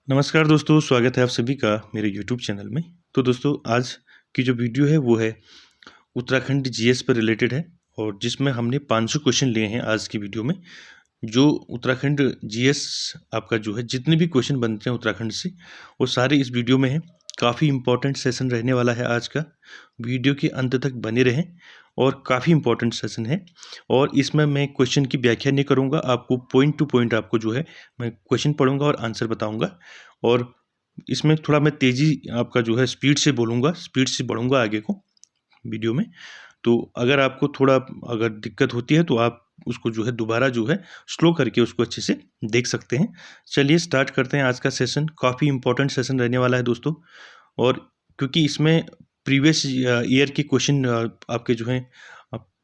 नमस्कार दोस्तों, स्वागत है आप सभी का मेरे यूट्यूब चैनल में। तो दोस्तों, आज की जो वीडियो है वो है उत्तराखंड जीएस पर रिलेटेड है और जिसमें हमने 500 क्वेश्चन लिए हैं आज की वीडियो में। जो उत्तराखंड जीएस आपका जो है जितने भी क्वेश्चन बनते हैं उत्तराखंड से वो सारे इस वीडियो में हैं। काफ़ी इम्पोर्टेंट सेशन रहने वाला है आज का। वीडियो के अंत तक बने रहें और काफ़ी इम्पोर्टेंट सेशन है। और इसमें मैं क्वेश्चन की व्याख्या नहीं करूँगा, आपको पॉइंट टू पॉइंट आपको जो है मैं क्वेश्चन पढ़ूँगा और आंसर बताऊँगा। और इसमें थोड़ा मैं तेज़ी आपका जो है स्पीड से बोलूँगा, स्पीड से बढ़ूँगा आगे को वीडियो में। तो अगर आपको थोड़ा अगर दिक्कत होती है तो आप उसको जो है दोबारा जो है स्लो करके उसको अच्छे से देख सकते हैं। चलिए स्टार्ट करते हैं आज का सेशन। काफ़ी इम्पोर्टेंट सेशन रहने वाला है दोस्तों। और क्योंकि इसमें प्रीवियस ईयर के क्वेश्चन आपके जो हैं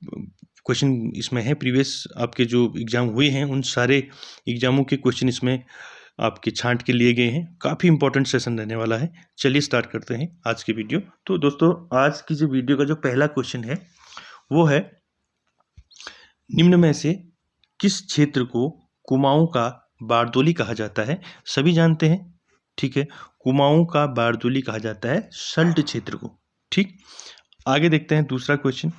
क्वेश्चन इसमें है, प्रीवियस आपके जो एग्ज़ाम हुए हैं उन सारे एग्ज़ामों के क्वेश्चन इसमें आपके छांट के लिए गए हैं। काफ़ी इंपॉर्टेंट सेशन रहने वाला है। चलिए स्टार्ट करते हैं आज की वीडियो। तो दोस्तों, आज की जो वीडियो का जो पहला क्वेश्चन है वो है, निम्न में से किस क्षेत्र को कुमाऊं का बारदोली कहा जाता है? सभी जानते हैं, ठीक है। कुमाऊं का बारदोली कहा जाता है सल्ट क्षेत्र को, ठीक। आगे देखते हैं दूसरा क्वेश्चन।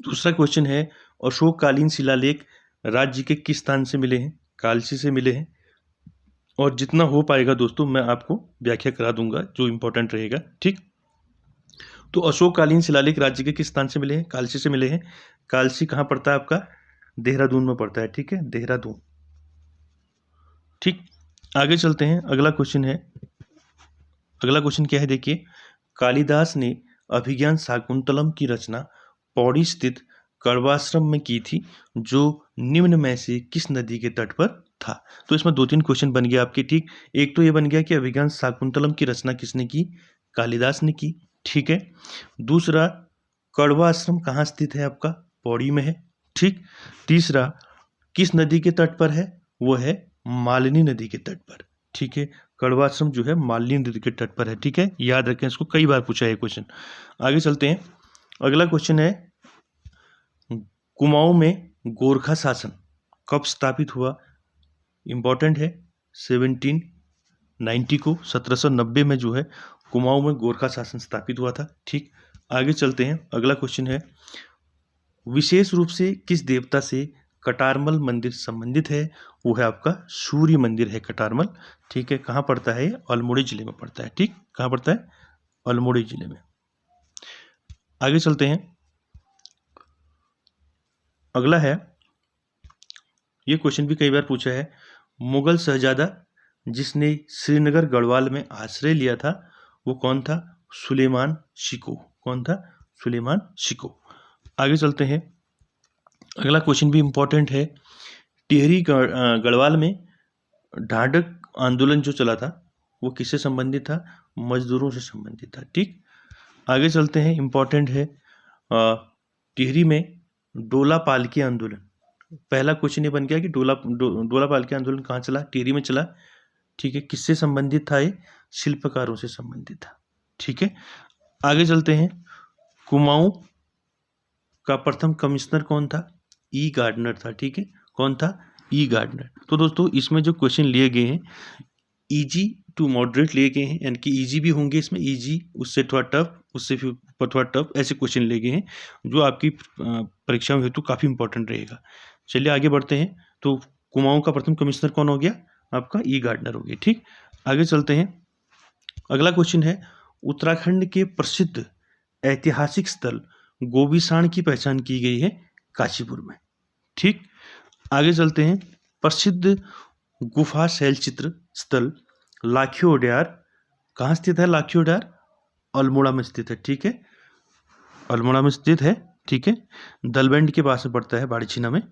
दूसरा क्वेश्चन है, अशोककालीन शिलालेख राज्य के किस स्थान से मिले हैं? कालसी से मिले हैं। और जितना हो पाएगा दोस्तों मैं आपको व्याख्या करा दूंगा जो इंपॉर्टेंट रहेगा, ठीक। तो अशोककालीन शिलालेख राज्य के किस स्थान से मिले हैं? कालसी से मिले हैं। कालसी कहाँ पड़ता है आपका? देहरादून में पड़ता है, ठीक है, देहरादून, ठीक। आगे चलते हैं। अगला क्वेश्चन है, अगला क्वेश्चन क्या है देखिए। कालिदास ने अभिज्ञान शाकुंतलम की रचना पौड़ी स्थित कण्वाश्रम में की थी, जो निम्न में से किस नदी के तट पर था? तो इसमें दो तीन क्वेश्चन बन गया आपके, ठीक। एक तो ये बन गया कि अभिज्ञान शाकुंतलम की रचना किसने की? कालिदास ने की, ठीक है। दूसरा, कण्वा आश्रम कहाँ स्थित है आपका? पौड़ी में है, ठीक। तीसरा, किस नदी के तट पर है? वो है मालिनी नदी के तट पर, ठीक है। कण्वा आश्रम जो है मालिनी नदी के तट पर है, ठीक है। याद रखें, इसको कई बार पूछा है क्वेश्चन। आगे चलते हैं। अगला क्वेश्चन है, कुमाऊं में गोरखा शासन कब स्थापित हुआ? इंपॉर्टेंट है, 1790 को, 1790 में जो है कुमाऊं में गोरखा शासन स्थापित हुआ था, ठीक। आगे चलते हैं। अगला क्वेश्चन है, विशेष रूप से किस देवता से कटारमल मंदिर संबंधित है? वो है आपका सूर्य मंदिर है कटारमल, ठीक है। कहाँ पड़ता है? अल्मोड़ी जिले में पड़ता है, ठीक। कहाँ पड़ता है? अल्मोड़ी जिले में। आगे चलते हैं। अगला है, ये क्वेश्चन भी कई बार पूछा है, मुगल शहजादा जिसने श्रीनगर गढ़वाल में आश्रय लिया था वो कौन था? सुलेमान शिको। कौन था? सुलेमान शिको। आगे चलते हैं। अगला क्वेश्चन भी इंपॉर्टेंट है, टिहरी गढ़वाल में ढांढक आंदोलन जो चला था वो किससे संबंधित था? मजदूरों से संबंधित था, ठीक। आगे चलते हैं। इंपॉर्टेंट है, टिहरी में डोला पालकी आंदोलन। पहला क्वेश्चन ये बन गया कि डोला पालकी आंदोलन कहाँ चला? टिहरी में चला, ठीक है। किससे संबंधित था ये? शिल्पकारों से संबंधित था, ठीक है। आगे चलते हैं। कुमाऊं का प्रथम कमिश्नर कौन था? ई गार्डनर था, ठीक है। कौन था? ई गार्डनर। तो दोस्तों, इसमें जो क्वेश्चन लिए गए हैं इजी टू मॉडरेट लिए गए हैं, यानी कि इजी भी होंगे इसमें, इजी उससे थोड़ा टफ, उससे फिर थोड़ा टफ, ऐसे क्वेश्चन लिए गए हैं जो आपकी परीक्षा में हेतु काफ़ी इंपॉर्टेंट रहेगा। चलिए आगे बढ़ते हैं। तो कुमाऊं का प्रथम कमिश्नर कौन हो गया? आपका ई गार्डनर हो गया, ठीक। आगे चलते हैं। अगला क्वेश्चन है, उत्तराखंड के प्रसिद्ध ऐतिहासिक स्थल गोबीसाण की पहचान की गई है काशीपुर में, ठीक। आगे चलते हैं। प्रसिद्ध गुफा शैलचित्र स्थल लाखियो उड्यार कहाँ स्थित है? लाखियो उड्यार अल्मोड़ा में स्थित है, ठीक है। अल्मोड़ा में स्थित है, ठीक है। दलबेंड के पास में पड़ता है, बाड़ीछीना में,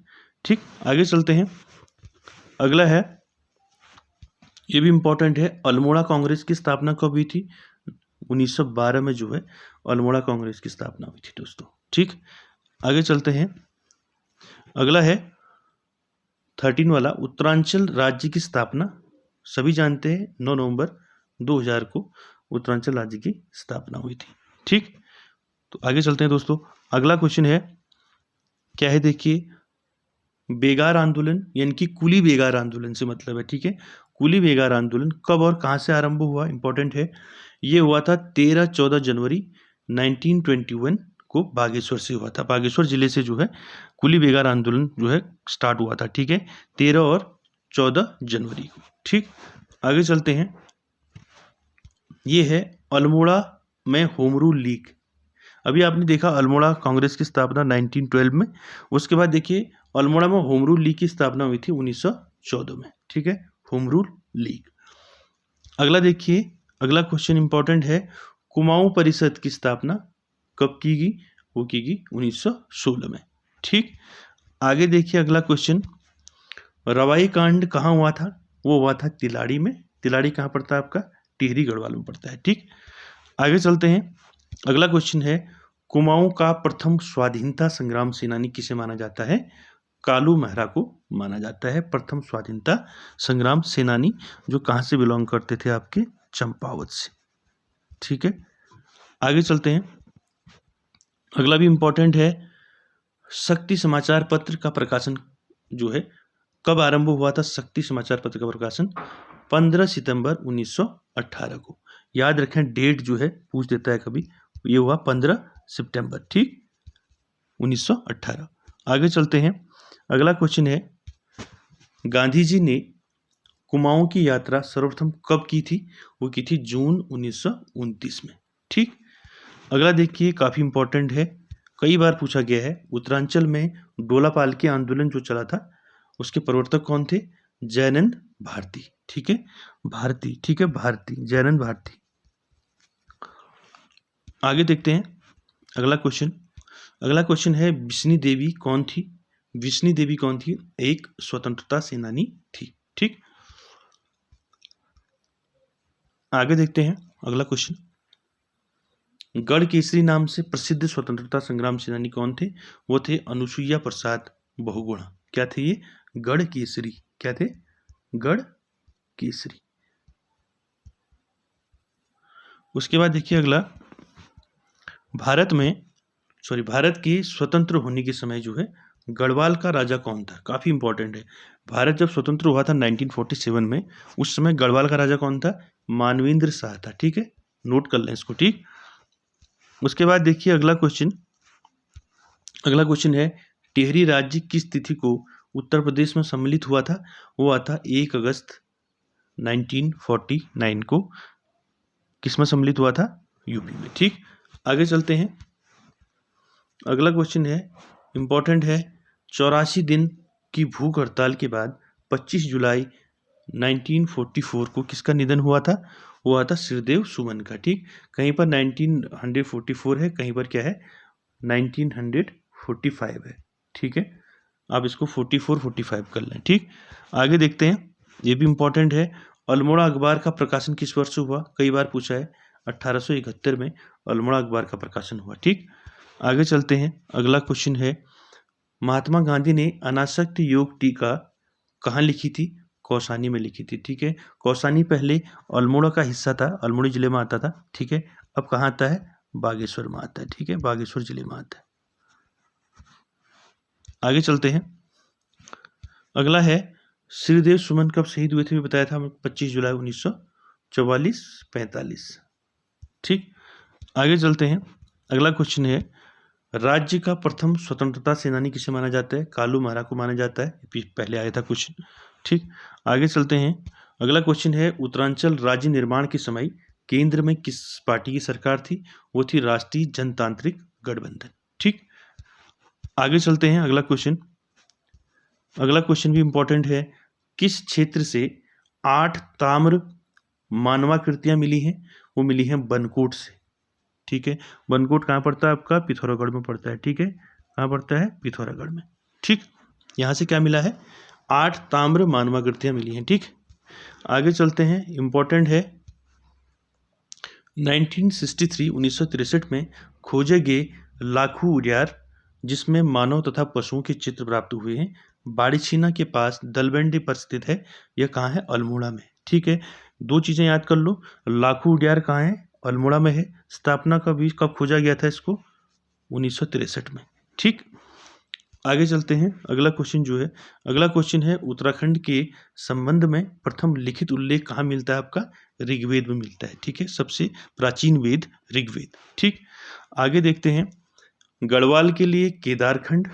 ठीक। आगे चलते हैं। अगला है, ये भी इंपॉर्टेंट है, अल्मोड़ा कांग्रेस की स्थापना कब हुई थी? 1912 में जो है अल्मोड़ा कांग्रेस की स्थापना हुई थी दोस्तों, ठीक। आगे चलते हैं। अगला है 13 वाला, उत्तरांचल राज्य की स्थापना सभी जानते हैं 9 नवंबर 2000 को उत्तरांचल राज्य की स्थापना हुई थी, ठीक। तो आगे चलते हैं दोस्तों। अगला क्वेश्चन है, क्या है देखिए, बेगार आंदोलन यानी कि कुली बेगार आंदोलन से मतलब है, ठीक है। कुली बेगार आंदोलन कब और कहाँ से आरंभ हुआ, इंपॉर्टेंट है। ये हुआ था 13-14 जनवरी 1921 को बागेश्वर से हुआ था। बागेश्वर जिले से जो है कुली बेगार आंदोलन जो है स्टार्ट हुआ था, ठीक है, 13 और 14 जनवरी को, ठीक। आगे चलते हैं। ये है अल्मोड़ा में होम रूल लीग। अभी आपने देखा अल्मोड़ा कांग्रेस की स्थापना 1912 में, उसके बाद देखिए अल्मोड़ा में होम रूल लीग की स्थापना हुई थी 1914 में, ठीक है, होम रूल लीग। अगला देखिए, अगला क्वेश्चन इंपॉर्टेंट है, कुमाऊं परिषद की स्थापना कब की गई, वो की गई 1916 में, ठीक। आगे देखिए अगला क्वेश्चन, रवाई कांड कहाँ हुआ था, वो हुआ था तिलाड़ी में। तिलाड़ी कहाँ पड़ता है आपका, टिहरी गढ़वाल में पड़ता है, ठीक। आगे चलते हैं। अगला क्वेश्चन है, कुमाऊं का प्रथम स्वाधीनता संग्राम सेनानी किसे माना जाता है, कालू मेहरा को माना जाता है प्रथम स्वाधीनता संग्राम सेनानी, जो कहाँ से बिलोंग करते थे, आपके चंपावत से, ठीक है। आगे चलते हैं। अगला भी इंपॉर्टेंट है, शक्ति समाचार पत्र का प्रकाशन जो है कब आरंभ हुआ था। शक्ति समाचार पत्र का प्रकाशन 15 सितंबर 1918 को। याद रखें, डेट जो है पूछ देता है कभी, ये हुआ 15 सितंबर, ठीक, 1918। आगे चलते हैं। अगला क्वेश्चन है, गांधी जी ने कुमाऊं की यात्रा सर्वप्रथम कब की थी, वो की थी जून 1929 में, ठीक। अगला देखिए, काफी इंपॉर्टेंट है, कई बार पूछा गया है, उत्तरांचल में डोला पालकी आंदोलन जो चला था उसके प्रवर्तक कौन थे, जयानंद भारती, ठीक है, भारती, ठीक है, भारती, जयानंद भारती। आगे देखते हैं अगला क्वेश्चन। अगला क्वेश्चन है, बिस्नी देवी कौन थी, बिस्नी देवी कौन थी, एक स्वतंत्रता सेनानी थी, ठीक। आगे देखते हैं अगला क्वेश्चन, गढ़ केसरी नाम से प्रसिद्ध स्वतंत्रता संग्राम सेनानी कौन थे, वो थे अनुसुईया प्रसाद बहुगुणा। क्या थे ये, गढ़ केसरी, क्या थे, गढ़ केसरी। उसके बाद देखिए अगला, भारत के स्वतंत्र होने के समय जो है गढ़वाल का राजा कौन था, काफी इंपॉर्टेंट है। भारत जब स्वतंत्र हुआ था 1947 में, उस समय गढ़वाल का राजा कौन था, मानवेंद्र शाह था, ठीक है, नोट कर लें इसको, ठीक। उसके बाद देखिए अगला क्वेश्चन है, टिहरी राज्य किस तिथि को उत्तर प्रदेश में सम्मिलित हुआ था, वो हुआ था 1 अगस्त 1949 को। किसमें सम्मिलित हुआ था, यूपी में, ठीक। आगे चलते हैं। अगला क्वेश्चन है, इंपॉर्टेंट है, 84 दिन की भूख हड़ताल के बाद 25 जुलाई 1944 को किसका निधन हुआ था, वो हुआ था श्रीदेव सुमन का, ठीक। कहीं पर 1944 है, कहीं पर क्या है 1945 है, ठीक है, आप इसको 44-45 कर लें, ठीक। आगे देखते हैं, ये भी इंपॉर्टेंट है, अल्मोड़ा अखबार का प्रकाशन किस वर्ष हुआ, कई बार पूछा है, 1871 में अल्मोड़ा अखबार का प्रकाशन हुआ, ठीक। आगे चलते हैं। अगला क्वेश्चन है, महात्मा गांधी ने अनासक्त योग टीका कहाँ लिखी थी, कौसानी में लिखी थी, ठीक है। कौसानी पहले अल्मोड़ा का हिस्सा था, अल्मोड़ा जिले में आता था, ठीक है, अब कहाँ आता है, बागेश्वर में आता है, ठीक है, बागेश्वर जिले में आता है। आगे चलते हैं। अगला है, श्रीदेव सुमन कब शहीद हुए थे, बताया था 25 जुलाई 1944-45, ठीक। आगे चलते हैं। अगला क्वेश्चन है, राज्य का प्रथम स्वतंत्रता सेनानी किसे माना जाता है, कालू मेहरा को माना जाता है, पहले आया था क्वेश्चन, ठीक। आगे चलते हैं। अगला क्वेश्चन है, उत्तरांचल राज्य निर्माण के समय केंद्र में किस पार्टी की सरकार थी, वो थी राष्ट्रीय जनतांत्रिक गठबंधन, ठीक। आगे चलते हैं। अगला क्वेश्चन भी इंपॉर्टेंट है, किस क्षेत्र से 8 ताम्र मानवाकृतियां मिली हैं, वो मिली हैं बनकोट से, ठीक है। बनकोट कहाँ पड़ता है आपका, पिथौरागढ़ में पड़ता है, ठीक है, कहाँ पड़ता है, पिथौरागढ़ में, ठीक। यहाँ से क्या मिला है, 8 ताम्र मानवाकृतियां मिली हैं, ठीक। आगे चलते हैं, इंपॉर्टेंट है, 1963 में खोजे गए लाखू उजियार जिसमें मानव तथा पशुओं के चित्र प्राप्त हुए हैं, बाड़ीछीना के पास दलबंडी पर स्थित है, यह कहाँ है, अल्मोड़ा में, ठीक है। 2 चीजें याद कर लो, लाखू उजियार कहाँ है, अल्मोड़ा में है, स्थापना कब खोजा गया था इसको, 1963 में, ठीक। आगे चलते हैं। अगला क्वेश्चन है उत्तराखंड के संबंध में प्रथम लिखित उल्लेख कहाँ मिलता है? आपका ऋग्वेद में मिलता है। ठीक है, सबसे प्राचीन वेद ऋग्वेद। ठीक, आगे देखते हैं। गढ़वाल के लिए केदारखंड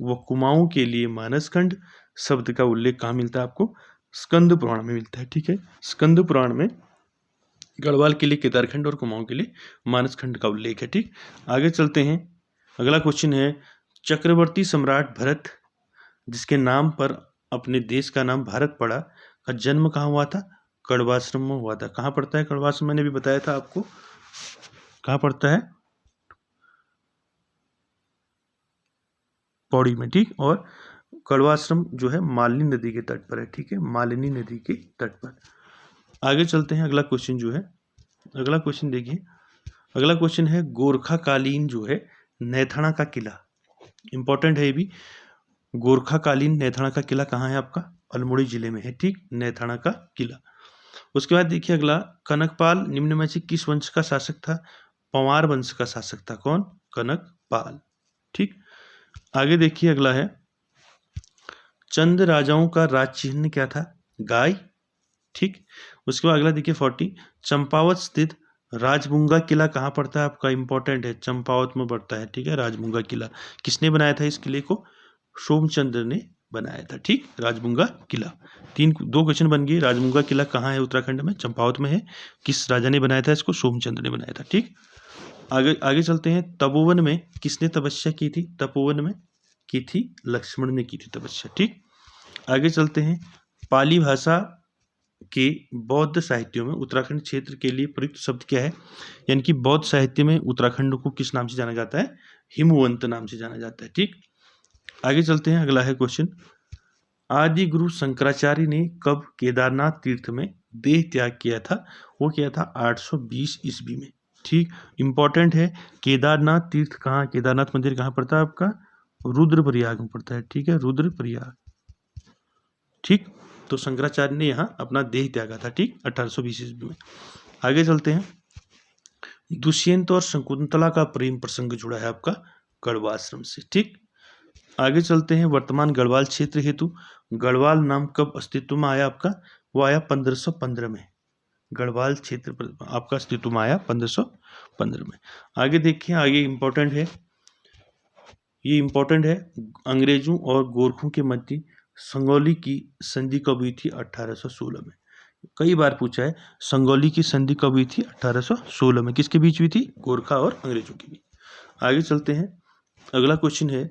व कुमाऊं के लिए मानसखंड शब्द का उल्लेख कहाँ मिलता है? आपको स्कंद पुराण में मिलता है। ठीक है, स्कंद पुराण में गढ़वाल के लिए केदारखंड और कुमाऊं के लिए मानसखंड का उल्लेख है। ठीक, आगे चलते हैं। अगला क्वेश्चन है चक्रवर्ती सम्राट भरत, जिसके नाम पर अपने देश का नाम भारत पड़ा, का जन्म कहाँ हुआ था? कड़वाश्रम में हुआ था। कहाँ पड़ता है कड़वाश्रम? मैंने भी बताया था आपको, कहाँ पड़ता है? पौड़ी में। ठीक, और कड़वाश्रम जो है मालिनी नदी के तट पर है। ठीक है, मालिनी नदी के तट पर। आगे चलते हैं। अगला क्वेश्चन देखिए। अगला क्वेश्चन है गोरखाकालीन जो है नैथाणा का किला, इंपॉर्टेंट है ये भी। गोरखाकालीन नैथाणा का किला कहाँ है? आपका अल्मोड़ी जिले में है। ठीक, नैथाणा का किला। उसके बाद देखिए अगला, कनकपाल निम्न में से किस वंश का शासक था? पंवार वंश का शासक था। कौन? कनकपाल। ठीक, आगे देखिए अगला है चंद राजाओं का राज चिन्ह क्या था? गाय। ठीक, उसके बाद अगला देखिए 40, चंपावत स्थित राजबुंगा किला कहाँ पड़ता है? आपका इंपॉर्टेंट है, चंपावत में पड़ता है। ठीक है, राजबुंगा किला किसने बनाया था? इस किले को सोमचंद्र ने बनाया था। ठीक, राजबुंगा किला। दो क्वेश्चन बन गए। राजबुंगा किला कहाँ है? उत्तराखंड में, चंपावत में है। किस राजा ने बनाया था इसको? सोमचंद्र ने बनाया था। ठीक, आगे चलते हैं। तपोवन में किसने तपस्या की थी? तपोवन में की थी लक्ष्मण ने की थी तपस्या। ठीक, आगे चलते हैं। पाली भाषा के बौद्ध साहित्यों में उत्तराखंड क्षेत्र के लिए प्रयुक्त शब्द क्या है? यानी कि बौद्ध साहित्य में उत्तराखंड को किस नाम से जाना जाता है? हिमवंत नाम से जाना जाता है। ठीक, आगे चलते हैं। अगला है क्वेश्चन, आदि गुरु शंकराचार्य ने कब केदारनाथ तीर्थ में देह त्याग किया था? वो किया था 820 ईस्वी में। ठीक, इंपॉर्टेंट है। केदारनाथ तीर्थ कहाँ? केदारनाथ मंदिर कहाँ पड़ता है? आपका रुद्रप्रयाग में पड़ता है। ठीक है, रुद्रप्रयाग। ठीक, तो शंकराचार्य ने यहाँ अपना देह त्यागा था। ठीक, 1820 ईस्वी में। आगे चलते हैं। दुष्यंत और शकुंतला का प्रेम प्रसंग जुड़ा है आपका गढ़वाश्रम से। ठीक, आगे चलते हैं। वर्तमान गढ़वाल क्षेत्र हेतु गढ़वाल नाम कब अस्तित्व में आया? आपका वो आया 1515 में। गढ़वाल क्षेत्र पर आपका अस्तित्व में आया 1515 में। आगे देखिए, आगे इंपॉर्टेंट है, ये इंपॉर्टेंट है। अंग्रेजों और गोरखों के मध्य संगौली की संधि कब हुई थी? 1816 में। कई बार पूछा है, संगौली की संधि कब हुई थी? 1816 में। किसके बीच हुई थी? गोरखा और अंग्रेजों के बीच। आगे चलते हैं। अगला क्वेश्चन है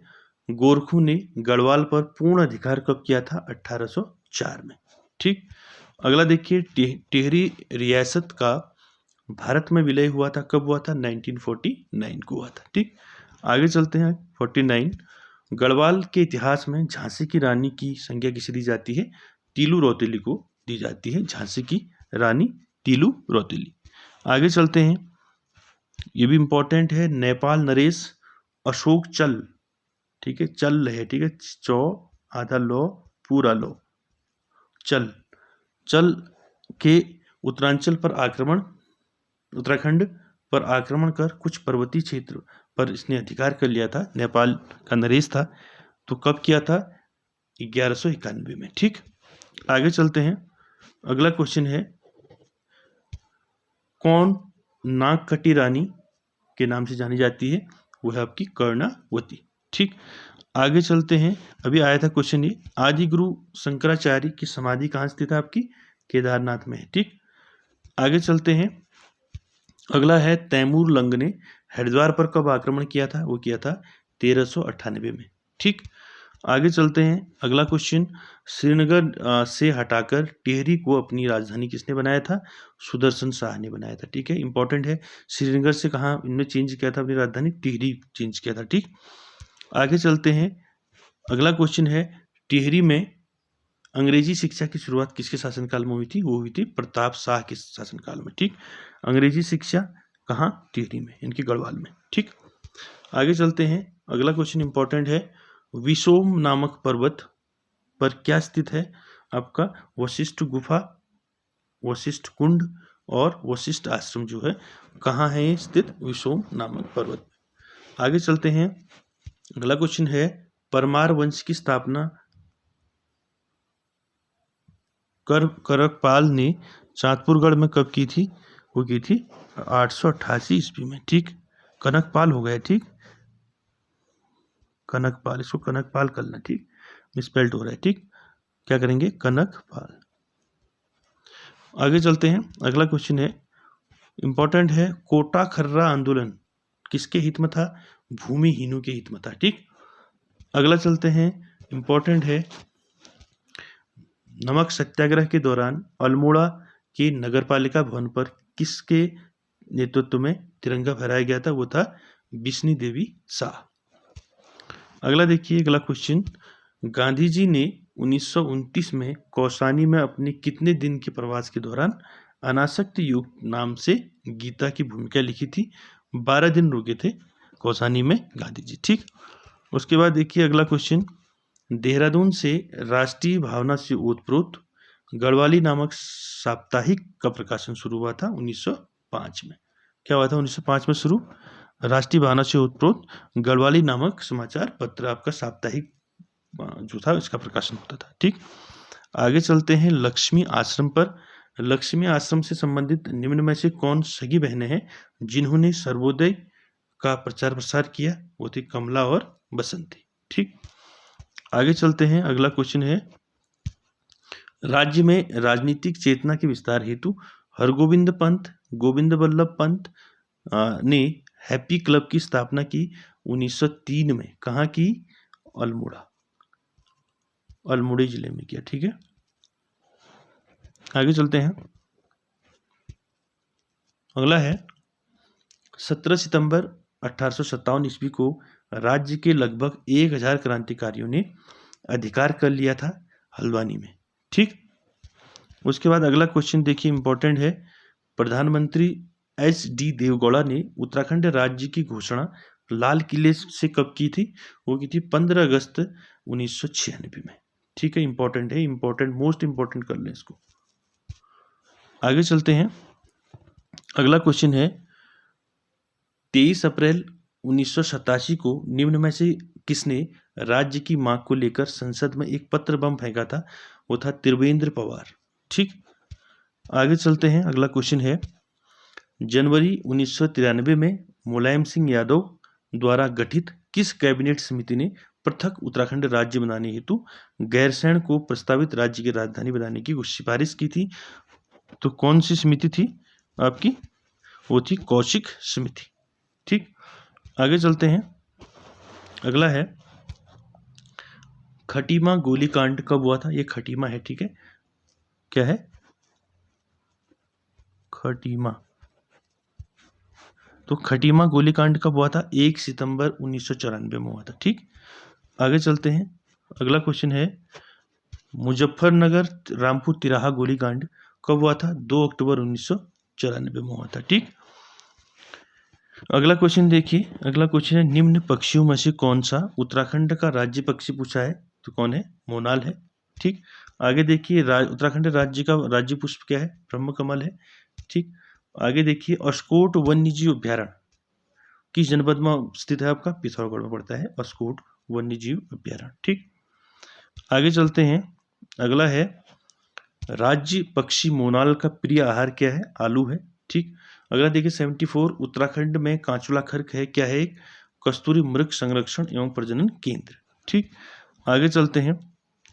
गोरखों ने गढ़वाल पर पूर्ण अधिकार कब किया था? 1804 में। ठीक, अगला देखिए टिहरी रियासत का भारत में विलय हुआ था, कब हुआ था? 1949 को हुआ था। ठीक, आगे चलते हैं। 49, गढ़वाल के इतिहास में झांसी की रानी की संज्ञा किसे दी जाती है? तीलू रौतेली को दी जाती है, झांसी की रानी तीलू रौतेली। आगे चलते हैं, ये भी इंपॉर्टेंट है। नेपाल नरेश अशोक चल, ठीक है, चल है, ठीक है, चौ आधा लो पूरा लो, चल के उत्तराखंड पर आक्रमण कर कुछ पर्वतीय क्षेत्र पर इसने अधिकार कर लिया था। नेपाल का नरेश था। तो कब किया था? 1191 में। ठीक, आगे चलते हैं। अगला क्वेश्चन है कौन नागकटी रानी के नाम से जानी जाती है? वो है आपकी कर्णावती। ठीक, आगे चलते हैं। अभी आया था क्वेश्चन ये, आदि गुरु शंकराचार्य की समाधि कहाँ स्थित है? आपकी केदारनाथ में है। ठीक, आगे चलते हैं। अगला है तैमूर लंग ने हरिद्वार पर कब आक्रमण किया था? वो किया था 1398 में। ठीक, आगे चलते हैं। अगला क्वेश्चन, श्रीनगर से हटाकर टिहरी को अपनी राजधानी किसने बनाया था? सुदर्शन शाह ने बनाया था। ठीक है, इंपॉर्टेंट है। श्रीनगर से कहाँ इनने चेंज किया था अपनी राजधानी? टिहरी चेंज किया था। ठीक, आगे चलते हैं। अगला क्वेश्चन है टिहरी में अंग्रेजी शिक्षा की शुरुआत किसके शासनकाल में हुई थी? वो हुई थी प्रताप शाह के शासनकाल में। ठीक, अंग्रेजी शिक्षा कहाँ? टिहरी में, इनकी गढ़वाल में। ठीक, आगे चलते हैं। अगला क्वेश्चन इंपॉर्टेंट है, विशोम नामक पर्वत पर क्या स्थित है? आपका वशिष्ठ गुफा, वशिष्ठ कुंड और वशिष्ठ आश्रम जो है कहाँ है ये स्थित? विशोम नामक पर्वत। आगे चलते हैं। अगला क्वेश्चन है परमार वंश की स्थापना करकपाल ने चांदपुरगढ़ में कब की थी? वो की थी 888 ईस्वी में। ठीक, कनकपाल हो गया। ठीक, कनकपाल, इसको कनकपाल करना। ठीक, मिसपेल्ट हो रहा है। ठीक, क्या करेंगे? कनकपाल। आगे चलते हैं, अगला क्वेश्चन है, इंपॉर्टेंट है। कोटा खर्रा आंदोलन किसके हित में था? भूमिहीनों के हित में था। ठीक, अगला चलते हैं, इंपॉर्टेंट है, नमक सत्याग्रह के दौरान अल्मोड़ा के नगरपालिका भवन पर किसके नेतृत्व में तिरंगा फहराया गया था? वो था बिस्नी देवी शाह। अगला देखिए, अगला क्वेश्चन, गांधी जी ने 1929 में कौसानी में अपने कितने दिन के प्रवास के दौरान अनासक्ति योग नाम से गीता की भूमिका लिखी थी? 12 दिन रुके थे कौसानी में गांधी जी। ठीक, उसके बाद देखिए अगला क्वेश्चन, देहरादून से राष्ट्रीय भावना से ओतप्रोत गढ़वाली नामक साप्ताहिक का प्रकाशन शुरू हुआ था 1905 में। क्या हुआ था 1905 में शुरू? राष्ट्रीय भावना से ओतप्रोत गढ़वाली नामक समाचार पत्र आपका साप्ताहिक जो था इसका प्रकाशन होता था। ठीक, आगे चलते हैं, लक्ष्मी आश्रम पर। लक्ष्मी आश्रम से संबंधित निम्न में से कौन सगी बहनें हैं जिन्होंने सर्वोदय का प्रचार प्रसार किया? वो थी कमला और बसंती। ठीक, आगे चलते हैं, अगला क्वेश्चन है, राज्य में राजनीतिक चेतना के विस्तार हेतु हरगोविंद पंत, गोविंद वल्लभ पंत ने हैप्पी क्लब की स्थापना की 1903 में। कहाँ की? अल्मोड़ा, अल्मोड़ा जिले में किया। ठीक है, आगे चलते हैं, अगला है, 17 सितंबर 1857 ईस्वी को राज्य के लगभग 1000 क्रांतिकारियों ने अधिकार कर लिया था हल्द्वानी में। ठीक, उसके बाद अगला क्वेश्चन देखिए, इंपॉर्टेंट है, प्रधानमंत्री HD देवगौड़ा ने उत्तराखंड राज्य की घोषणा लाल किले से कब की थी? वो की थी 15 अगस्त 1996 में। ठीक है, इंपॉर्टेंट है, इंपॉर्टेंट, मोस्ट इंपॉर्टेंट कर लें इसको। आगे चलते हैं, अगला क्वेश्चन है, 23 अप्रैल 1987 को निम्न में से किसने राज्य की मांग को लेकर संसद में एक पत्र बम फेंका था? वो था त्रिवेंद्र पवार। ठीक, आगे चलते हैं, अगला क्वेश्चन है, जनवरी 1993 में मुलायम सिंह यादव द्वारा गठित किस कैबिनेट समिति ने पृथक उत्तराखंड राज्य बनाने हेतु गैरसैंण को प्रस्तावित राज्य की राजधानी बनाने की सिफारिश की थी? तो कौन सी समिति थी आपकी? वो थी कौशिक समिति। ठीक, आगे चलते हैं, अगला है, खटीमा गोलीकांड कब हुआ था? ये खटीमा है। ठीक है, क्या है? खटीमा। तो खटीमा गोलीकांड कब हुआ था? 1 सितंबर 1994 में हुआ था। ठीक, आगे चलते हैं, अगला क्वेश्चन है, मुजफ्फरनगर रामपुर तिराहा गोलीकांड कब हुआ था? 2 अक्टूबर 1994 में हुआ था। ठीक, अगला क्वेश्चन देखिए, अगला क्वेश्चन है, निम्न पक्षियों में से कौन सा उत्तराखंड का राज्य पक्षी पूछा है? तो कौन है? मोनाल है। ठीक, आगे देखिए, उत्तराखंड राज्य का राज्य पुष्प क्या है? ब्रह्म कमल है। ठीक, आगे देखिए, अस्कोट वन्यजीव अभ्यारण्य किस जनपद में स्थित है? आपका पिथौरागढ़ में पड़ता है अस्कोट वन्यजीव अभ्यारण्य। ठीक, आगे चलते हैं, अगला है, राज्य पक्षी मोनाल का प्रिय आहार क्या है? आलू है। ठीक, अगला देखिए, 74 उत्तराखंड में कांचुला खर्क है, क्या है? एक कस्तूरी मृग संरक्षण एवं प्रजनन केंद्र। ठीक, आगे चलते हैं,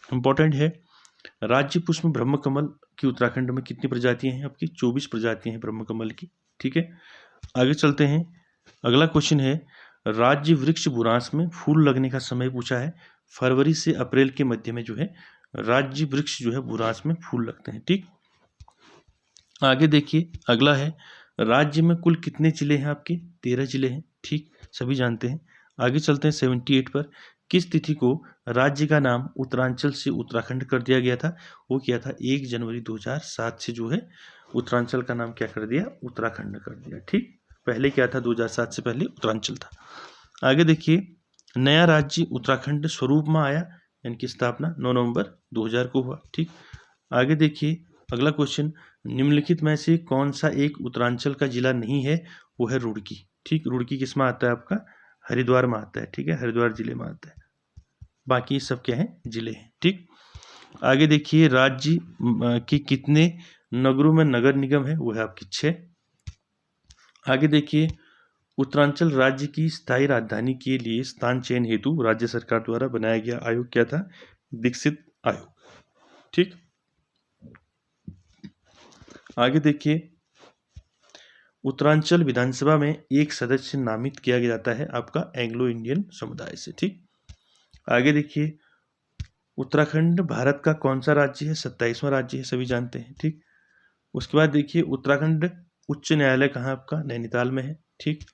इंपॉर्टेंट है, राज्य पुष्प ब्रह्म कमल की उत्तराखंड में कितनी प्रजातियां हैं? आपकी 24 प्रजातियां हैं ब्रह्म कमल की। ठीक है, आगे चलते हैं, अगला क्वेश्चन है, राज्य वृक्ष बुरांस में फूल लगने का समय पूछा है। फरवरी से अप्रैल के मध्य में जो है राज्य वृक्ष जो है बुरांस में फूल लगते हैं। ठीक, आगे देखिए, अगला है, राज्य में कुल कितने जिले हैं? आपके 13 जिले हैं। ठीक, सभी जानते हैं। आगे चलते हैं, 78 पर, किस तिथि को राज्य का नाम उत्तरांचल से उत्तराखंड कर दिया गया था? वो किया था 1 जनवरी 2007 से जो है उत्तरांचल का नाम क्या कर दिया? उत्तराखंड कर दिया। ठीक, पहले क्या था? 2007 से पहले उत्तरांचल था। आगे देखिए, नया राज्य उत्तराखंड स्वरूप में आया, इनकी स्थापना 9 नवंबर 2000 को हुआ। ठीक, आगे देखिए, अगला क्वेश्चन, निम्नलिखित में से कौन सा एक उत्तरांचल का जिला नहीं है? वो है रुड़की। ठीक, रुड़की किस में आता है? आपका हरिद्वार में आता है। ठीक है, हरिद्वार जिले में आता है। बाकी सब क्या है, जिले हैं। ठीक, आगे देखिए राज्य के कितने नगरों में नगर निगम है, वो है आपकी 6। आगे देखिए उत्तरांचल राज्य की स्थायी राजधानी के लिए स्थान चयन हेतु राज्य सरकार द्वारा बनाया गया आयोग क्या था, दीक्षित आयोग। ठीक, आगे देखिए उत्तरांचल विधानसभा में एक सदस्य नामित किया जाता है आपका एंग्लो इंडियन समुदाय से। ठीक, आगे देखिए उत्तराखंड भारत का कौन सा राज्य है, 27वां राज्य है, सभी जानते हैं। ठीक, उसके बाद देखिए उत्तराखंड उच्च न्यायालय कहाँ आपका, नैनीताल में है। ठीक,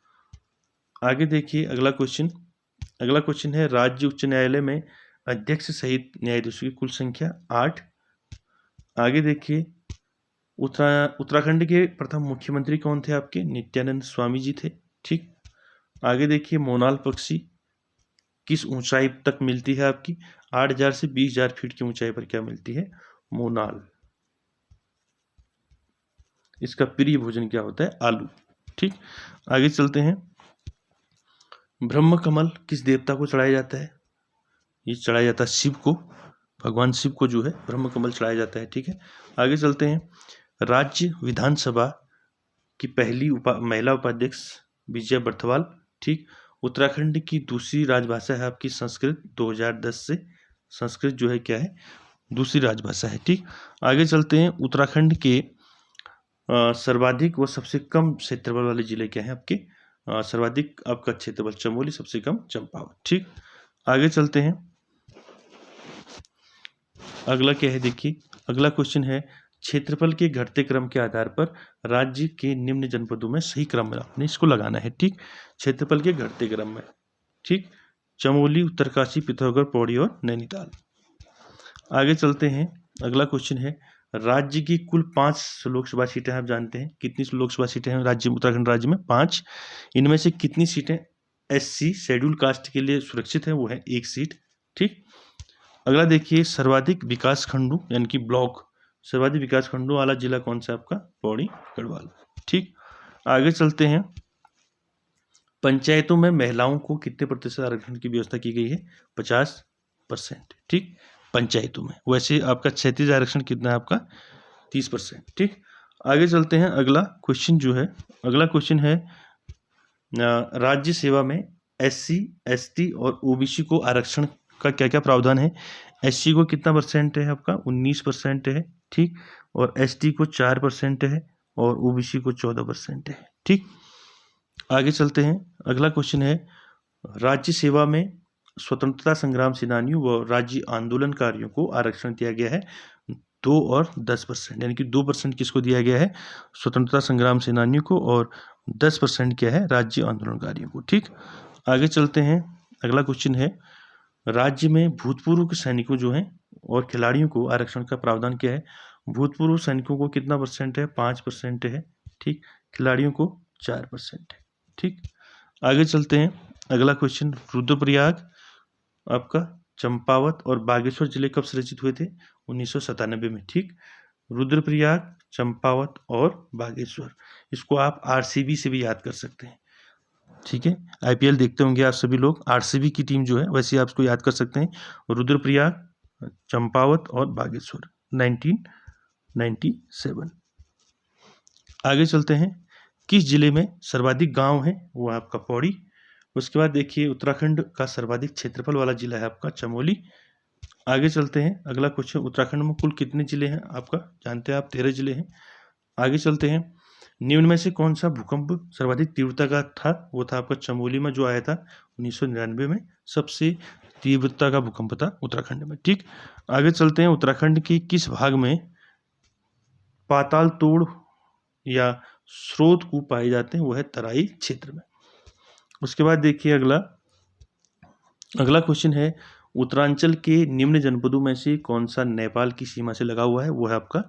आगे देखिए अगला क्वेश्चन है राज्य उच्च न्यायालय में अध्यक्ष सहित न्यायाधीशों की कुल संख्या 8। आगे देखिए उत्तराखंड के प्रथम मुख्यमंत्री कौन थे आपके, नित्यानंद स्वामी जी थे। ठीक, आगे देखिए मोनाल पक्षी किस ऊंचाई तक मिलती है आपकी, 8,000 से 20,000 फीट की ऊंचाई पर क्या मिलती है, मोनाल। इसका प्रिय भोजन क्या होता है, आलू। ठीक, आगे चलते हैं ब्रह्म कमल किस देवता को चढ़ाया जाता है, ये चढ़ाया जाता है शिव को, भगवान शिव को जो है ब्रह्म कमल चढ़ाया जाता है। ठीक है, आगे चलते हैं राज्य विधानसभा की पहली महिला उपाध्यक्ष विजय बर्थवाल। ठीक, उत्तराखंड की दूसरी राजभाषा है आपकी संस्कृत, 2010 से संस्कृत जो है क्या है, दूसरी राजभाषा है। ठीक, आगे चलते हैं उत्तराखंड के सर्वाधिक व सबसे कम क्षेत्रफल वाले जिले क्या हैं आपके, सर्वाधिक आपका क्षेत्रफल चमोली, सबसे कम चंपावत। ठीक, आगे चलते हैं अगला क्या है, देखिए अगला क्वेश्चन है क्षेत्रफल के घटते क्रम के आधार पर राज्य के निम्न जनपदों में सही क्रम में आपने इसको लगाना है। ठीक, क्षेत्रफल के घटते क्रम में। ठीक, चमोली, उत्तरकाशी, पिथौरागढ़, पौड़ी और नैनीताल। आगे चलते हैं अगला क्वेश्चन है राज्य की कुल 5 लोकसभा सीटें आप जानते हैं, कितनी लोकसभा सीटें हैं राज्य उत्तराखंड राज्य में, 5। इनमें से कितनी सीटें SC शेड्यूल कास्ट के लिए सुरक्षित है, वो है 1 सीट। ठीक, अगला देखिए सर्वाधिक विकास खंडों यानी कि ब्लॉक, सर्वाधिक विकास खंडों वाला जिला कौन सा आपका, पौड़ी गढ़वाल। ठीक, आगे चलते हैं पंचायतों में महिलाओं को कितने प्रतिशत आरक्षण की व्यवस्था की गई है, 50%। ठीक, पंचायतों में, वैसे आपका क्षैतिज आरक्षण कितना है आपका, 30%। ठीक, आगे चलते हैं अगला क्वेश्चन जो है, अगला क्वेश्चन है राज्य सेवा में SC ST और OBC को आरक्षण का क्या क्या प्रावधान है। SC को कितना परसेंट है आपका, 19% है। ठीक, और ST को 4% है और OBC को 14% है। ठीक, आगे चलते हैं अगला क्वेश्चन है राज्य सेवा में स्वतंत्रता संग्राम सेनानियों व राज्य आंदोलनकारियों को आरक्षण दिया गया है 2 और 10%, यानी कि 2% किसको दिया गया है, स्वतंत्रता संग्राम सेनानियों को, और 10% क्या है, राज्य आंदोलनकारियों को। ठीक, आगे चलते हैं अगला क्वेश्चन है राज्य में भूतपूर्व के सैनिकों जो हैं और खिलाड़ियों को आरक्षण का प्रावधान क्या है, भूतपूर्व सैनिकों को कितना परसेंट है, 5% है। ठीक, खिलाड़ियों को 4% है। ठीक, आगे चलते हैं अगला क्वेश्चन रुद्रप्रयाग आपका चंपावत और बागेश्वर जिले कब सृजित हुए थे, 1997 में। ठीक, रुद्रप्रयाग, चंपावत और बागेश्वर, इसको आप RCB से भी याद कर सकते हैं। ठीक है, IPL देखते होंगे आप सभी लोग, RCB की टीम जो है वैसे आप इसको याद कर सकते हैं, रुद्रप्रयाग, चंपावत और बागेश्वर, 1997। आगे चलते हैं किस जिले में सर्वाधिक गांव है, वो आपका पौड़ी। उसके बाद देखिए उत्तराखंड का सर्वाधिक क्षेत्रफल वाला जिला है आपका चमोली। आगे चलते हैं अगला क्वेश्चन उत्तराखंड में कुल कितने जिले हैं आपका, जानते हैं आप 13 जिले हैं। आगे चलते हैं निम्न में से कौन सा भूकंप सर्वाधिक तीव्रता का था, वो था आपका चमोली में जो आया था 1999 में, सबसे तीव्रता का भूकंप था उत्तराखंड में। ठीक, आगे चलते हैं उत्तराखंड के किस भाग में पाताल तोड़ या स्रोत कूप पाए जाते हैं, वो है तराई क्षेत्र में। उसके बाद देखिए अगला क्वेश्चन है उत्तरांचल के निम्न जनपदों में से कौन सा नेपाल की सीमा से लगा हुआ है, वो है आपका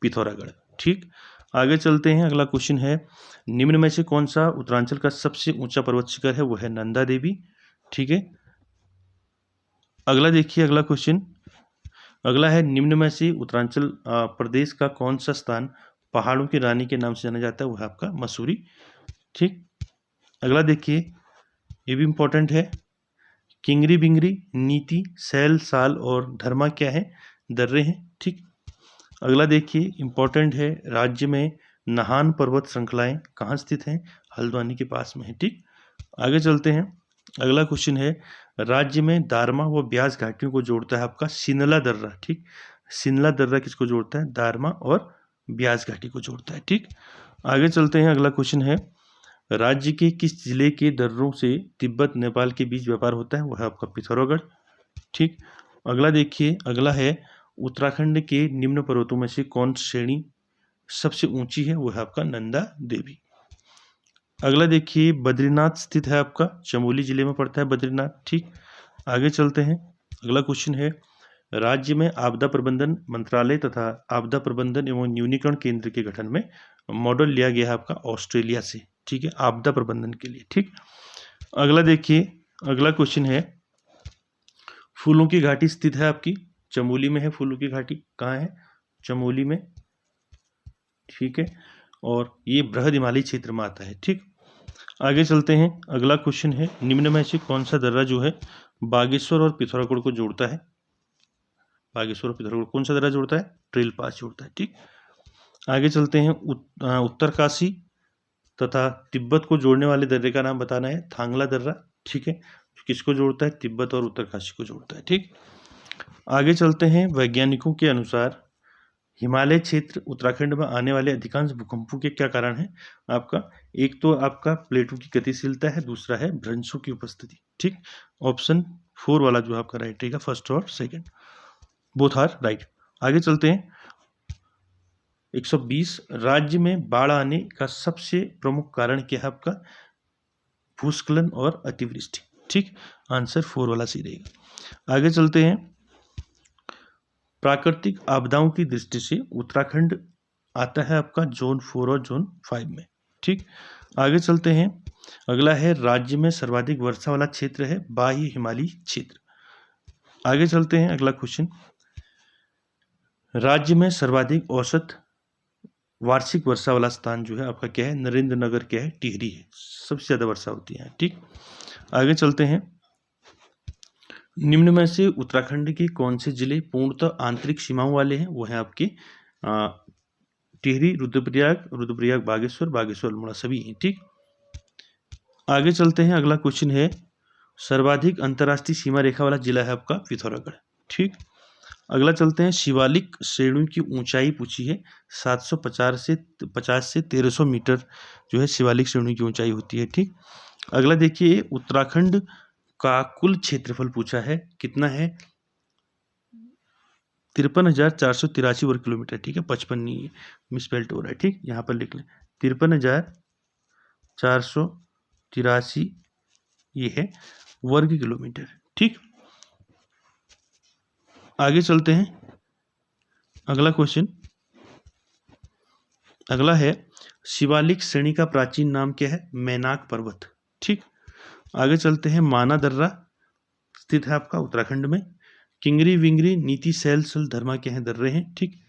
पिथौरागढ़। ठीक, आगे चलते हैं अगला क्वेश्चन है निम्न में से कौन सा उत्तरांचल का सबसे ऊंचा पर्वत शिखर है, वो है नंदा देवी। ठीक है, अगला देखिए अगला क्वेश्चन अगला है निम्न में से उत्तरांचल प्रदेश का कौन सा स्थान पहाड़ों की रानी के नाम से जाना जाता है, वो है आपका मसूरी। ठीक, अगला देखिए ये भी इंपॉर्टेंट है किंगरी बिंगरी, नीति, सैल, साल और धर्मा क्या है? दर्रे हैं। ठीक। अगला देखिए इंपॉर्टेंट है, राज्य में नाहन पर्वत श्रृंखलाएं कहाँ स्थित हैं? हल्द्वानी के पास में है। ठीक। आगे चलते हैं, अगला क्वेश्चन है, राज्य में दारमा व ब्यास घाटियों को जोड़ता है आपका सिनला दर्रा। ठीक। सिनला दर्रा किसको जोड़ता है? दारमा और ब्यास घाटी को जोड़ता है। ठीक। आगे चलते हैं, अगला क्वेश्चन है, राज्य के किस जिले के दर्रों से तिब्बत नेपाल के बीच व्यापार होता है? वो है आपका पिथौरागढ़। ठीक। अगला देखिए, अगला है, उत्तराखंड के निम्न पर्वतों में से कौन श्रेणी सबसे ऊंची है? वो है आपका नंदा देवी। अगला देखिए, बद्रीनाथ स्थित है आपका चमोली जिले में पड़ता है बद्रीनाथ। ठीक। आगे चलते हैं, अगला क्वेश्चन है, राज्य में आपदा प्रबंधन मंत्रालय तथा आपदा प्रबंधन एवं न्यूनीकरण केंद्र के गठन में मॉडल लिया गया है आपका ऑस्ट्रेलिया से। ठीक है, आपदा प्रबंधन के लिए। ठीक। अगला देखिए, अगला क्वेश्चन है, फूलों की घाटी स्थित है आपकी चमोली में है। फूलों की घाटी कहाँ है? चमोली में। ठीक है, और ये बृहद हिमालयी क्षेत्र में आता है। ठीक। आगे चलते हैं, अगला क्वेश्चन है, निम्न में से कौन सा दर्रा जो है बागेश्वर और पिथौरागढ़ को जोड़ता है? बागेश्वर और पिथौरागढ़ कौन सा दर्रा जोड़ता है? ट्रेल पास जोड़ता है। ठीक। आगे चलते हैं, उत्तरकाशी तथा तिब्बत को जोड़ने वाले दर्रे का नाम बताना है, थांगला दर्रा। ठीक है, किसको जोड़ता है? तिब्बत और उत्तरकाशी को जोड़ता है। ठीक। आगे चलते हैं, वैज्ञानिकों के अनुसार हिमालय क्षेत्र उत्तराखंड में आने वाले अधिकांश भूकंपों के क्या कारण है? आपका एक तो आपका प्लेटों की गतिशीलता है, दूसरा है भ्रंशों की उपस्थिति। ठीक। ऑप्शन 4 वाला जो आपका राइट रहेगा, फर्स्ट और सेकंड, बोथ आर राइट। आगे चलते हैं, 120, राज्य में बाढ़ आने का सबसे प्रमुख कारण क्या है आपका? भूस्खलन और अतिवृष्टि। ठीक। आंसर 4 वाला सी रहेगा। आगे चलते हैं, प्राकृतिक आपदाओं की दृष्टि से उत्तराखंड आता है आपका जोन 4 और जोन 5 में। ठीक। आगे चलते हैं, अगला है, राज्य में सर्वाधिक वर्षा वाला क्षेत्र है बाह्य हिमालयी क्षेत्र। आगे चलते हैं, अगला क्वेश्चन, राज्य में सर्वाधिक औसत वार्षिक वर्षा वाला स्थान जो है आपका क्या है? नरेंद्र नगर क्या है? टिहरी है, सबसे ज्यादा वर्षा होती है। ठीक। आगे चलते हैं, निम्न में से उत्तराखंड के कौन से जिले पूर्णतः आंतरिक सीमाओं वाले हैं? वो है आपके टिहरी, रुद्रप्रयाग, बागेश्वर, अल्मोड़ा सभी हैं। ठीक। आगे चलते हैं, अगला क्वेश्चन है, सर्वाधिक अंतर्राष्ट्रीय सीमा रेखा वाला जिला है आपका पिथौरागढ़। ठीक। अगला चलते हैं, शिवालिक श्रेणियों की ऊंचाई पूछी है, 750 से 1300 मीटर जो है शिवालिक श्रेणियों की ऊंचाई होती है। ठीक। अगला देखिए, उत्तराखंड का कुल क्षेत्रफल पूछा है, कितना है? 53,483 वर्ग किलोमीटर। ठीक है, 55 नहीं, मिसपेल्ट हो रहा है। ठीक, यहाँ पर लिख लें 53,483 ये है वर्ग किलोमीटर। ठीक। आगे चलते हैं, अगला क्वेश्चन, अगला है, शिवालिक श्रेणी का प्राचीन नाम क्या है? मैनाक पर्वत। ठीक। आगे चलते हैं, माना दर्रा स्थित है आपका उत्तराखंड में। किंगरी विंगरी, नीति, सैल, सल, धर्मा क्या है? दर्रे हैं। ठीक।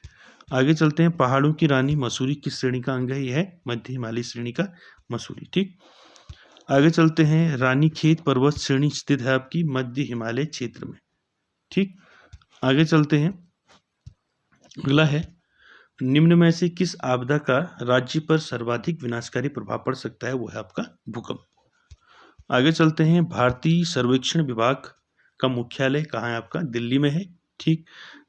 आगे चलते हैं, पहाड़ों की रानी मसूरी किस श्रेणी का अंग है? यह है मध्य हिमालय श्रेणी का मसूरी। ठीक। आगे चलते हैं, रानीखेत पर्वत श्रेणी स्थित है आपकी मध्य हिमालय क्षेत्र में। ठीक। आगे चलते हैं, अगला है, निम्न में से किस आपदा का राज्य पर सर्वाधिक विनाशकारी प्रभाव पड़ सकता है? वो है आपका भूकंप। आगे चलते हैं, भारतीय सर्वेक्षण विभाग का मुख्यालय कहाँ है आपका? दिल्ली में है। ठीक।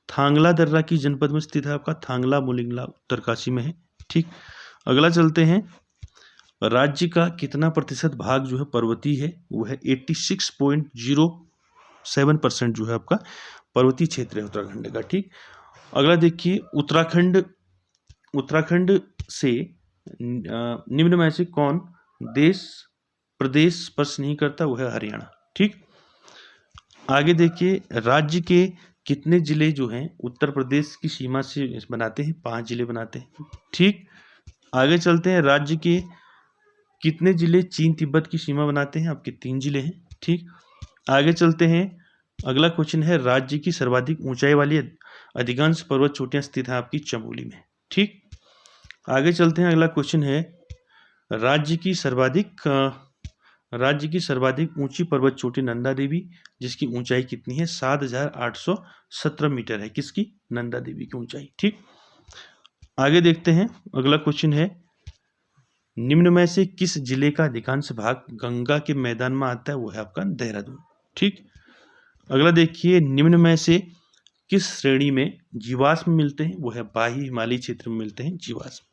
थांगला दर्रा की जनपद में स्थित है आपका थांगला मोलिंगला, उत्तरकाशी में है। ठीक। अगला चलते हैं, राज्य का कितना प्रतिशत भाग जो है पर्वतीय है? वो है 86.07% जो है आपका पर्वतीय क्षेत्र है उत्तराखंड का। ठीक। अगला देखिए, उत्तराखंड से निम्न में से कौन प्रदेश स्पर्श नहीं करता? वो है हरियाणा। ठीक। आगे देखिए, राज्य के कितने जिले जो हैं उत्तर प्रदेश की सीमा से बनाते हैं? 5 जिले बनाते हैं। ठीक। आगे चलते हैं, राज्य के कितने जिले चीन तिब्बत की सीमा बनाते हैं? आपके 3 जिले हैं। ठीक। आगे चलते हैं, अगला क्वेश्चन है, राज्य की सर्वाधिक ऊंचाई वाली अधिकांश पर्वत चोटियां स्थित है आपकी चमोली में। ठीक। आगे चलते हैं, अगला क्वेश्चन है, राज्य की सर्वाधिक राज्य की सर्वाधिक ऊंची पर्वत चोटी नंदा देवी, जिसकी ऊंचाई कितनी है? 7,817 मीटर है। किसकी? नंदा देवी की ऊंचाई। ठीक, आगे देखते हैं। अगला क्वेश्चन है, निम्न में से किस जिले का अधिकांश भाग गंगा के मैदान में आता है? वो है आपका देहरादून। ठीक, अगला देखिए, निम्न में से किस श्रेणी में जीवाश्म मिलते हैं? वो है बाह्य हिमालयी क्षेत्र में मिलते हैं जीवाश्म।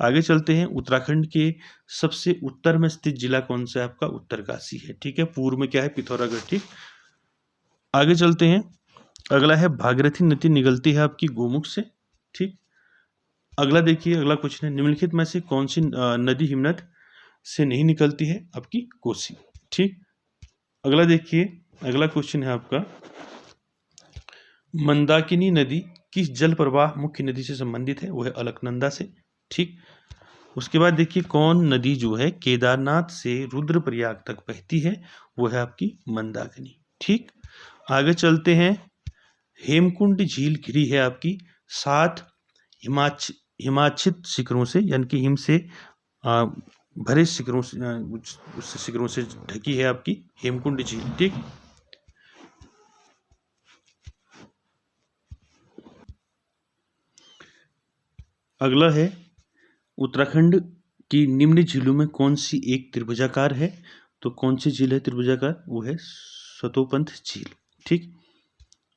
आगे चलते हैं, उत्तराखंड के सबसे उत्तर में स्थित जिला कौन सा है? आपका उत्तरकाशी है। ठीक है, पूर्व में क्या है? पिथौरागढ़। ठीक, आगे चलते हैं। अगला है, भागीरथी नदी निकलती है आपकी गोमुख से। ठीक, अगला देखिए, अगला क्वेश्चन है, निम्नलिखित में से कौन सी नदी हिमनद से नहीं निकलती है? आपकी कोसी। ठीक, अगला देखिए, अगला क्वेश्चन है आपका, मंदाकिनी नदी किस जल प्रवाह मुख्य नदी से संबंधित है? वो है अलकनंदा से। ठीक, उसके बाद देखिए, कौन नदी जो है केदारनाथ से रुद्रप्रयाग तक बहती है? वो है आपकी मंदाकिनी। ठीक, आगे चलते हैं। हेमकुंड झील घिरी है आपकी 7 हिमाच्छित शिखरों से, यानी कि हिम से भरे शिखरों से, उस शिखरों से ढकी है आपकी हेमकुंड झील। ठीक, अगला है, उत्तराखंड की निम्न झीलों में कौन सी एक त्रिभुजाकार है? तो कौन सी झील है त्रिभुजाकार? वो है स्वतोपंथ झील। ठीक,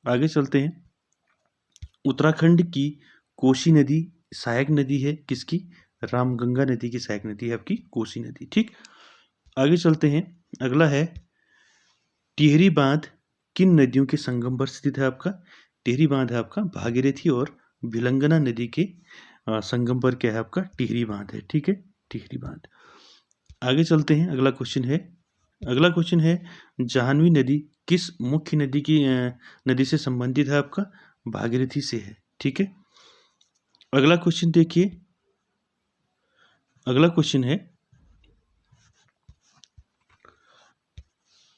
आगे चलते हैं। उत्तराखंड की कोसी नदी सहायक नदी है किसकी? रामगंगा नदी की सहायक नदी है आपकी कोसी नदी। ठीक, आगे चलते हैं। अगला है, टिहरी बांध किन नदियों के संगम पर स्थित है? आपका टिहरी बांध है आपका भागीरथी और भिलंगना नदी के संगम पर क्या है? आपका टिहरी बांध है। ठीक है, टिहरी बांध। आगे चलते हैं। अगला क्वेश्चन है, जाह्नवी नदी किस मुख्य नदी से संबंधित है? आपका भागीरथी से है। ठीक है, अगला क्वेश्चन देखिए। अगला क्वेश्चन है,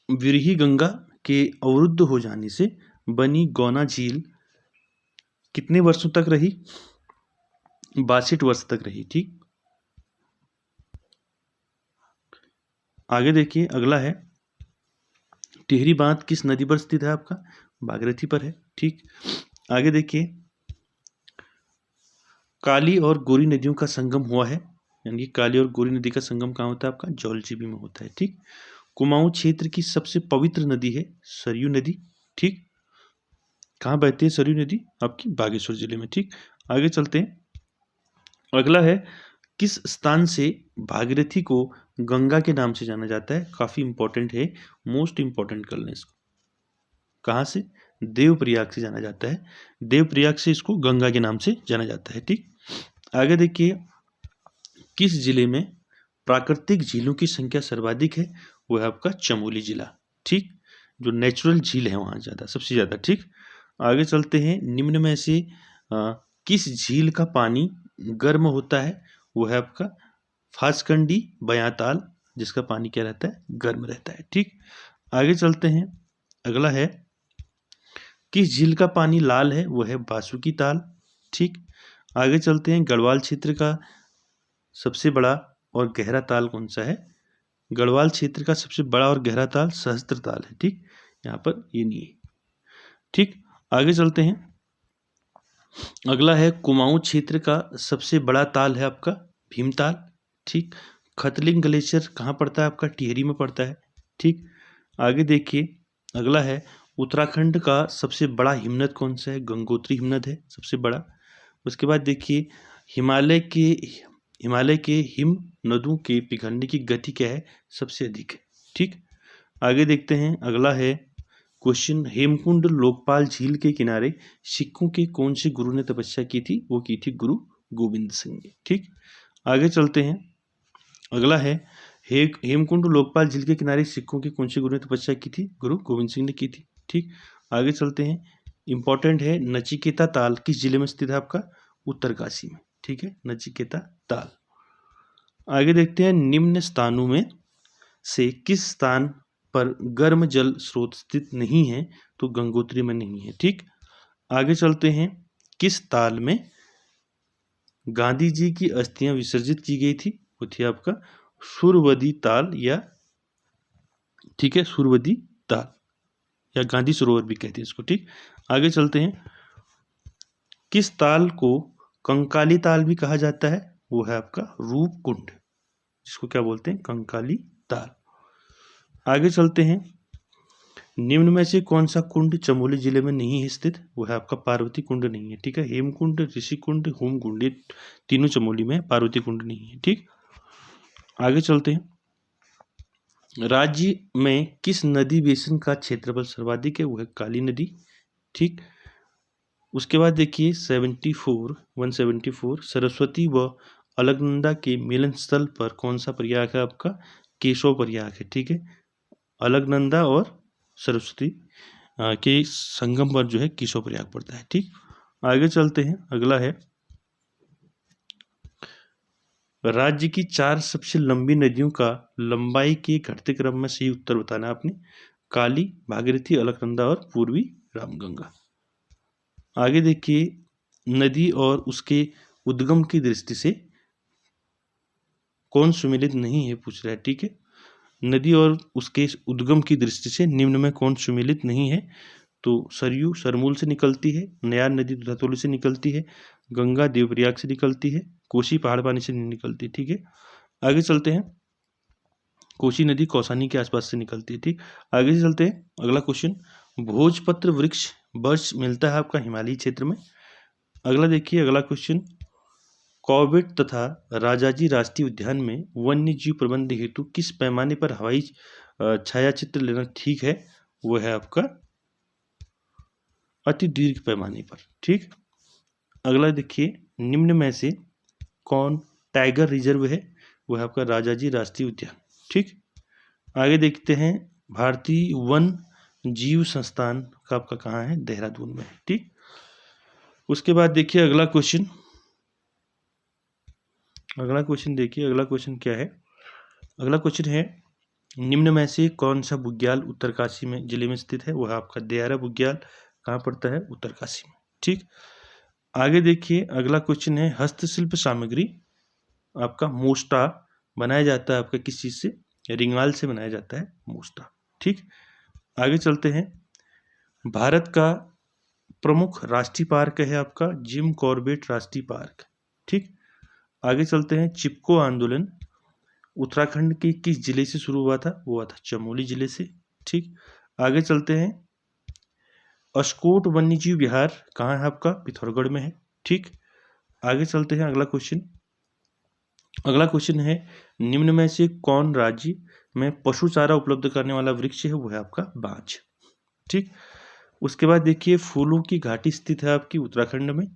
विरही गंगा के अवरुद्ध हो जाने से बनी गौना झील कितने वर्षों तक रही? 62 वर्ष तक रही। ठीक, आगे देखिए। अगला है, टिहरी बांध किस नदी पर स्थित है? आपका भागीरथी पर है। ठीक, आगे देखिए, काली और गोरी नदियों का संगम हुआ है, यानी कि काली और गोरी नदी का संगम कहाँ होता है? आपका जौलजीबी में होता है। ठीक, कुमाऊं क्षेत्र की सबसे पवित्र नदी है सरयू नदी। ठीक, कहाँ बहती है सरयू नदी? आपकी बागेश्वर जिले में। ठीक, आगे चलते हैं। अगला है, किस स्थान से भागीरथी को गंगा के नाम से जाना जाता है? काफी इंपॉर्टेंट है, मोस्ट इंपॉर्टेंट कर लें इसको। कहाँ से? देवप्रयाग से जाना जाता है। देवप्रयाग से इसको गंगा के नाम से जाना जाता है। ठीक, आगे देखिए, किस जिले में प्राकृतिक झीलों की संख्या सर्वाधिक है? वो है आपका चमोली जिला। ठीक, जो नेचुरल झील है वहाँ ज़्यादा, सबसे ज़्यादा। ठीक, आगे चलते हैं। निम्न में से किस झील का पानी गर्म होता है? वो है आपका फासकंडी बयाताल, जिसका पानी क्या रहता है? गर्म रहता है। ठीक, आगे चलते हैं। अगला है, किस झील का पानी लाल है? वो है बासुकी ताल। ठीक, आगे चलते हैं। गढ़वाल क्षेत्र का सबसे बड़ा और गहरा ताल कौन सा है? गढ़वाल क्षेत्र का सबसे बड़ा और गहरा ताल सहस्त्र ताल है। ठीक, यहाँ पर ये नहीं है। ठीक, आगे चलते हैं। अगला है, कुमाऊं क्षेत्र का सबसे बड़ा ताल है आपका भीमताल। ठीक, खतलिंग ग्लेशियर कहाँ पड़ता है? आपका टिहरी में पड़ता है। ठीक, आगे देखिए। अगला है, उत्तराखंड का सबसे बड़ा हिमनद कौन सा है? गंगोत्री हिमनद है सबसे बड़ा। उसके बाद देखिए, हिमालय के हिम नदों के पिघलने की गति क्या है? सबसे अधिक है। ठीक, आगे देखते हैं। अगला है क्वेश्चन, हेमकुंड लोकपाल झील के किनारे सिखों के कौन से गुरु ने तपस्या की थी? वो की थी गुरु गोविंद सिंह ने। ठीक, आगे चलते हैं। अगला है, हेमकुंड लोकपाल झील के किनारे सिखों के कौन से गुरु ने तपस्या की थी? गुरु गोविंद सिंह ने की थी। ठीक, आगे चलते हैं। इंपॉर्टेंट है, नचिकेता ताल किस जिले में स्थित है? आपका उत्तरकाशी में। ठीक है, नचिकेता ताल। आगे देखते हैं, निम्न स्थानों में से किस स्थान पर गर्म जल स्रोत स्थित नहीं है? तो गंगोत्री में नहीं है। ठीक, आगे चलते हैं। किस ताल में गांधी जी की अस्थियां विसर्जित की गई थी? वो थी आपका सुरवदी ताल या ठीक है, सुरवदी ताल या गांधी सरोवर भी कहते हैं इसको। ठीक, आगे चलते हैं। किस ताल को कंकाली ताल भी कहा जाता है? वो है आपका रूपकुंड, जिसको क्या बोलते हैं? कंकाली ताल। आगे चलते हैं। निम्न में से कौन सा कुंड चमोली जिले में नहीं है स्थित? वो है आपका पार्वती कुंड नहीं है। ठीक है, हेमकुंड, ऋषिकुंड, होमकुंड, ये तीनों चमोली में है, पार्वती कुंड नहीं है। ठीक, आगे चलते हैं। राज्य में किस नदी बेसिन का क्षेत्रफल सर्वाधिक है? वो है काली नदी। ठीक, उसके बाद देखिए 174 सरस्वती व अलकनंदा के मिलन स्थल पर कौन सा प्रयाग है? आपका केशव प्रयाग है। ठीक है, अलकनंदा और सरस्वती के संगम पर जो है केशव प्रयाग पड़ता है। ठीक, आगे चलते हैं। अगला है, राज्य की 4 सबसे लंबी नदियों का लंबाई के घटते क्रम में सही उत्तर बताना आपने। काली, भागीरथी, अलकनंदा और पूर्वी रामगंगा। आगे देखिए, नदी और उसके उद्गम की दृष्टि से कौन सुमेलित नहीं है, पूछ रहा है। ठीक है, नदी और उसके उद्गम की दृष्टि से निम्न में कौन सुमेलित नहीं है? तो सरयू सरमूल से निकलती है, नयार नदी धतौली से निकलती है, गंगा देवप्रयाग से निकलती है, कोसी पहाड़ पानी से नहीं निकलती। ठीक है, आगे चलते हैं। कोसी नदी कौसानी के आसपास से निकलती है। ठीक, आगे से चलते हैं। अगला क्वेश्चन, भोजपत्र वृक्ष वर्ष मिलता है आपका हिमालयी क्षेत्र में। अगला देखिए, अगला क्वेश्चन, कॉर्बेट तथा राजाजी राष्ट्रीय उद्यान में वन्य जीव प्रबंध हेतु किस पैमाने पर हवाई छायाचित्र लेना ठीक है? वो है आपका अति दीर्घ पैमाने पर। ठीक, अगला देखिए, निम्न में से कौन टाइगर रिजर्व है? वो है आपका राजाजी राष्ट्रीय उद्यान। ठीक, आगे देखते हैं। भारतीय वन जीव संस्थान का आपका कहाँ है? देहरादून में। ठीक, उसके बाद देखिए अगला क्वेश्चन। अगला क्वेश्चन देखिए, अगला क्वेश्चन क्या है? अगला क्वेश्चन है, निम्न में से कौन सा बुग्याल उत्तरकाशी में जिले में स्थित है? वो है आपका देहरा बुग्याल। कहाँ पड़ता है? उत्तरकाशी में। ठीक, आगे देखिए अगला क्वेश्चन है, हस्तशिल्प सामग्री आपका मोस्टा बनाया जाता है आपका किस चीज से? रिंगाल से बनाया जाता है मोस्टा। ठीक, आगे चलते हैं। भारत का प्रमुख राष्ट्रीय पार्क है आपका जिम कॉर्बेट राष्ट्रीय पार्क। ठीक, आगे चलते हैं। चिपको आंदोलन उत्तराखंड के किस जिले से शुरू हुआ था? वो हुआ था चमोली जिले से। ठीक, आगे चलते हैं। अस्कोट वन्यजीव विहार कहाँ है आपका? पिथौरागढ़ में है। ठीक, आगे चलते हैं। अगला क्वेश्चन, अगला क्वेश्चन है, निम्न में से कौन राज्य में पशु चारा उपलब्ध करने वाला वृक्ष है? वो है आपका बांज। ठीक, उसके बाद देखिए, फूलों की घाटी स्थित है आपकी उत्तराखंड में।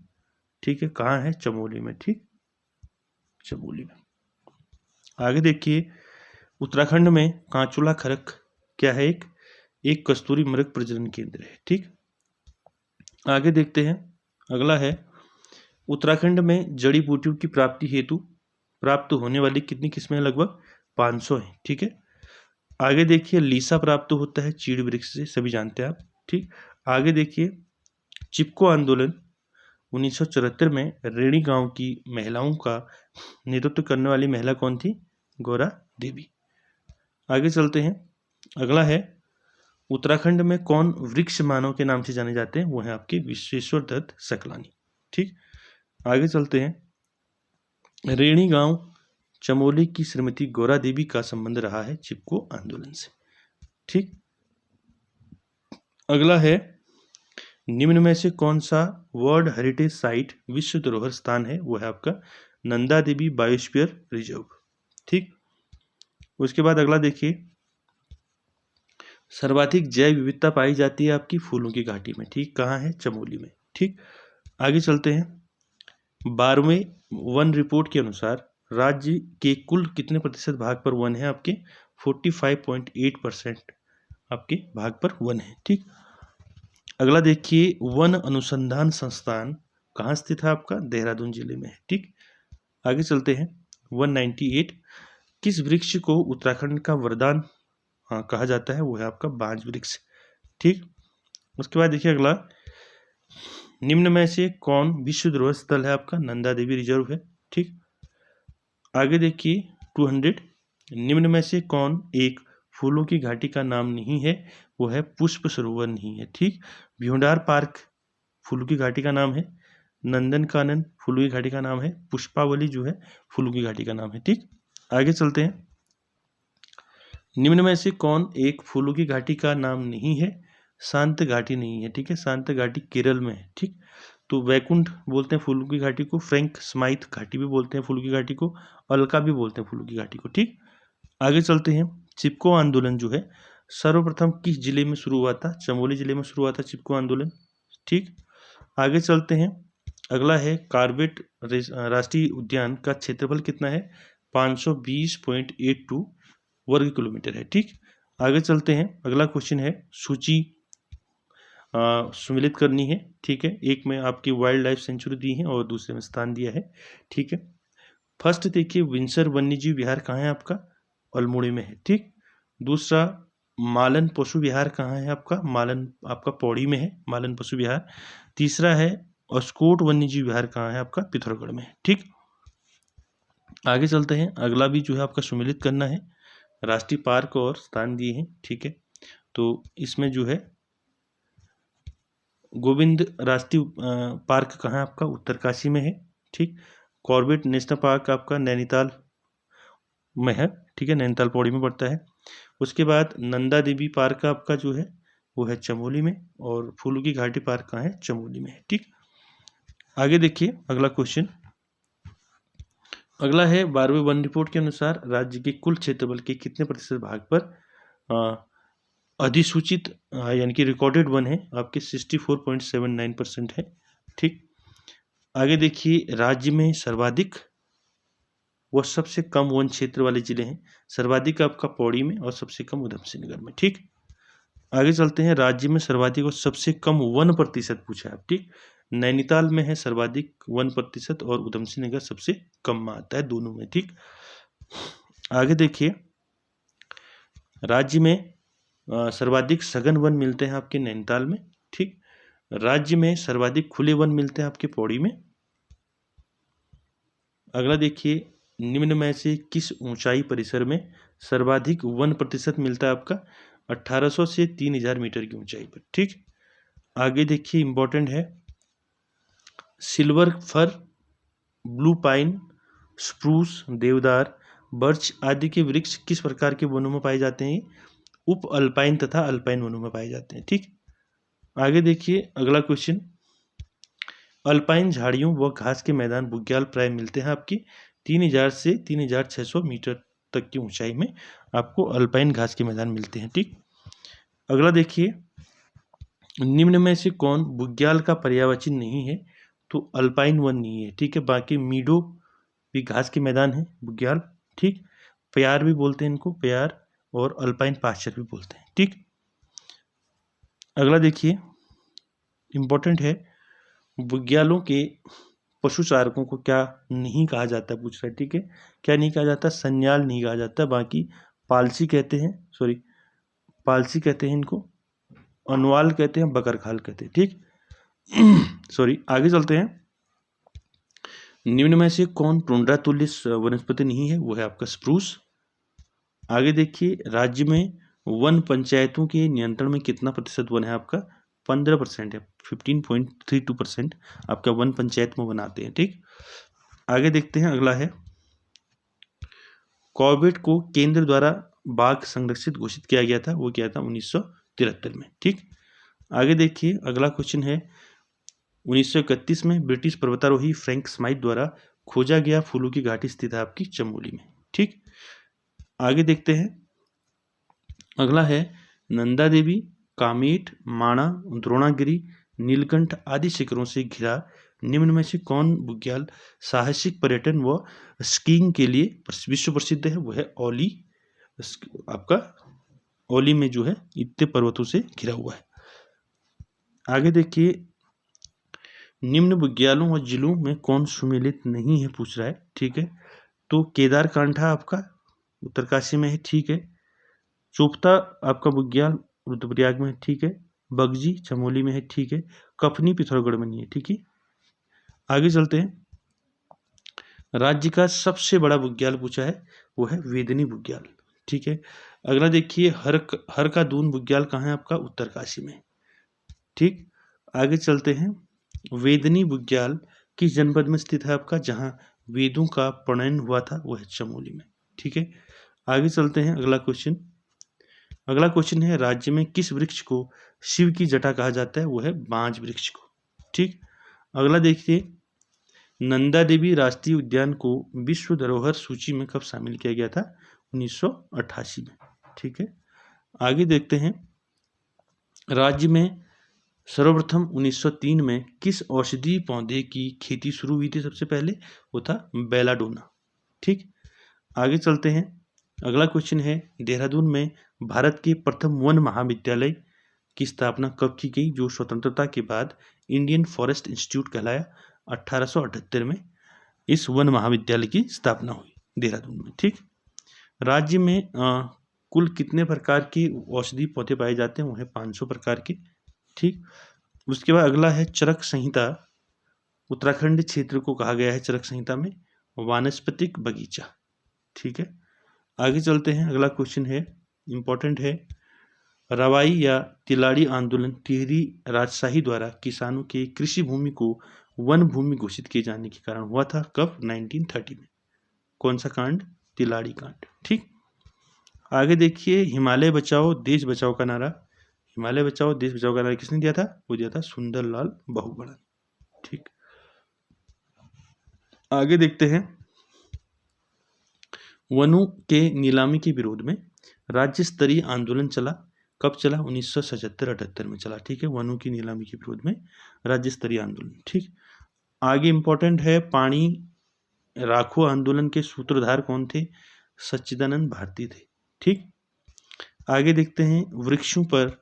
ठीक है, कहाँ है? चमोली में। ठीक, चमोली में। आगे देखिए, उत्तराखंड में कांचुला खरक क्या है? एक कस्तूरी मृग प्रजनन केंद्र है। ठीक, आगे देखते हैं। अगला है, उत्तराखंड में जड़ी बूटियों की प्राप्ति हेतु प्राप्त होने वाली कितनी किस्में? लगभग 500 है। ठीक है, आगे देखिए, लीसा प्राप्त होता है चीड़ वृक्ष से, सभी जानते हैं आप। ठीक, आगे देखिए, चिपको आंदोलन 1974 में रेणी गांव की महिलाओं का नेतृत्व करने वाली महिला कौन थी? गौरा देवी। आगे चलते हैं। अगला है, उत्तराखंड में कौन वृक्ष मानव के नाम से जाने जाते हैं? वो है आपके विश्वेश्वर दत्त सकलानी। ठीक, आगे चलते हैं। रेणी गांव चमोली की श्रीमती गौरा देवी का संबंध रहा है चिपको आंदोलन से। ठीक, अगला है, निम्न में से कौन सा वर्ल्ड हेरिटेज साइट विश्व धरोहर स्थान है? वो है आपका नंदा देवी बायोस्फीयर रिजर्व। ठीक, उसके बाद अगला देखिए, सर्वाधिक जैव विविधता पाई जाती है आपकी फूलों की घाटी में। ठीक, कहाँ है? चमोली में। ठीक, आगे चलते हैं। 12वें वन रिपोर्ट के अनुसार राज्य के कुल कितने प्रतिशत भाग पर वन है? आपके 45.8% आपके भाग पर वन है। ठीक, अगला देखिए, वन अनुसंधान संस्थान कहाँ स्थित है? आपका देहरादून जिले में है। ठीक, आगे चलते हैं। 198 किस वृक्ष को उत्तराखंड का वरदान कहा जाता है? वो है आपका बांज वृक्ष। ठीक, उसके बाद देखिए अगला, निम्न में से कौन विश्व धरोहर स्थल है? आपका नंदा देवी रिजर्व है। ठीक, आगे देखिए 200 निम्न में से कौन एक फूलों की घाटी का नाम नहीं है वो है पुष्प सरोवर नहीं है। ठीक, भ्यूंडार पार्क फूलों की घाटी का नाम है, नंदनकानन फूलों की घाटी का नाम है, पुष्पावली जो है फूलों की घाटी का नाम है। ठीक, आगे चलते हैं। निम्न में से कौन एक फूलों की घाटी का नाम नहीं है? शांत घाटी नहीं है। ठीक है, शांत घाटी केरल में है। ठीक, तो वैकुंठ बोलते हैं फूलों की घाटी को, फ्रैंक स्माइथ घाटी भी बोलते हैं फूलों की घाटी को, अलका भी बोलते हैं फूलों की घाटी को। ठीक, आगे चलते हैं। चिपको आंदोलन जो है सर्वप्रथम किस जिले में शुरू हुआ था? चमोली जिले में शुरू हुआ था चिपको आंदोलन। ठीक, आगे चलते हैं। अगला है कॉर्बेट राष्ट्रीय उद्यान का क्षेत्रफल कितना है? 520.82 वर्ग किलोमीटर है। ठीक, आगे चलते हैं। अगला क्वेश्चन है सूची सम्मिलित करनी है। ठीक है, एक में आपकी वाइल्ड लाइफ सेंचुरी दी है और दूसरे में स्थान दिया है। ठीक है, फर्स्ट देखिए विंसर वन्यजीव विहार कहाँ है आपका? अल्मोड़ी में है। ठीक, दूसरा मालन पशु विहार कहाँ है आपका? मालन आपका पौड़ी में है, मालन पशु विहार। तीसरा है अस्कोट वन्यजीव विहार कहाँ है आपका? पिथौरागढ़ में है। ठीक, आगे चलते हैं। अगला भी जो है आपका सम्मिलित करना है, राष्ट्रीय पार्क और स्थान दिए हैं। ठीक है, तो इसमें जो है गोविंद राष्ट्रीय पार्क कहाँ है आपका? उत्तरकाशी में है। ठीक, कॉर्बेट नेशनल पार्क आपका नैनीताल में है। ठीक है, नैनीताल पौड़ी में पड़ता है। उसके बाद नंदा देवी पार्क आपका जो है वो है चमोली में, और फूलों की घाटी पार्क कहाँ है? चमोली में है। ठीक, आगे देखिए अगला क्वेश्चन। अगला है 12वें वन रिपोर्ट के अनुसार राज्य के कुल क्षेत्रफल के कितने प्रतिशत भाग पर अधिसूचित यानी कि रिकॉर्डेड वन है? आपके 64.79% है। ठीक, आगे देखिए राज्य में सर्वाधिक व सबसे कम वन क्षेत्र वाले जिले हैं। सर्वाधिक आपका पौड़ी में और सबसे कम उधमसिंह नगर में। ठीक, आगे चलते हैं। राज्य में सर्वाधिक और सबसे कम वन प्रतिशत पूछा है आप। ठीक, नैनीताल में है सर्वाधिक 1% और उधमसिंह नगर सबसे कम में आता है, दोनों में। ठीक, आगे देखिए राज्य में सर्वाधिक सघन वन मिलते हैं आपके नैनीताल में। ठीक, राज्य में सर्वाधिक खुले वन मिलते हैं आपके पौड़ी में। अगला देखिए निम्न में से किस ऊंचाई परिसर में सर्वाधिक 1% मिलता है आपका? 1800 से 3000 मीटर की ऊंचाई पर। ठीक, आगे देखिए इंपॉर्टेंट है silver fir, blue pine, spruce, देवदार, बर्च आदि के वृक्ष किस प्रकार के वनों में पाए जाते हैं? उप अल्पाइन तथा अल्पाइन वनों में पाए जाते हैं। ठीक, आगे देखिए अगला क्वेश्चन। अल्पाइन झाड़ियों व घास के मैदान बुग्याल प्राय मिलते हैं आपकी 3000 से 3600 मीटर तक की ऊंचाई में आपको अल्पाइन घास के मैदान मिलते हैं। ठीक, अगला देखिए निम्न में से कौन बुग्याल का पर्यायवाची नहीं है? तो अल्पाइन वन नहीं है। ठीक है, बाकी मीडो भी घास के मैदान है बुग्याल। ठीक, प्यार भी बोलते हैं इनको, प्यार, और अल्पाइन पास्चर भी बोलते हैं। ठीक, अगला देखिए इंपॉर्टेंट है बुग्यालों के पशु चारकों को क्या नहीं कहा जाता पूछ रहा है। ठीक है, क्या नहीं कहा जाता? सन्याल नहीं कहा जाता, बाकी पालसी कहते हैं, सॉरी पालसी कहते हैं इनको, अनवाल कहते हैं, बकरखाल कहते हैं। ठीक सॉरी, आगे चलते हैं। निम्न में से कौन टुंड्रा तुल्य वनस्पति नहीं है? वो है आपका स्प्रूस। आगे देखिए राज्य में वन पंचायतों के नियंत्रण में कितना प्रतिशत वन है आपका? 15% है, 15.32% आपका वन पंचायत में बनाते हैं। ठीक, आगे देखते हैं। अगला है कॉर्बेट को केंद्र द्वारा बाघ संरक्षित घोषित किया गया था, वो किया था 1973 में। ठीक, आगे देखिए अगला क्वेश्चन है 1931 में ब्रिटिश पर्वतारोही फ्रैंक स्माइथ द्वारा खोजा गया फूलों की घाटी स्थित है आपकी चमोली में। ठीक, आगे देखते हैं। अगला है नंदा देवी, कामेट, माणा, द्रोणागिरी, नीलकंठ आदि शिखरों से घिरा निम्न में से कौन बुग्याल साहसिक पर्यटन व स्कीइंग के लिए विश्व प्रसिद्ध है? वो है औली, आपका औली में जो है इतने पर्वतों से घिरा हुआ है। आगे देखिए निम्न बुग्यालों और जिलों में कौन सुमेलित नहीं है पूछ रहा है। ठीक है, तो केदारकांठा आपका उत्तरकाशी में है। ठीक है, चोपता आपका बुग्याल रुद्रप्रयाग में है। ठीक है, बगजी चमोली में है। ठीक है, कफनी पिथौरागढ़ में नहीं है। ठीक है, आगे चलते हैं। राज्य का सबसे बड़ा बुग्याल पूछा है, वो है वेदनी बुग्याल। ठीक है, अगला देखिए, हर का दून बुग्याल कहाँ है आपका? उत्तरकाशी में। ठीक, आगे चलते हैं। वेदनी बुग्याल किस जनपद में स्थित है आपका? जहाँ वेदों का प्रणयन हुआ था वो है चमोली में। ठीक है, आगे चलते हैं। अगला क्वेश्चन है, राज्य में किस वृक्ष को शिव की जटा कहा जाता है? वो है बांज वृक्ष को। ठीक, अगला देखिए, नंदा देवी राष्ट्रीय उद्यान को विश्व धरोहर सूची में कब शामिल किया गया था? 1988 में। ठीक है, आगे देखते हैं। राज्य में सर्वप्रथम 1903 में किस औषधीय पौधे की खेती शुरू हुई थी? सबसे पहले वो था बेलाडोना। ठीक, आगे चलते हैं। अगला क्वेश्चन है, देहरादून में भारत के प्रथम वन महाविद्यालय की स्थापना कब की गई? जो स्वतंत्रता के बाद इंडियन फॉरेस्ट इंस्टीट्यूट कहलाया। 1878 में इस वन महाविद्यालय की स्थापना हुई देहरादून में। ठीक, राज्य में कुल कितने प्रकार के औषधीय पौधे पाए जाते हैं? वो है 500 प्रकार के। ठीक, उसके बाद अगला है चरक संहिता। उत्तराखंड क्षेत्र को कहा गया है चरक संहिता में वानस्पतिक बगीचा। ठीक है, आगे चलते हैं। अगला क्वेश्चन है, इंपॉर्टेंट है। रवाई या तिलाड़ी आंदोलन टिहरी राजशाही द्वारा किसानों के कृषि भूमि को वन भूमि घोषित किए जाने के कारण हुआ था। कब? 1930 में। कौन सा कांड? तिलाड़ी कांड। ठीक, आगे देखिए, हिमालय बचाओ देश बचाओ का नारा। हिमालय बचाओ देश बचाओ का नारा किसने दिया था? वो दिया था सुंदरलाल बहुगुणा। ठीक, आगे देखते हैं। वनों के नीलामी के विरोध में राज्य स्तरीय आंदोलन चला। कब चला? 1977-78 में चला। ठीक है, वनों की नीलामी के विरोध में राज्य स्तरीय आंदोलन। ठीक, आगे इंपॉर्टेंट है, पानी राखो आंदोलन के सूत्रधार कौन थे? सच्चिदानंद भारती थे। ठीक, आगे देखते हैं। वृक्षों पर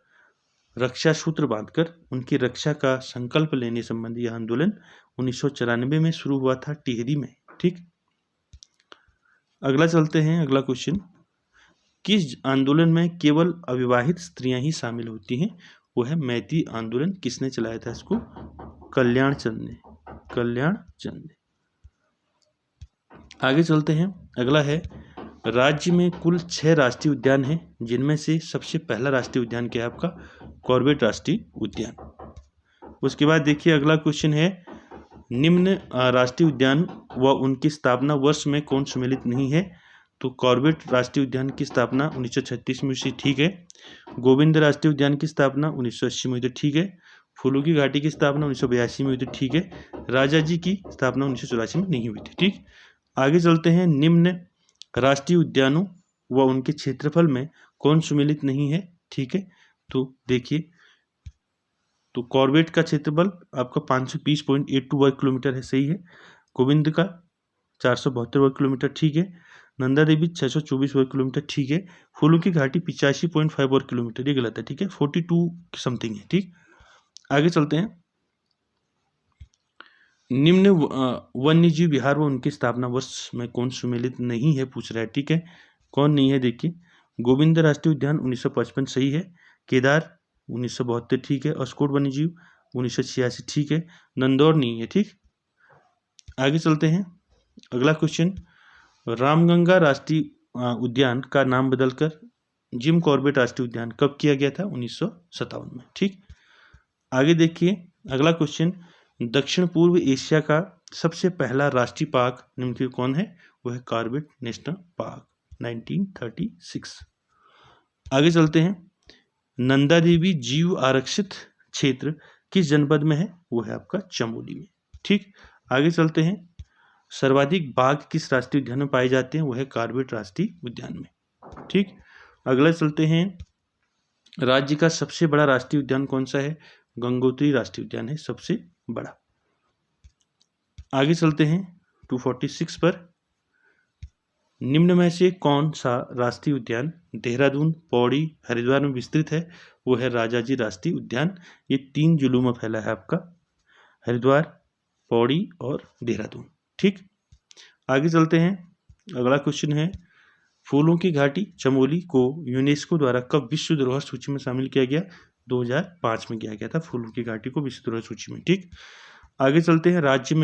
रक्षा सूत्र बांधकर उनकी रक्षा का संकल्प लेने संबंधी यह आंदोलन 1994 में शुरू हुआ था टिहरी में। ठीक, अगला चलते हैं। अगला क्वेश्चन, किस आंदोलन में केवल अविवाहित स्त्रियां ही शामिल होती हैं? वो है मैती आंदोलन। किसने चलाया था इसको? कल्याण चंद ने। आगे चलते हैं। अगला है, राज्य में कुल 6 राष्ट्रीय उद्यान हैं, जिनमें से सबसे पहला राष्ट्रीय उद्यान क्या है आपका? कॉर्बेट राष्ट्रीय उद्यान। उसके बाद देखिए, अगला क्वेश्चन है, निम्न राष्ट्रीय उद्यान व उनकी स्थापना वर्ष में कौन सम्मिलित नहीं है? तो कॉर्बेट राष्ट्रीय उद्यान की स्थापना 1936 में हुई थी। ठीक है, गोविंद राष्ट्रीय उद्यान की स्थापना 1980 में हुई थी। ठीक है, फूलों की घाटी की स्थापना 1982 में हुई थी। ठीक है, राजा जी की स्थापना 1984 में नहीं हुई थी। ठीक, आगे चलते हैं। निम्न राष्ट्रीय उद्यानों व उनके क्षेत्रफल में कौन सम्मिलित नहीं है? ठीक है, तो देखिए, तो कॉर्बेट का क्षेत्रफल आपका 520.82 वर्ग किलोमीटर है। सही है। गोविंद का 472 वर्ग किलोमीटर। ठीक है, नंदा देवी 624 वर्ग किलोमीटर। ठीक है, फूलों की घाटी 85.5 वर्ग किलोमीटर। ये गलत है। ठीक है, 42 समथिंग है। ठीक, आगे चलते हैं। निम्न वन्यजीव विहार व उनकी स्थापना वर्ष में कौन सम्मिलित नहीं है? पूछ रहा है। ठीक है, कौन नहीं है? देखिए, गोविंद राष्ट्रीय उद्यान 1955 सही है। केदार 1972 ठीक है। अस्कोट वन्यजीव 1986 ठीक है। नंदौर नहीं है। ठीक, आगे चलते हैं। अगला क्वेश्चन, रामगंगा राष्ट्रीय उद्यान का नाम बदलकर जिम कॉर्बेट राष्ट्रीय उद्यान कब किया गया था? 1957 में। ठीक, आगे देखिए। अगला क्वेश्चन, दक्षिण पूर्व एशिया का सबसे पहला राष्ट्रीय पार्क निम्नलिखित कौन है? वो है कॉर्बेट नेशनल पार्क, 1936। आगे चलते हैं। नंदा देवी जीव आरक्षित क्षेत्र किस जनपद में है? वो है आपका चमोली में। ठीक, आगे चलते हैं। सर्वाधिक बाघ किस राष्ट्रीय उद्यान में पाए जाते हैं? वो है कॉर्बेट राष्ट्रीय उद्यान में। ठीक, अगला चलते हैं। राज्य का सबसे बड़ा राष्ट्रीय उद्यान कौन सा है? गंगोत्री राष्ट्रीय उद्यान है सबसे बड़ा। आगे चलते हैं 246 पर। निम्न में से कौन सा राष्ट्रीय उद्यान देहरादून, पौड़ी, हरिद्वार में विस्तृत है? वो है राजाजी राष्ट्रीय उद्यान। ये 3 जिलों में फैला है आपका, हरिद्वार, पौड़ी और देहरादून। ठीक, आगे चलते हैं। अगला क्वेश्चन है, फूलों की घाटी चमोली को यूनेस्को द्वारा कब विश्व धरोहर सूची में शामिल किया गया? 2005 में किया गया था फूलों की घाटी को विश्व धरोहर सूची में। ठीक, आगे चलते हैं। राज्य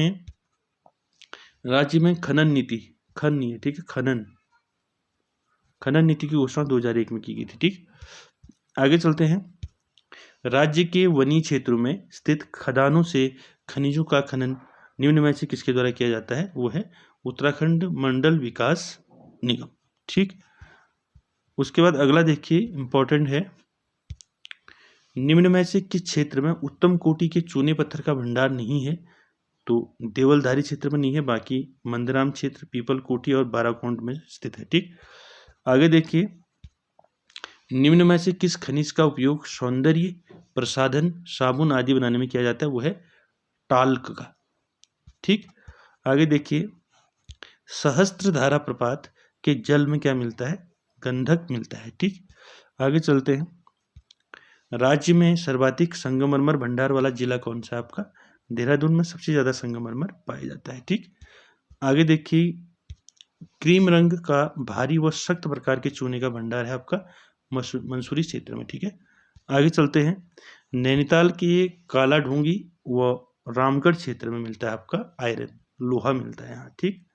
में खनन नीति, खन नहीं है। ठीक है, खनन नीति की घोषणा 2001 में की गई थी। ठीक, आगे चलते हैं। राज्य के वनीय क्षेत्रों में स्थित खदानों से खनिजों का खनन निम्न में से किसके द्वारा किया जाता है? वो है उत्तराखंड मंडल विकास निगम। ठीक, उसके बाद अगला देखिए, इंपॉर्टेंट है, निम्न में से किस क्षेत्र में उत्तम कोटि के चूने पत्थर का भंडार नहीं है? तो देवलधारी क्षेत्र में नहीं है, बाकी मंदराम क्षेत्र, पीपल कोटी और बाराकोंड में स्थित है। ठीक, आगे देखिए, निम्न में से किस खनिज का उपयोग सौंदर्य प्रसाधन साबुन आदि बनाने में किया जाता है? वो है टाल्क का। ठीक, आगे देखिए, सहस्त्रधारा प्रपात के जल में क्या मिलता है? गंधक मिलता है। ठीक, आगे चलते हैं। राज्य में सर्वाधिक संगमरमर भंडार वाला जिला कौन सा है आपका? देहरादून में सबसे ज्यादा संगमरमर पाया जाता है। ठीक, आगे देखिए, क्रीम रंग का भारी व सख्त प्रकार के चूने का भंडार है आपका मंसूरी क्षेत्र में। ठीक है, आगे चलते हैं। नैनीताल के काला ढूंगी व रामगढ़ क्षेत्र में मिलता है आपका आयरन, लोहा मिलता है यहाँ। ठीक,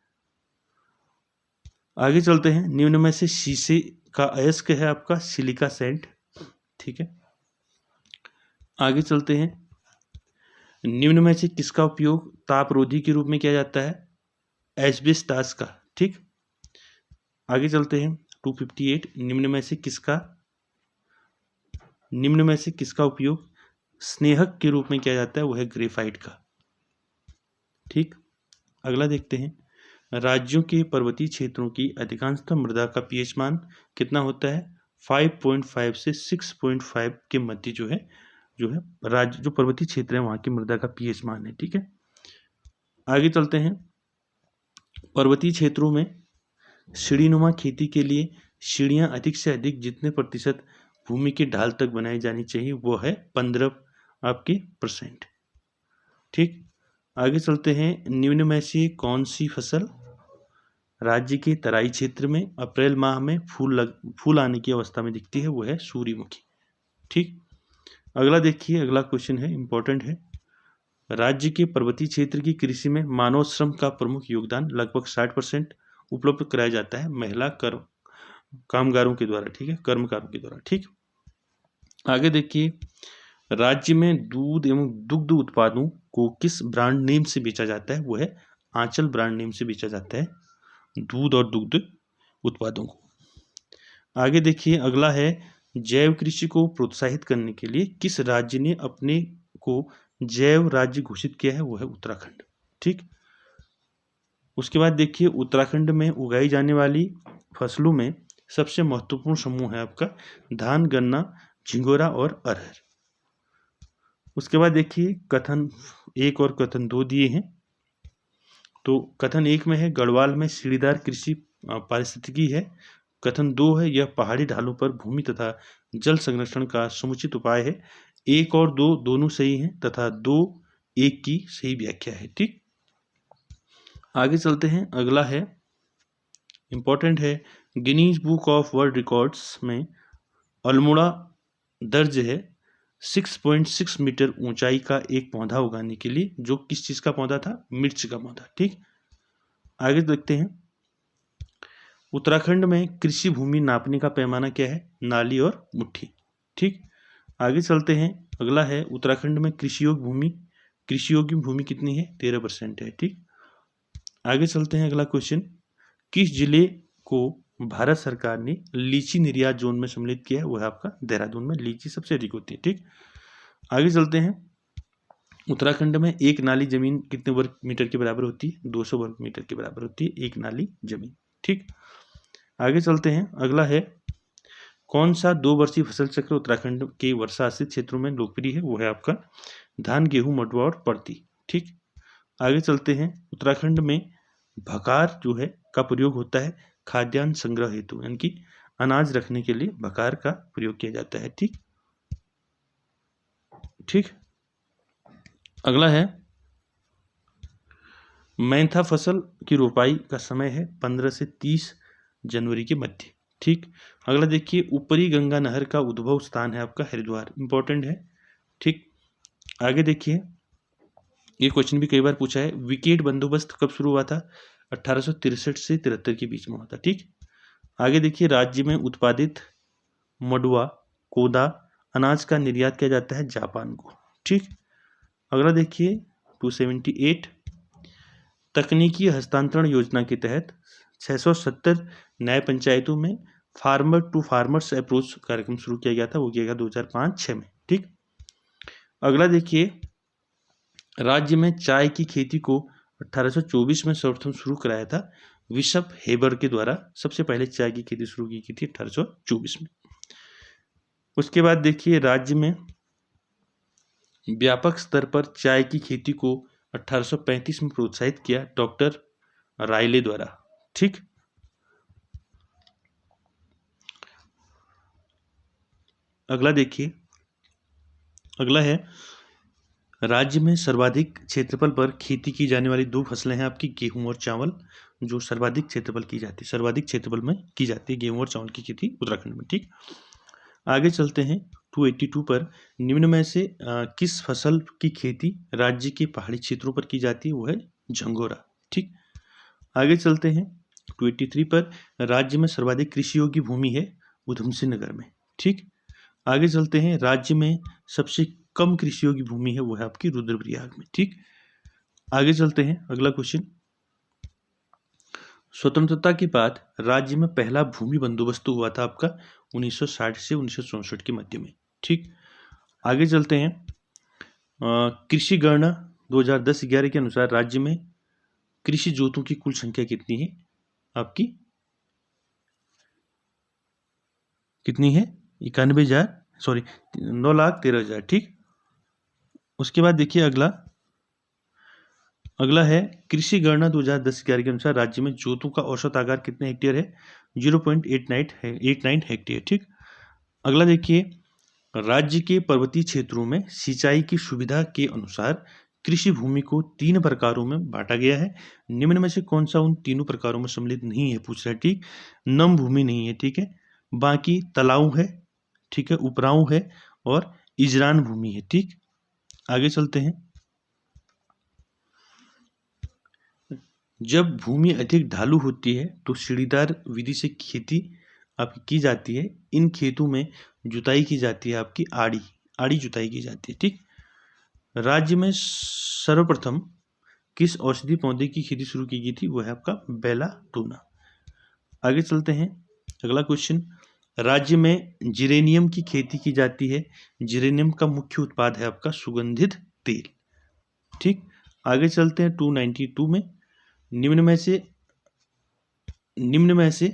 आगे चलते हैं। निम्न में से शीशे का अयस्क है आपका सिलिका सैंड। ठीक है, आगे चलते हैं। निम्न में से किसका उपयोग तापरोधी के रूप में किया जाता है? एस्बेस्टास का। ठीक, आगे चलते हैं। 258, निम्न में से किसका उपयोग स्नेहक के रूप में किया जाता है? वो है ग्रेफाइट का। ठीक, अगला देखते हैं। राज्यों के पर्वतीय क्षेत्रों की अधिकांशतः मृदा का पीएच मान कितना होता है? 5.5 से 6.5 के मध्य जो है राज्य जो पर्वतीय क्षेत्र है वहां की मृदा का पीएच मान है। ठीक है, आगे चलते हैं। पर्वतीय क्षेत्रों में सीढ़ीनुमा खेती के लिए सीढ़ियां अधिक से अधिक जितने प्रतिशत भूमि की ढाल तक बनाई जानी चाहिए? वो है 15%। ठीक, आगे चलते हैं। निम्न में से कौन सी फसल राज्य के तराई क्षेत्र में अप्रैल माह में फूल आने की अवस्था में दिखती है? वो है सूर्यमुखी। ठीक, अगला देखिए, अगला क्वेश्चन है, इंपॉर्टेंट है। राज्य के पर्वतीय क्षेत्र की कृषि में मानव श्रम का प्रमुख योगदान लगभग 60% उपलब्ध कराया जाता है महिला कामगारों के द्वारा। ठीक है, कर्मकारों के द्वारा। ठीक, आगे देखिए, राज्य में दूध एवं दुग्ध उत्पादों को किस ब्रांड नेम से बेचा जाता है? वो है आंचल ब्रांड नेम से बेचा जाता है दूध और दुग्ध उत्पादों को। आगे देखिए, अगला है, जैव कृषि को प्रोत्साहित करने के लिए किस राज्य ने अपने को जैव राज्य घोषित किया है? वो है उत्तराखंड। ठीक, उसके बाद देखिए, उत्तराखंड में उगाई जाने वाली फसलों में सबसे महत्वपूर्ण समूह है आपका धान, गन्ना, झिंगोरा और अरहर। उसके बाद देखिए, कथन 1 और कथन 2 दिए हैं। तो कथन 1 में है गढ़वाल में सीढ़ीदार कृषि पारिस्थितिकी है। कथन 2 है यह पहाड़ी ढालों पर भूमि तथा जल संरक्षण का समुचित उपाय है। 1 और 2 दोनों सही हैं तथा 2 1 की सही व्याख्या है। ठीक, आगे चलते हैं। अगला है, इंपॉर्टेंट है, Guinness book of world records में अल्मोड़ा दर्ज है 6.6 मीटर ऊंचाई का एक पौधा उगाने के लिए, जो किस चीज का पौधा था? मिर्च का पौधा। ठीक, आगे देखते हैं। उत्तराखंड में कृषि भूमि नापने का पैमाना क्या है? नाली और मुट्ठी। ठीक, आगे चलते हैं। अगला है, उत्तराखंड में कृषि योग्य भूमि कितनी है? 13% है। ठीक, आगे चलते हैं। अगला क्वेश्चन, किस जिले को भारत सरकार ने लीची निर्यात जोन में सम्मिलित किया है? वो है आपका देहरादून में लीची सबसे अधिक होती है। ठीक, आगे चलते हैं। उत्तराखंड में एक नाली जमीन कितने वर्ग मीटर के बराबर होती है? 200 वर्ग मीटर के बराबर होती है एक नाली जमीन। ठीक, आगे चलते हैं। अगला है, कौन सा 2 वर्षीय फसल चक्र उत्तराखंड के वर्षा आश्रित क्षेत्रों में लोकप्रिय है? वो है आपका धान, गेहूं, मडुआ और पड़ती। ठीक, आगे चलते हैं। उत्तराखंड में भकार जो है का प्रयोग होता है खाद्यान्न संग्रह हेतु, यानी कि अनाज रखने के लिए भकार का प्रयोग किया जाता है। ठीक, अगला है, मैंथा फसल की रोपाई का समय है 15 से 30 जनवरी के मध्य। ठीक, अगला देखिए, ऊपरी गंगा नहर का उद्भव स्थान है आपका हरिद्वार, इंपॉर्टेंट है। ठीक, आगे देखिए, ये क्वेश्चन भी कई बार पूछा है, विकेट बंदोबस्त कब शुरू हुआ था? 1863 से 73 के बीच में हुआ था। ठीक, आगे देखिए, राज्य में उत्पादित मडुआ कोदा अनाज का निर्यात किया जाता है जापान को। ठीक, अगला देखिए 278, तकनीकी हस्तांतरण योजना के तहत 670 न्याय पंचायतों में फार्मर टू फार्मर्स अप्रोच कार्यक्रम शुरू किया गया था, वो किया गया 2005-6 में। ठीक, अगला देखिए, राज्य में चाय की खेती को 1824 में सर्वप्रथम शुरू कराया था बिशप हेबर के द्वारा। सबसे पहले चाय की खेती शुरू की थी 1824 में। उसके बाद देखिए, राज्य में व्यापक स्तर पर चाय की खेती को 1835 में प्रोत्साहित किया डॉक्टर रायले द्वारा। ठीक, अगला देखिए, अगला है, राज्य में सर्वाधिक क्षेत्रफल पर खेती की जाने वाली दो फसलें हैं आपकी गेहूं और चावल, जो सर्वाधिक क्षेत्रफल की जाती है, सर्वाधिक क्षेत्रफल में की जाती है गेहूं और चावल की खेती उत्तराखंड में। ठीक, आगे चलते हैं 282 पर, निम्न में से किस फसल की खेती राज्य के पहाड़ी क्षेत्रों पर की जाती है, वो है झंगोरा। ठीक, आगे चलते हैं 283 पर, राज्य में सर्वाधिक कृषि योग्य भूमि है उधमसिंह नगर में। ठीक, आगे चलते हैं, राज्य में सबसे कम कृषि योग्य भूमि है वो है आपकी रुद्रप्रयाग में। ठीक, आगे चलते हैं, अगला क्वेश्चन, स्वतंत्रता के बाद राज्य में पहला भूमि बंदोबस्त हुआ था आपका 1960 से 1964 के मध्य में। ठीक, आगे चलते हैं, कृषि गणना 2010-11 के अनुसार राज्य में कृषि जोतों की कुल संख्या कितनी है आपकी, कितनी है 9,13,000। ठीक, उसके बाद देखिए, अगला है, कृषि गणना 2010-11 के अनुसार राज्य में जोतों का औसत आकार कितने हेक्टेयर है, 0.89 हेक्टेयर। ठीक, अगला देखिए, राज्य के पर्वतीय क्षेत्रों में सिंचाई की सुविधा के अनुसार कृषि भूमि को 3 प्रकारों में बांटा गया है, निम्न में से कौन सा उन तीनों प्रकारों में सम्मिलित नहीं है, पूछ रहा है। ठीक, नम भूमि नहीं है, ठीक है, बाकी तलाऊ है, ठीक है, उपराऊ है और इजरान भूमि है। ठीक, आगे चलते हैं, जब भूमि अधिक ढालू होती है तो सीढ़ीदार विधि से खेती आपकी की जाती है। इन खेतों में जुताई की जाती है आपकी आड़ी जुताई की जाती है। ठीक, राज्य में सर्वप्रथम किस औषधि पौधे की खेती शुरू की गई थी, वो है आपका बेलाटोना। आगे चलते हैं, अगला क्वेश्चन, राज्य में जिरेनियम की खेती की जाती है, जिरेनियम का मुख्य उत्पाद है आपका सुगंधित तेल। ठीक, आगे चलते हैं 292 में, निम्न में से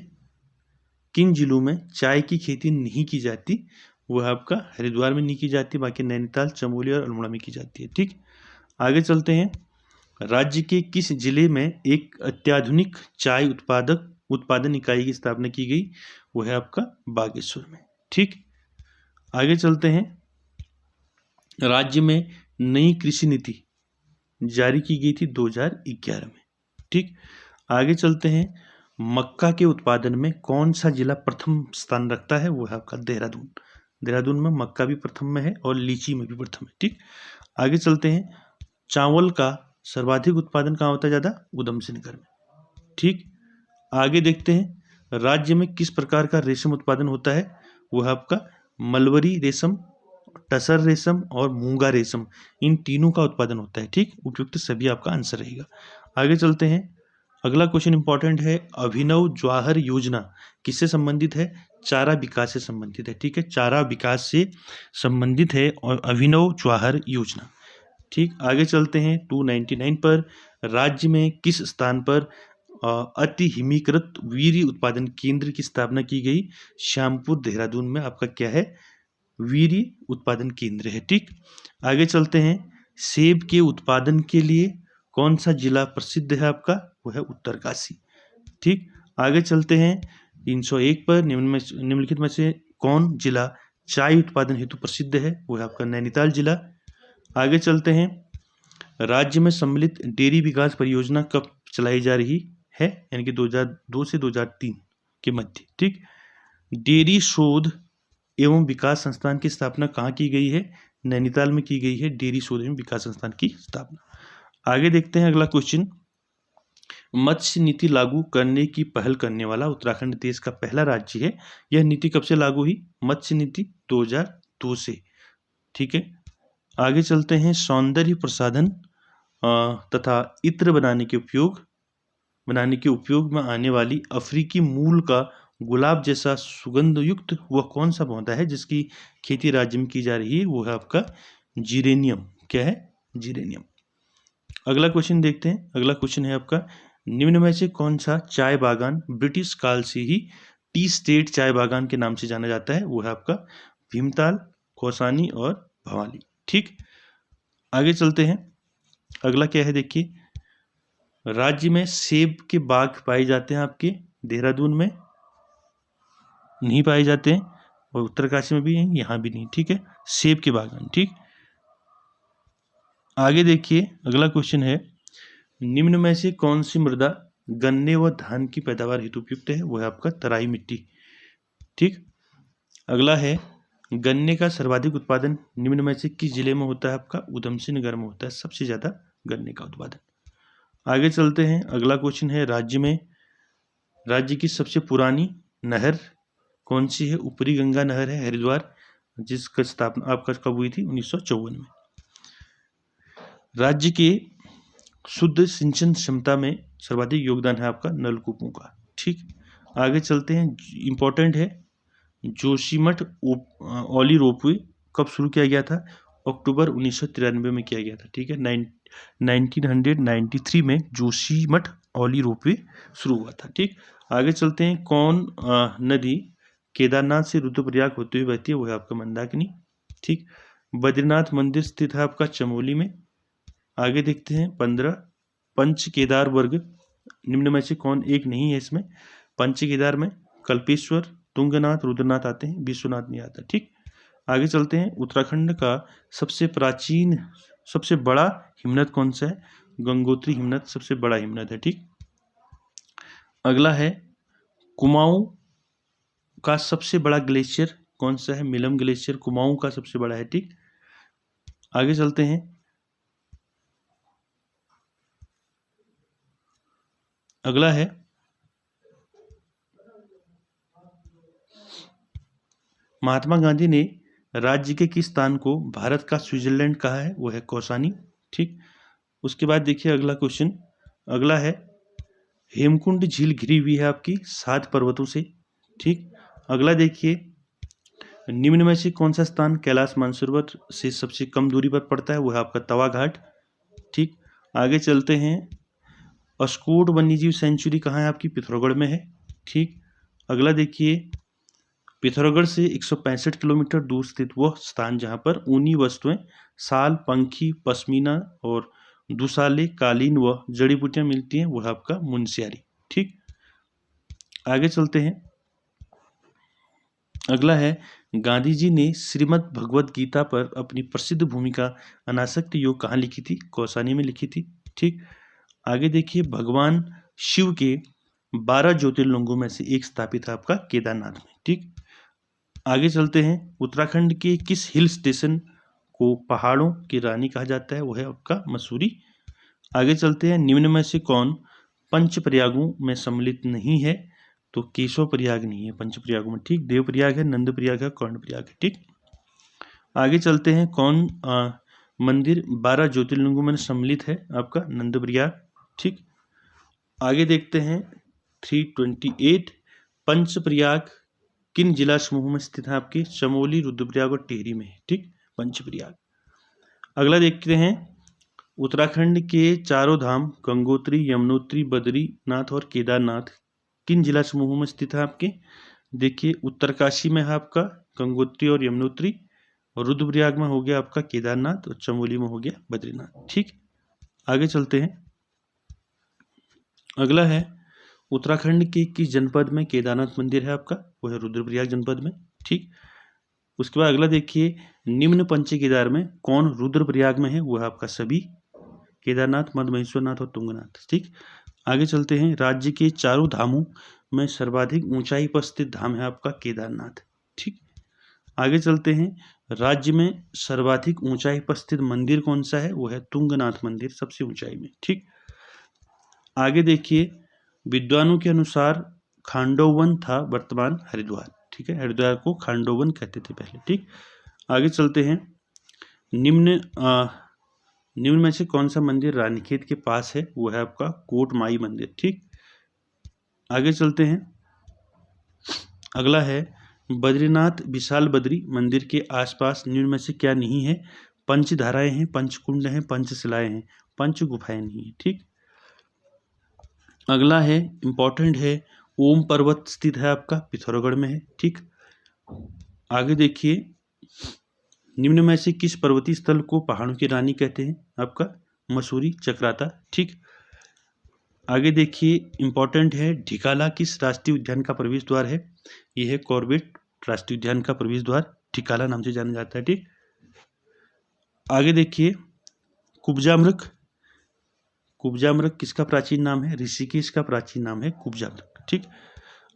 किन जिलों में चाय की खेती नहीं की जाती, वो है आपका हरिद्वार में नहीं की जाती, बाकी नैनीताल, चमोली और अल्मोड़ा में की जाती है। ठीक, आगे चलते हैं, राज्य के किस जिले में एक अत्याधुनिक चाय उत्पादन इकाई की स्थापना की गई, वो है आपका बागेश्वर में। ठीक, आगे चलते हैं, राज्य में नई कृषि नीति जारी की गई थी 2011 में। ठीक, आगे चलते हैं, मक्का के उत्पादन में कौन सा जिला प्रथम स्थान रखता है, वो है आपका देहरादून में मक्का भी प्रथम में है और लीची में भी प्रथम है। ठीक, आगे चलते हैं, चावल का सर्वाधिक उत्पादन कहाँ होता है ज़्यादा, उधमसिंह नगर में। ठीक, आगे देखते हैं, राज्य में किस प्रकार का रेशम उत्पादन होता है, वो है आपका मलबरी रेशम, टसर रेशम और मूंगा रेशम, इन तीनों का उत्पादन होता है। ठीक, उपयुक्त सभी आपका आंसर रहेगा। आगे चलते हैं, अगला क्वेश्चन इंपॉर्टेंट है, अभिनव ज्वाहर योजना किससे संबंधित है, चारा विकास से संबंधित है। ठीक है, चारा विकास से संबंधित है और अभिनव ज्वाहर योजना। ठीक, आगे चलते हैं 299 पर, राज्य में किस स्थान पर अति हिमीकृत वीर्य उत्पादन केंद्र की स्थापना की गई, श्यामपुर देहरादून में आपका क्या है, वीर्य उत्पादन केंद्र है। ठीक, आगे चलते हैं, सेब के उत्पादन के लिए कौन सा जिला प्रसिद्ध है आपका, वो है उत्तरकाशी। ठीक, आगे चलते हैं 301 पर, निम्नलिखित में से कौन जिला चाय उत्पादन हेतु प्रसिद्ध है, वो है आपका नैनीताल जिला। आगे चलते हैं, राज्य में सम्मिलित डेयरी विकास परियोजना कब चलाई जा रही है, यानी कि 2002 से 2003 के मध्य। ठीक, डेयरी शोध एवं विकास संस्थान की स्थापना कहाँ की गई है, नैनीताल में की गई है डेयरी शोध एवं विकास संस्थान की स्थापना। आगे देखते हैं अगला क्वेश्चन, मत्स्य नीति लागू करने की पहल करने वाला उत्तराखंड देश का पहला राज्य है। यह नीति कब से लागू हुई? मत्स्य नीति 2002 से। ठीक है, आगे चलते हैं। सौंदर्य प्रसाधन तथा इत्र बनाने के उपयोग में आने वाली अफ्रीकी मूल का गुलाब जैसा सुगंध युक्त वह कौन सा पौधा है जिसकी खेती राज्य में की जा रही है? वो है आपका जीरेनियम। क्या है? जीरेनियम। अगला क्वेश्चन देखते हैं। अगला क्वेश्चन है आपका, निम्न में से कौन सा चाय बागान ब्रिटिश काल से ही टी स्टेट चाय बागान के नाम से जाना जाता है? वो है आपका भीमताल, कौसानी और भवाली। ठीक, आगे चलते हैं। अगला क्या है देखिए, राज्य में सेब के बाग पाए जाते हैं आपके देहरादून में नहीं पाए जाते हैं, और उत्तरकाशी में भी हैं, यहाँ भी नहीं। ठीक है, सेब के बागान। ठीक, आगे देखिए। अगला क्वेश्चन है, निम्न में से कौन सी मृदा गन्ने व धान की पैदावार हेतु उपयुक्त है? वो है आपका तराई मिट्टी। ठीक, अगला है, गन्ने का सर्वाधिक उत्पादन निम्न में से किस जिले में होता है? आपका उधम सिंह नगर में होता है सबसे ज्यादा गन्ने का उत्पादन। आगे चलते हैं। अगला क्वेश्चन है, राज्य की सबसे पुरानी नहर कौन सी है? ऊपरी गंगा नहर है हरिद्वार, जिसका स्थापना आपका कब हुई थी? 1954 में। राज्य के शुद्ध सिंचन क्षमता में सर्वाधिक योगदान है आपका नलकूपों का। ठीक, आगे चलते हैं। इंपॉर्टेंट है, जोशीमठ औली रोपवे कब शुरू किया गया था? अक्टूबर 1993 में किया गया था। ठीक है, 1993 में जोशीमठ औली रोपवे शुरू हुआ था। ठीक, आगे चलते हैं। कौन नदी केदारनाथ से रुद्रप्रयाग होते हुए बहती है? वो है आपका मंदाकिनी। ठीक, बद्रीनाथ मंदिर स्थित है आपका चमोली में। आगे देखते हैं 15, पंच केदार वर्ग निम्न में से कौन एक नहीं है इसमें? पंच केदार में कल्पेश्वर, तुंगनाथ, रुद्रनाथ आते हैं, विश्वनाथ नहीं आता। ठीक, आगे चलते हैं। उत्तराखंड का सबसे बड़ा हिमनद कौन सा है? गंगोत्री हिमनद सबसे बड़ा हिमनद है। ठीक, अगला है, कुमाऊं का सबसे बड़ा ग्लेशियर कौन सा है? मिलम ग्लेशियर कुमाऊं का सबसे बड़ा है। ठीक, आगे चलते हैं। अगला है, महात्मा गांधी ने राज्य के किस स्थान को भारत का स्विट्जरलैंड कहा है? वो है कौसानी। ठीक, उसके बाद देखिए अगला क्वेश्चन। अगला है, हेमकुंड झील घिरी हुई है आपकी 7 पर्वतों से। ठीक, अगला देखिए, निम्न में से कौन सा स्थान कैलाश मानसरोवर से सबसे कम दूरी पर पड़ता है? वो है आपका तवा घाट। ठीक, आगे चलते हैं। अस्कोट वन्यजीव सेंचुरी कहाँ है आपकी? पिथौरागढ़ में है। ठीक, अगला देखिए, पिथौरागढ़ से 165 किलोमीटर दूर स्थित वह स्थान जहाँ पर ऊनी वस्तुएं, साल, पंखी, पश्मीना और दुसाले, कालीन व जड़ी बूटियां मिलती हैं, वह आपका मुनस्यारी। ठीक, आगे चलते हैं। अगला है, गांधी जी ने श्रीमद् भगवत गीता पर अपनी प्रसिद्ध भूमिका अनासक्त योग कहाँ लिखी थी? कौसानी में लिखी थी। ठीक, आगे देखिए, भगवान शिव के 12 ज्योतिर्लिंगों में से एक स्थापित है आपका केदारनाथ में। ठीक, आगे चलते हैं। उत्तराखंड के किस हिल स्टेशन को पहाड़ों की रानी कहा जाता है? वो है आपका मसूरी। आगे चलते हैं। निम्न में से कौन पंच प्रयागों में सम्मिलित नहीं है? तो केशव प्रयाग नहीं है पंच प्रयागों में। ठीक, देव प्रयाग है, नंद प्रयाग है, कर्ण प्रयाग है। ठीक, आगे चलते हैं। कौन मंदिर 12 ज्योतिर्लिंगों में सम्मिलित है? आपका नंद प्रयाग। ठीक, आगे देखते हैं 328, पंच प्रयाग किन जिला समूह में स्थित है? आपके चमोली, रुद्रप्रयाग और टिहरी में है। ठीक, पंचप्रयाग। अगला देखते हैं, उत्तराखंड के चारों धाम गंगोत्री, यमुनोत्री, बद्रीनाथ और केदारनाथ किन जिला समूहों में स्थित है? आपके देखिए, उत्तरकाशी में है आपका गंगोत्री और यमुनोत्री, और रुद्रप्रयाग में हो गया आपका केदारनाथ, और चमोली में हो गया बद्रीनाथ। ठीक, आगे चलते हैं। अगला है, उत्तराखंड के किस जनपद में केदारनाथ मंदिर है आपका? वो है रुद्रप्रयाग जनपद में। ठीक, उसके बाद अगला देखिए, निम्न पंच केदार में कौन रुद्रप्रयाग में है? वो है आपका सभी केदारनाथ, मध्य महेश्वरनाथ और तुंगनाथ। ठीक, आगे चलते हैं। राज्य के चारों धामों में सर्वाधिक ऊंचाई पर स्थित धाम है आपका केदारनाथ। ठीक, आगे चलते हैं। राज्य में सर्वाधिक ऊंचाई पर स्थित मंदिर कौन सा है? वो है तुंगनाथ मंदिर सबसे ऊंचाई में। ठीक, आगे देखिए, विद्वानों के अनुसार खांडोवन था वर्तमान हरिद्वार। ठीक है, हरिद्वार को खांडोवन कहते थे पहले। ठीक, आगे चलते हैं। निम्न में से कौन सा मंदिर रानीखेत के पास है? वो है आपका कोट माई मंदिर। ठीक, आगे चलते हैं। अगला है, बद्रीनाथ विशाल बद्री मंदिर के आसपास निम्न में से क्या नहीं है? पंचधाराएं हैं, पंचकुंड हैं, पंचशिलाएं हैं, पंच गुफाएं नहीं है। ठीक, अगला है, इंपॉर्टेंट है, ओम पर्वत स्थित है आपका पिथौरागढ़ में है। ठीक, आगे देखिए, निम्न में से किस पर्वतीय स्थल को पहाड़ों की रानी कहते हैं? आपका मसूरी चक्राता। ठीक, आगे देखिए, इंपॉर्टेंट है, ढिकाला किस राष्ट्रीय उद्यान का प्रवेश द्वार है? यह है कॉर्बेट राष्ट्रीय उद्यान का प्रवेश द्वार, ढिकाला नाम से जाना जाता है। ठीक, आगे देखिए, कुब्जा मृग किसका प्राचीन नाम है? ऋषिकेश का प्राचीन नाम है कुब्जा मृग। ठीक,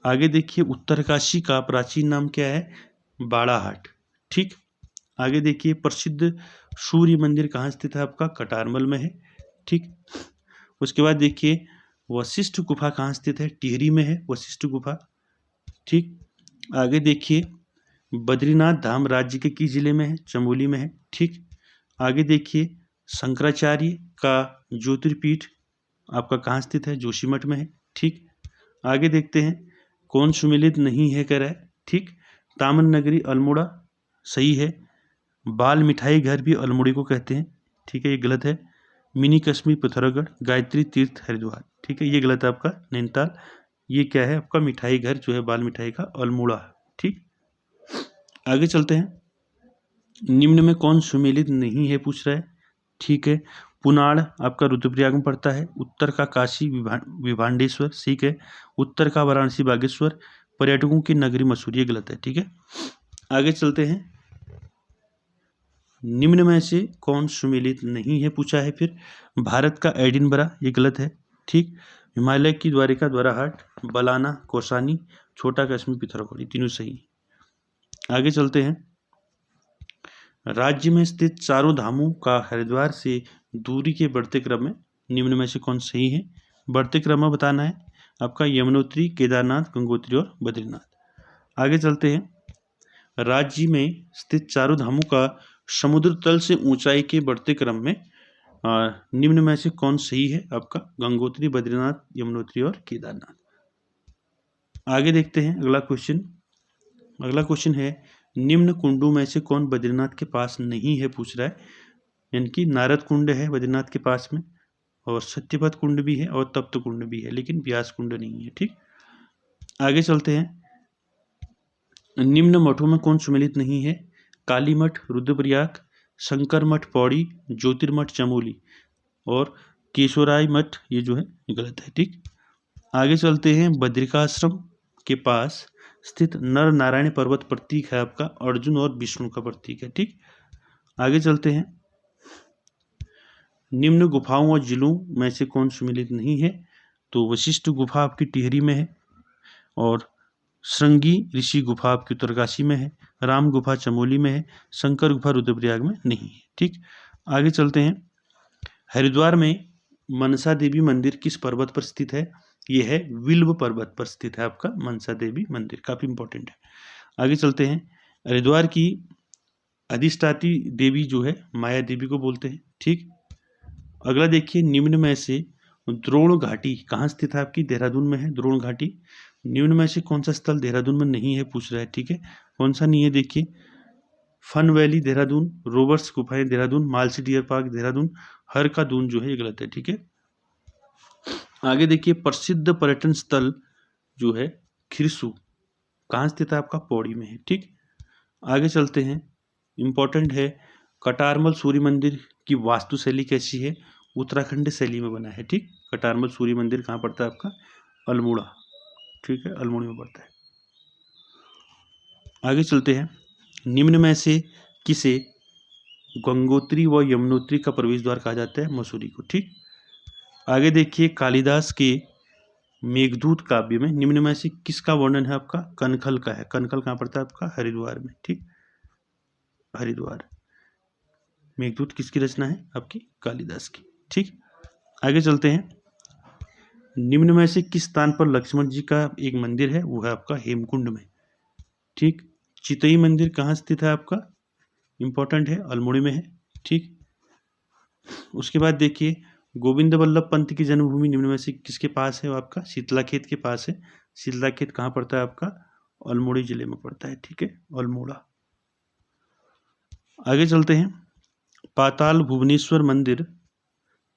आगे देखिए, उत्तरकाशी का प्राचीन नाम क्या है? बाड़ाहाट। ठीक, आगे देखिए, प्रसिद्ध सूर्य मंदिर कहाँ स्थित है? आपका कटारमल में है। ठीक, उसके बाद देखिए, वशिष्ठ गुफा कहाँ स्थित है? टिहरी में है वशिष्ठ गुफा। ठीक, आगे देखिए, बद्रीनाथ धाम राज्य के किस जिले में है? चमोली में है। ठीक, आगे देखिए, शंकराचार्य का ज्योतिर्पीठ आपका कहाँ स्थित है? जोशीमठ में है। ठीक, आगे देखते हैं, कौन सुमेलित नहीं है कह रहा है? ठीक, तामन नगरी अल्मोड़ा सही है। बाल मिठाई घर भी अल्मोड़ी को कहते हैं। ठीक है, ये गलत है। मिनी कश्मीर पिथौरागढ़, गायत्री तीर्थ हरिद्वार। ठीक है, ये गलत है आपका नैनीताल। ये क्या है? आपका मिठाई घर जो है बाल मिठाई का अल्मोड़ा। ठीक, आगे चलते हैं। निम्न में कौन सुमेलित नहीं है पूछ रहा है। ठीक है, पुनाड़ आपका रुद्रप्रयाग में पड़ता है। उत्तर का काशी विभांडेश्वर, ठीक है। उत्तर का वाराणसी बागेश्वर, पर्यटकों की नगरी मसूरी, गलत है। ठीक है, आगे चलते हैं। निम्न में से कौन सुमेलित नहीं है पूछा है। फिर भारत का एडिनबरा, ये गलत है। ठीक, हिमालय की द्वारिका द्वाराहाट, बलाना कौसानी, छोटा कश्मीर पिथौरागढ़, तीनों सही। आगे चलते हैं। राज्य में स्थित चारों धामों का हरिद्वार से दूरी के बढ़ते क्रम में निम्न में से कौन सही है? बढ़ते क्रम में बताना है आपका यमुनोत्री, केदारनाथ, गंगोत्री और बद्रीनाथ। आगे चलते हैं। राज्य में स्थित चारों धामों का समुद्र तल से ऊंचाई के बढ़ते क्रम में निम्न में से कौन सही है? आपका गंगोत्री, बद्रीनाथ, यमुनोत्री और केदारनाथ। आगे देखते हैं अगला क्वेश्चन है, निम्न कुंडों में से कौन बद्रीनाथ के पास नहीं है पूछ रहा है। यानी कि नारद कुंड है बद्रीनाथ के पास में, और सत्यपथ कुंड भी है और तप्त कुंड भी है, लेकिन व्यास कुंड नहीं है। ठीक, आगे चलते हैं। निम्न मठों में कौन सुमेलित नहीं है? काली मठ रुद्रप्रयाग, शंकर मठ पौड़ी, ज्योतिर्मठ चमोली और केशोराय मठ, ये जो है गलत है। ठीक, आगे चलते हैं। बद्रिकाश्रम के पास स्थित नर नारायण पर्वत प्रतीक है आपका अर्जुन और विष्णु का प्रतीक है। ठीक, आगे चलते हैं। निम्न गुफाओं और जिलों में से कौन सुमेलित नहीं है? तो वशिष्ठ गुफा आपकी टिहरी में है, और श्रृंगी ऋषि गुफा आपकी उत्तरकाशी में है, राम गुफा चमोली में है, शंकर गुफा रुद्रप्रयाग में नहीं है। ठीक, आगे चलते हैं। हरिद्वार में मनसा देवी मंदिर किस पर्वत पर स्थित है? यह है विल्व पर्वत पर स्थित है आपका मनसा देवी मंदिर, काफी इंपॉर्टेंट है। आगे चलते हैं। हरिद्वार की अधिष्ठात्री देवी जो है माया देवी को बोलते हैं। ठीक, अगला देखिए, निम्न में से द्रोण घाटी कहाँ स्थित है? आपकी देहरादून में है द्रोण घाटी। निम्न में से कौन सा स्थल देहरादून में नहीं है पूछ रहा है। ठीक है, कौन सा नहीं है देखिए, फन वैली देहरादून, रोवर्स गुफाएं देहरादून, मालसी डियर पार्क देहरादून, हर का दून जो है ये गलत है। ठीक है, आगे देखिए, प्रसिद्ध पर्यटन स्थल जो है खिरसू कहाँ स्थित है? आपका पौड़ी में है। ठीक, आगे चलते हैं। इंपॉर्टेंट है, कटारमल सूर्य मंदिर की वास्तुशैली कैसी है? उत्तराखंड शैली में बना है। ठीक, कटारमल सूर्य मंदिर कहाँ पड़ता है? आपका अल्मोड़ा। ठीक है, अल्मोड़ा में पड़ता है। आगे चलते हैं। निम्न में से किसे गंगोत्री व यमुनोत्री का प्रवेश द्वार कहा जाता है? मसूरी को। ठीक, आगे देखिए, कालिदास के मेघदूत काव्य में निम्न में से किसका वर्णन है? आपका कनखल का है। कनखल कहाँ पड़ता है? आपका हरिद्वार में। ठीक, हरिद्वार। मेघदूत किसकी रचना है? आपकी कालिदास की। ठीक, आगे चलते हैं। निम्न में से किस स्थान पर लक्ष्मण जी का एक मंदिर है? वो है आपका हेमकुंड में। ठीक। चितई मंदिर कहाँ स्थित है आपका? इंपॉर्टेंट है, अल्मोड़ी में है। ठीक। उसके बाद देखिए, गोविंद वल्लभ पंत की जन्मभूमि निम्न में से किसके पास है? वो आपका शीतलाखेत के पास है। शीतलाखेत कहाँ पड़ता है आपका? अल्मोड़ी जिले में पड़ता है। ठीक है, अल्मोड़ा। आगे चलते हैं। पाताल भुवनेश्वर मंदिर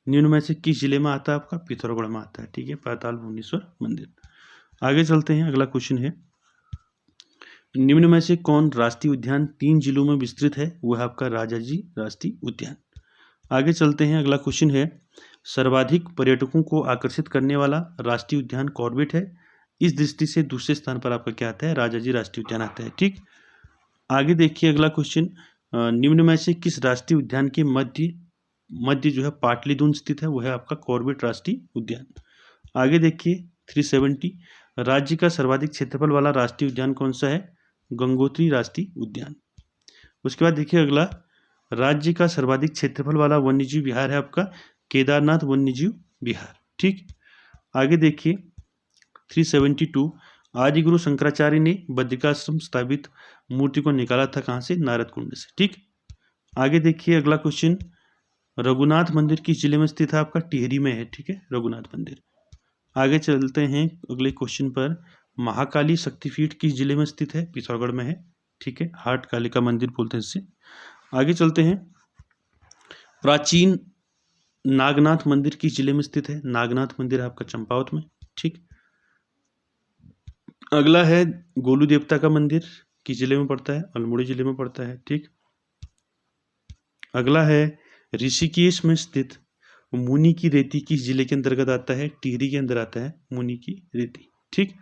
निम्न में से किस जिले में आता है आपका? पिथौरागढ़ में आता है। ठीक है, पाताल भुवनेश्वर मंदिर। आगे चलते हैं, अगला क्वेश्चन है, निम्न में से कौन राष्ट्रीय उद्यान 3 जिलों में विस्तृत है? वो है आपका राजाजी राष्ट्रीय उद्यान। आगे चलते हैं, अगला क्वेश्चन है, सर्वाधिक पर्यटकों को आकर्षित करने वाला राष्ट्रीय उद्यान कॉर्बेट है। इस दृष्टि से दूसरे स्थान पर आपका क्या आता है? राजाजी राष्ट्रीय उद्यान आता है। ठीक। आगे देखिए, अगला क्वेश्चन, निम्न में से किस राष्ट्रीय उद्यान के मध्य जो है पाटलिपुत्र स्थित है? वो है आपका कॉर्बेट राष्ट्रीय उद्यान। आगे देखिए 370, राज्य का सर्वाधिक क्षेत्रफल वाला राष्ट्रीय उद्यान कौन सा है? गंगोत्री राष्ट्रीय उद्यान। उसके बाद देखिए अगला, राज्य का सर्वाधिक क्षेत्रफल वाला वन्यजीव विहार है आपका केदारनाथ वन्यजीव विहार। ठीक। आगे देखिए 372, आदिगुरु शंकराचार्य ने बद्रिकाश्रम स्थापित मूर्ति को निकाला था कहाँ से? नारद कुंड से। ठीक। आगे देखिए अगला क्वेश्चन, रघुनाथ मंदिर किस जिले में स्थित है आपका? टिहरी में है। ठीक है, रघुनाथ मंदिर। आगे चलते हैं अगले क्वेश्चन पर, महाकाली शक्तिपीठ किस जिले में स्थित है? पिथौरागढ़ में है। ठीक है, हाट कालिका मंदिर बोलते हैं इससे। आगे चलते हैं, प्राचीन नागनाथ मंदिर किस जिले में स्थित है? नागनाथ मंदिर आपका चंपावत में। ठीक। अगला है गोलू देवता का मंदिर किस जिले में पड़ता है? अल्मोड़ी जिले में पड़ता है। ठीक। अगला है ऋषिकेश में स्थित मुनि की रेती किस जिले के अंतर्गत आता है? टिहरी के अंदर आता है मुनि की रेती। ठीक।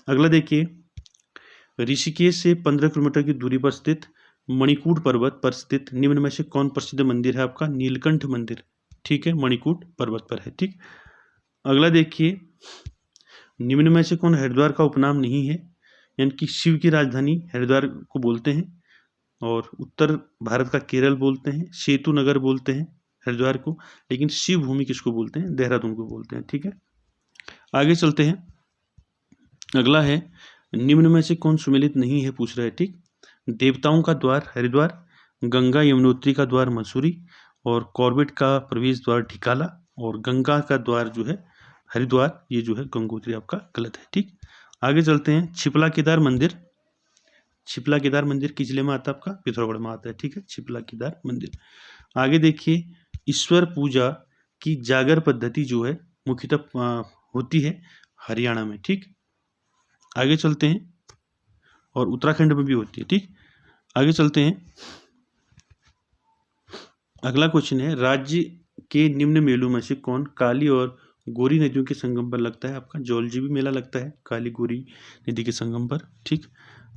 अगला देखिए, ऋषिकेश से 15 किलोमीटर की दूरी पर स्थित मणिकूट पर्वत पर स्थित निम्न में से कौन प्रसिद्ध मंदिर है आपका? नीलकंठ मंदिर। ठीक है, मणिकूट पर्वत पर है। ठीक। अगला देखिए, निम्न में से कौन हरिद्वार का उपनाम नहीं है? यानी कि शिव की राजधानी हरिद्वार को बोलते हैं, और उत्तर भारत का केरल बोलते हैं, सेतु नगर बोलते हैं हरिद्वार को, लेकिन शिव भूमि किसको बोलते हैं? देहरादून को बोलते हैं। ठीक है। आगे चलते हैं, अगला है, निम्न में से कौन सुमेलित नहीं है? पूछ रहे हैं। ठीक। देवताओं का द्वार हरिद्वार, गंगा यमुनोत्री का द्वार मसूरी, और कॉर्बेट का प्रवेश द्वार ढिकाला, और गंगा का द्वार जो है हरिद्वार, ये जो है गंगोत्री आपका गलत है। ठीक। आगे चलते हैं, छिपला केदार मंदिर। छिपला केदार मंदिर किस जिले में आता है आपका? पिथौरागढ़ में आता है। ठीक है, छिपला केदार मंदिर। आगे देखिए, ईश्वर पूजा की जागर पद्धति जो है मुख्यतः होती है हरियाणा में। ठीक। आगे चलते हैं, और उत्तराखंड में भी होती है। ठीक। आगे चलते हैं, अगला क्वेश्चन है, राज्य के निम्न मेलों में से कौन काली और गोरी नदियों के संगम पर लगता है? आपका जौलजीबी मेला लगता है काली गोरी नदी के संगम पर। ठीक।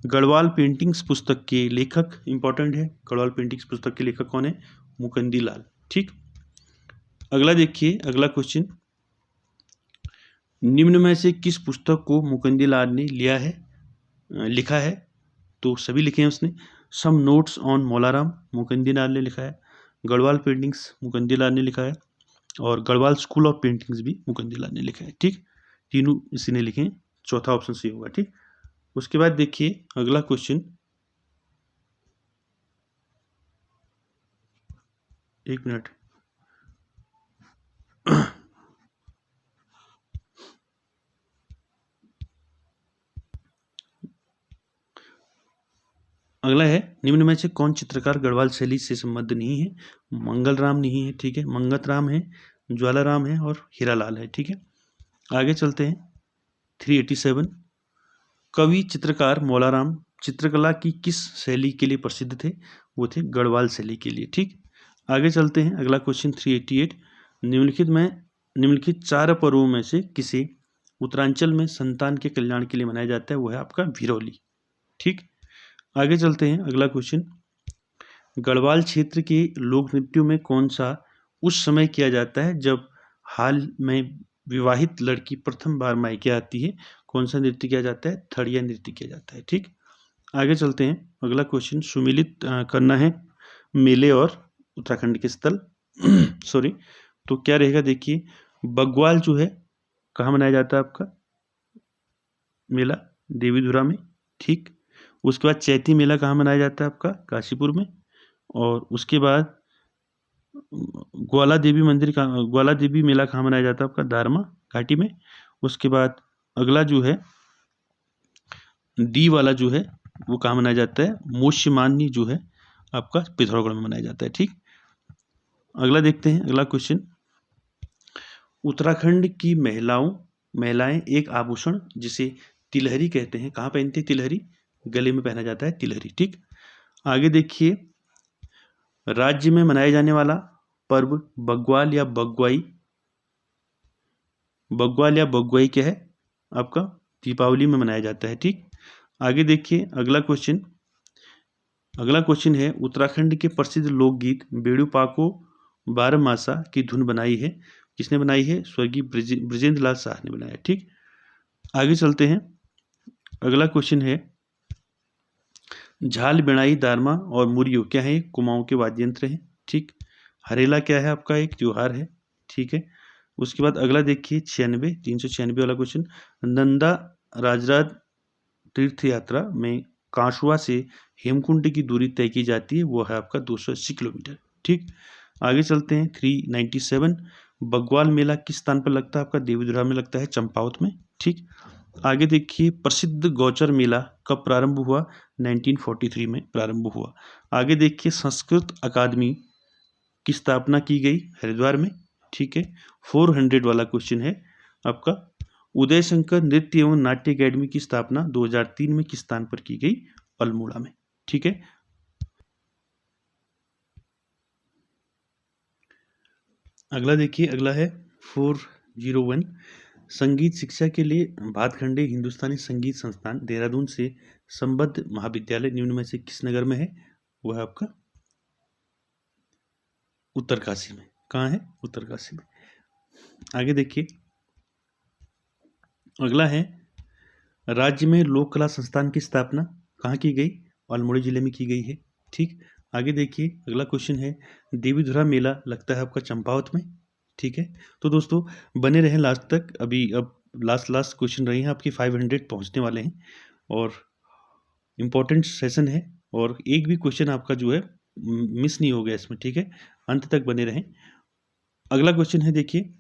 गढ़वाल पेंटिंग्स पुस्तक के लेखक इंपॉर्टेंट है, गढ़वाल पेंटिंग्स पुस्तक के लेखक कौन है? मुकुंदी लाल। ठीक। अगला देखिए, अगला क्वेश्चन, निम्न में से किस पुस्तक को मुकुंदी लाल ने लिखा है? तो सभी लिखे हैं उसने। Some notes on Molaram Mukundi Lal ने लिखा है, गढ़वाल पेंटिंग्स मुकुंदी लाल ने लिखा है, और गढ़वाल स्कूल ऑफ पेंटिंग्स भी मुकुंदी लाल ने लिखा है। ठीक। तीनों इसी ने लिखे हैं, चौथा ऑप्शन सही होगा। ठीक। उसके बाद देखिए अगला क्वेश्चन, एक मिनट, अगला है, निम्न में से कौन चित्रकार गढ़वाल शैली से संबद्ध नहीं है? मंगल राम नहीं है। ठीक है, मंगत राम है, ज्वालाराम है, और हीरालाल है। ठीक है। आगे चलते हैं, 387, कवि चित्रकार मौलाराम चित्रकला की किस शैली के लिए प्रसिद्ध थे? वो थे गढ़वाल शैली के लिए। ठीक। आगे चलते हैं, अगला क्वेश्चन 388, निम्नलिखित 4 पर्वों में से किसे उत्तरांचल में संतान के कल्याण के लिए मनाया जाता है? वो है आपका भिरौली। ठीक। आगे चलते हैं, अगला क्वेश्चन, गढ़वाल क्षेत्र के लोक नृत्यों में कौन सा उस समय किया जाता है जब हाल में विवाहित लड़की प्रथम बार मायके आती है? कौन सा नृत्य किया जाता है? थड़िया नृत्य किया जाता है। ठीक। आगे चलते हैं, अगला क्वेश्चन, सुमिलित करना है मेले और उत्तराखंड के स्थल सॉरी, तो क्या रहेगा? देखिए, बग्वाल जो है कहाँ मनाया जाता है आपका मेला? देवीधुरा में। ठीक, उसके बाद चैती मेला कहाँ मनाया जाता है आपका? काशीपुर में। और उसके बाद ग्वाला देवी मेला कहाँ मनाया जाता है आपका? दारमा घाटी में। उसके बाद अगला जो है डी वाला जो है वो कहाँ मनाया जाता है? मोक्षमान्य जो है आपका पिथौरागढ़ में मनाया जाता है। ठीक, अगला देखते हैं। अगला क्वेश्चन, उत्तराखंड की महिलाएं एक आभूषण जिसे तिलहरी कहते हैं, कहाँ पहनती है तिलहरी? गले में पहना जाता है तिलहरी। ठीक, आगे देखिए, राज्य में मनाया जाने वाला पर्व बग्वाल या बग्वाई क्या है आपका? दीपावली में मनाया जाता है। ठीक, आगे देखिए अगला क्वेश्चन है, उत्तराखंड के प्रसिद्ध लोकगीत बेड़ू पाको बारहमासा की धुन बनाई है, किसने बनाई है? स्वर्गीय ब्रजेंद्र लाल शाह ने बनाया। ठीक, आगे चलते हैं। अगला क्वेश्चन है, झाल, बिणाई, दारमा और मुरियो क्या है? कुमाऊं के वाद्य यंत्र हैं। ठीक, हरेला क्या है आपका? एक त्योहार है। ठीक है, उसके बाद अगला देखिए 396 वाला क्वेश्चन, नंदा राजराज तीर्थ यात्रा में कांसुआ से हेमकुंड की दूरी तय की जाती है, वो है आपका 280 किलोमीटर। ठीक, आगे चलते हैं 397, बग्वाल मेला किस स्थान पर लगता है आपका? देवीधुरा में लगता है, चंपावत में। ठीक, आगे देखिए, प्रसिद्ध गौचर मेला कब प्रारंभ हुआ? 1943 में प्रारंभ हुआ। आगे देखिए, संस्कृत अकादमी की स्थापना की गई हरिद्वार में। ठीक है, 400 वाला क्वेश्चन है आपका, उदय शंकर नृत्य एवं नाट्य अकेडमी की स्थापना 2003 में किस स्थान पर की गई? अल्मोड़ा में। ठीक है, अगला देखिए, अगला है 401, संगीत शिक्षा के लिए भातखंडे हिंदुस्तानी संगीत संस्थान देहरादून से संबद्ध महाविद्यालय निम्न में से किस नगर में है? वह है आपका उत्तरकाशी में। कहाँ है? उत्तरकाशी में। आगे देखिए, अगला है, राज्य में लोक कला संस्थान की स्थापना कहाँ की गई? अल्मोड़ा जिले में की गई है। ठीक, आगे देखिए, अगला क्वेश्चन है, देवीधुरा मेला लगता है आपका चंपावत में। ठीक है, तो दोस्तों बने रहें लास्ट तक। अब लास्ट क्वेश्चन रही हैं आपकी, 500 पहुंचने वाले हैं और इम्पोर्टेंट सेशन है, और एक भी क्वेश्चन आपका जो है मिस नहीं हो गया इसमें। ठीक है, अंत तक बने रहें। अगला क्वेश्चन है, देखिए,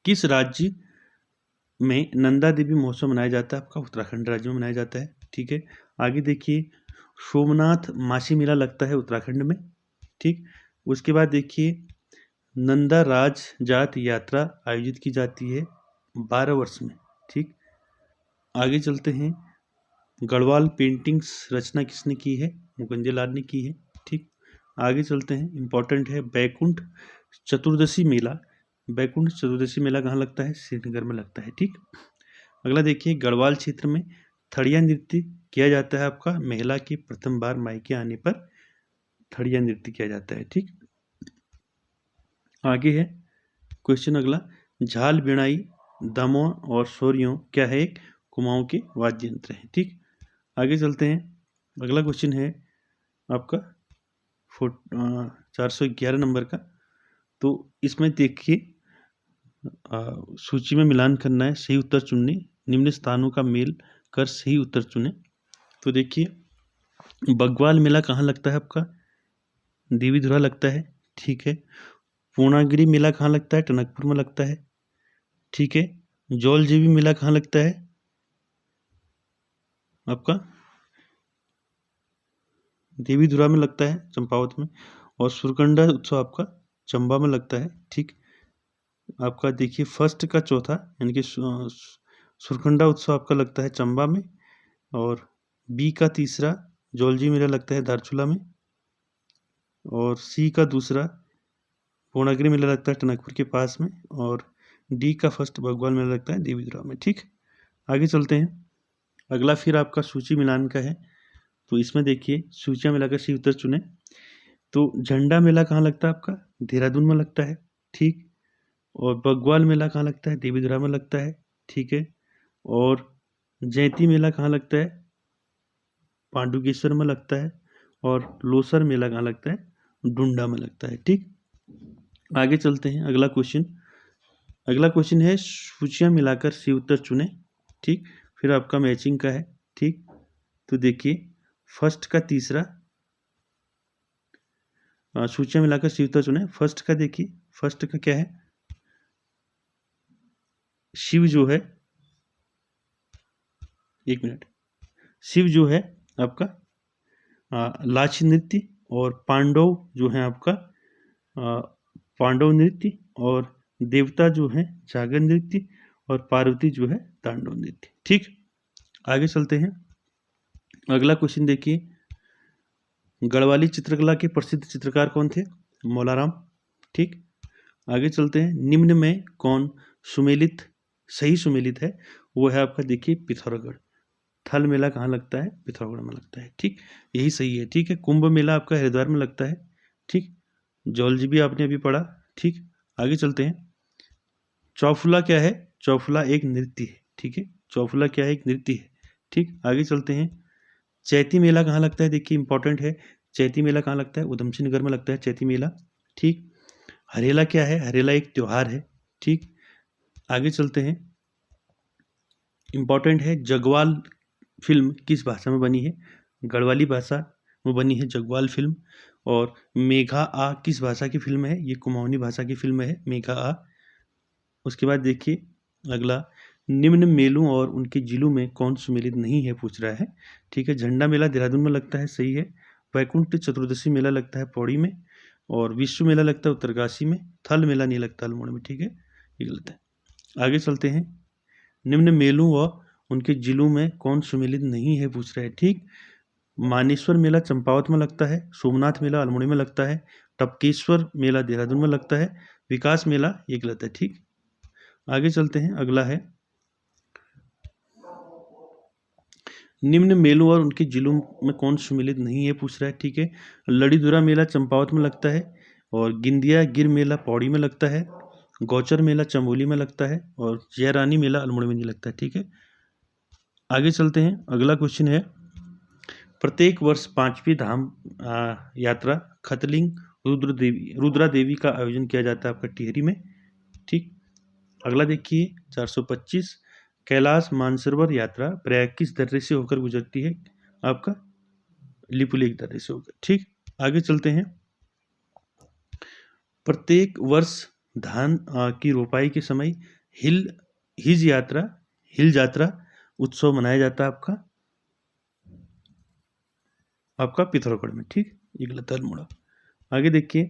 किस राज्य में नंदा देवी महोत्सव मनाया जाता है आपका? उत्तराखंड राज्य में मनाया जाता है। ठीक है, आगे देखिए, सोमनाथ मासी मेला लगता है उत्तराखंड में। ठीक, उसके बाद देखिए, नंदा राज जात यात्रा आयोजित की जाती है 12 वर्ष में। ठीक, आगे चलते हैं, गढ़वाल पेंटिंग्स रचना किसने की है? मुकुंदे लाल ने की है। ठीक, आगे चलते हैं, इंपॉर्टेंट है, बैकुंठ चतुर्दशी मेला कहाँ लगता है? श्रीनगर में लगता है। ठीक, अगला देखिए, गढ़वाल क्षेत्र में थड़िया नृत्य किया जाता है आपका, महिला के प्रथम बार मायके आने पर थड़िया नृत्य किया जाता है। ठीक, आगे है क्वेश्चन अगला, झाल, बिणाई, दमोह और सोरियों क्या है? एक कुमाऊं के वाद्य यंत्र है। ठीक, आगे चलते हैं। अगला क्वेश्चन है आपका 411 नंबर का। तो इसमें देखिए, सूची में मिलान करना है, सही उत्तर चुनने, निम्न स्थानों का मेल कर सही उत्तर चुने। तो देखिए, बग्वाल मेला कहाँ लगता है आपका? देवीधुरा लगता है। ठीक है, पूर्णागिरि मेला कहाँ लगता है? टनकपुर में लगता है। ठीक है, जौलजीबी मेला कहाँ लगता है आपका? देवीधुरा में लगता है, चंपावत में। और सुरकंडा उत्सव आपका चंबा में लगता है। ठीक, आपका देखिए, फर्स्ट का चौथा यानी कि सुरकंडा उत्सव आपका लगता है चंबा में, और बी का तीसरा जौलजी मेला लगता है धारचूला में, और सी का दूसरा पूर्णागिरि मेला लगता है टनकपुर के पास में, और डी का फर्स्ट बग्वाल मेला लगता है देवीधुरा में। ठीक, आगे चलते हैं। अगला फिर आपका सूची मिलान का है। तो इसमें देखिए, सूचियाँ मिलाकर सही उत्तर चुने। तो झंडा मेला कहाँ लगता है आपका? देहरादून में लगता है। ठीक, और बग्वाल मेला कहाँ लगता है? देवीधुरा में लगता है। ठीक है, और जैती मेला कहाँ लगता है? पांडुकेश्वर में लगता है, और लोसर मेला कहाँ लगता है? डुंडा में लगता है। ठीक, आगे चलते हैं। अगला क्वेश्चन, अगला क्वेश्चन है सूचियां मिलाकर सी उत्तर चुने। ठीक, फिर आपका मैचिंग का है। ठीक, तो देखिए फर्स्ट का तीसरा, सूचियां मिलाकर सी उत्तर चुने। फर्स्ट का देखिए, फर्स्ट का क्या है, शिव जो है, एक मिनट, शिव जो है आपका लाच नृत्य, और पांडव जो है आपका पांडव नृत्य, और देवता जो है जागर नृत्य, और पार्वती जो है तांडव नृत्य। ठीक, आगे चलते हैं। अगला क्वेश्चन देखिए, गढ़वाली चित्रकला के प्रसिद्ध चित्रकार कौन थे? मौलाराम। ठीक, आगे चलते हैं। निम्न में कौन सुमेलित, सही सुमेलित है? वो है आपका देखिए पिथौरागढ़। थल मेला कहाँ लगता है? पिथौरागढ़ में लगता है। ठीक, यही सही है। ठीक है, कुंभ मेला आपका हरिद्वार में लगता है। ठीक, जौलजी भी आपने अभी पढ़ा। ठीक, आगे चलते हैं। चौफुला क्या है? चौफुला एक नृत्य है। ठीक है, चौफुला क्या है? एक नृत्य है। ठीक, आगे चलते हैं। चैती मेला कहाँ लगता है? देखिए इंपॉर्टेंट है, चैती मेला कहाँ लगता है? उधम सिंह नगर में लगता है चैती मेला। ठीक, हरेला क्या है? हरेला एक त्योहार है। ठीक, आगे चलते हैं। इंपॉर्टेंट है, जगवाल फिल्म किस भाषा में बनी है? गढ़वाली भाषा में बनी है जगवाल फिल्म। और मेघा आ किस भाषा की फिल्म है? ये कुमाऊनी भाषा की फिल्म है मेघा आ। उसके बाद देखिए अगला, निम्न मेलों और उनके जिलों में कौन सुमेलित नहीं है, पूछ रहा है। ठीक है, झंडा मेला देहरादून में लगता है, सही है। वैकुंठ चतुर्दशी मेला लगता है पौड़ी में, और विश्व मेला लगता है उत्तरकाशी में। थल मेला नहीं लगता अल्मोड़ा में। ठीक है, ये गलत है। आगे चलते हैं। निम्न मेलों व उनके जिलों में कौन सुमेलित नहीं है, पूछ रहा है। ठीक, मानेश्वर मेला चंपावत में लगता है, सोमनाथ मेला अल्मोड़ा में लगता है, टपकेश्वर मेला देहरादून में लगता है, विकास मेला ये गलत है। ठीक, आगे चलते हैं। अगला है, निम्न मेलों और उनके जिलों में कौन सुमेलित नहीं है, पूछ रहा है। ठीक है, लड़ीदुरा मेला चंपावत में लगता है, और गिंदिया गिर मेला पौड़ी में लगता है, गौचर मेला चमोली में लगता है, और जयरानी मेला अल्मोड़ा में नहीं लगता है। ठीक है, आगे चलते हैं। अगला क्वेश्चन है, प्रत्येक वर्ष 5वीं धाम यात्रा खतलिंग रुद्रा देवी का आयोजन किया जाता है आपका टिहरी में। ठीक, अगला देखिए 425, कैलाश मानसरोवर यात्रा प्रयाग किस दर्रे से होकर गुजरती है? आपका लिपुलेख दर्रे से होकर। ठीक, आगे चलते हैं। प्रत्येक वर्ष धान की रोपाई के समय हिल यात्रा उत्सव मनाया जाता है आपका पिथौरागढ़ में। ठीक, ये गलत है अल्मोड़ा। आगे देखिए,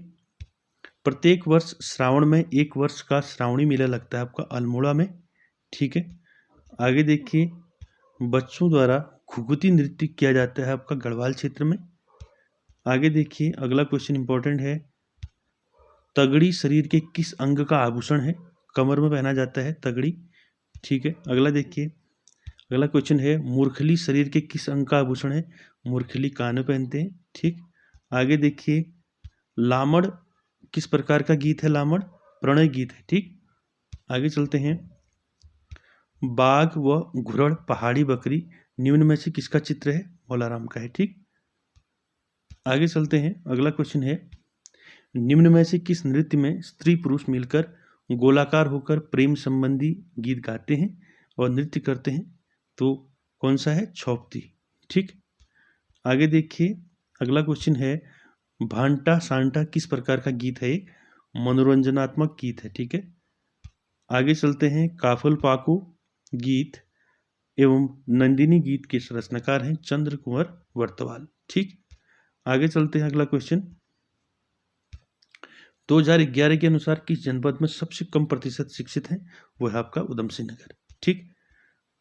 प्रत्येक वर्ष श्रावण में एक वर्ष का श्रावणी मेला लगता है आपका अल्मोड़ा में। ठीक है, आगे देखिए, बच्चों द्वारा घुघुती नृत्य किया जाता है आपका गढ़वाल क्षेत्र में। आगे देखिए, अगला क्वेश्चन इंपॉर्टेंट है, तगड़ी शरीर के किस अंग का आभूषण है? कमर में पहना जाता है तगड़ी। ठीक है, अगला देखिए, अगला क्वेश्चन है, मूर्खली शरीर के किस अंग का आभूषण है? मूर्खली कान में पहनते हैं। ठीक, आगे देखिए, लामड़ किस प्रकार का गीत है? लामड़ प्रणय गीत है। ठीक, आगे चलते हैं। बाघ व घुरड़ पहाड़ी बकरी निम्न में से किसका चित्र है? मौलाराम का है। ठीक, आगे चलते हैं। अगला क्वेश्चन है, निम्न में से किस नृत्य में स्त्री पुरुष मिलकर गोलाकार होकर प्रेम संबंधी गीत गाते हैं और नृत्य करते हैं? तो कौन सा है? छौपती। ठीक, आगे देखिए, अगला क्वेश्चन है, भांटा सांटा किस प्रकार का गीत है? मनोरंजनात्मक गीत है। ठीक है, आगे चलते हैं। काफल पाको गीत एवं नंदिनी गीत के रचनाकार हैं चंद्र कुंवर वर्तवाल। ठीक, आगे चलते हैं। अगला क्वेश्चन, 2011 के अनुसार किस जनपद में सबसे कम प्रतिशत शिक्षित हैं? वो है आपका उधम सिंह नगर। ठीक,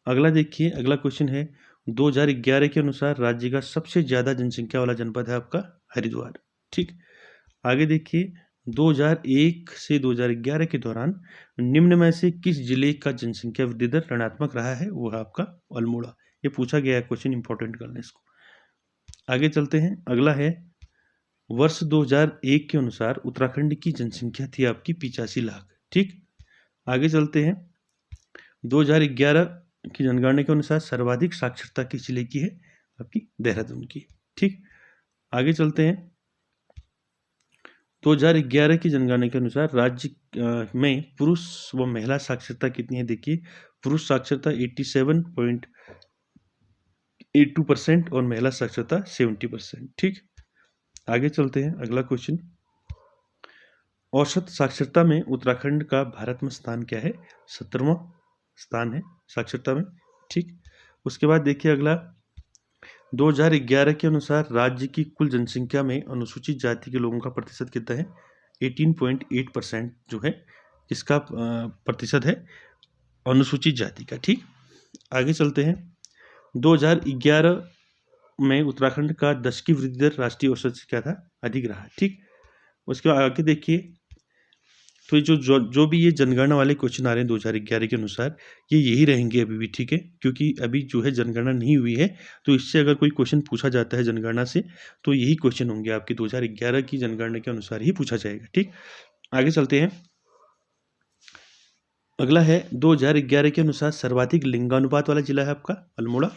अगला देखिए, अगला क्वेश्चन है, 2011 के अनुसार राज्य का सबसे ज्यादा जनसंख्या वाला जनपद है आपका हरिद्वार। ठीक, आगे देखिए, 2001 से 2011 के दौरान निम्न में से किस जिले का जनसंख्या वृद्धि दर ऋणात्मक रहा है? वो है आपका अल्मोड़ा। ये पूछा गया है क्वेश्चन, इंपॉर्टेंट करना इसको। आगे चलते हैं। अगला है, वर्ष 2001 के अनुसार उत्तराखंड की जनसंख्या थी आपकी 85 लाख। ठीक, आगे चलते हैं। 2011 की जनगणना के अनुसार सर्वाधिक साक्षरता किस जिले की है? आपकी देहरादून की। ठीक, आगे चलते हैं। 2011 की जनगणना के अनुसार राज्य में पुरुष व महिला साक्षरता कितनी है? देखिए, पुरुष साक्षरता 87.82% और महिला साक्षरता 70%। ठीक, आगे चलते हैं। अगला क्वेश्चन, औसत साक्षरता में उत्तराखंड का भारत में स्थान क्या है? 17वां स्थान है साक्षरता में। ठीक, उसके बाद देखिए अगला, 2011 के अनुसार राज्य की कुल जनसंख्या में अनुसूचित जाति के लोगों का प्रतिशत कितना है? 18.8% जो है इसका प्रतिशत है अनुसूचित जाति का। ठीक, आगे चलते हैं। 2011 में उत्तराखंड का दशकीय वृद्धि दर राष्ट्रीय औसत से क्या था? अधिक रहा। ठीक, उसके बाद आगे देखिए, तो जो भी ये जनगणना वाले क्वेश्चन आ रहे हैं 2011 के अनुसार, ये यही रहेंगे अभी भी। ठीक है, क्योंकि अभी जो है जनगणना नहीं हुई है, तो इससे अगर कोई क्वेश्चन पूछा जाता है जनगणना से, तो यही क्वेश्चन होंगे आपके 2011 की जनगणना के अनुसार ही पूछा जाएगा। ठीक, आगे चलते हैं। अगला है 2011 के अनुसार सर्वाधिक लिंगानुपात वाला जिला है आपका अल्मोड़ा।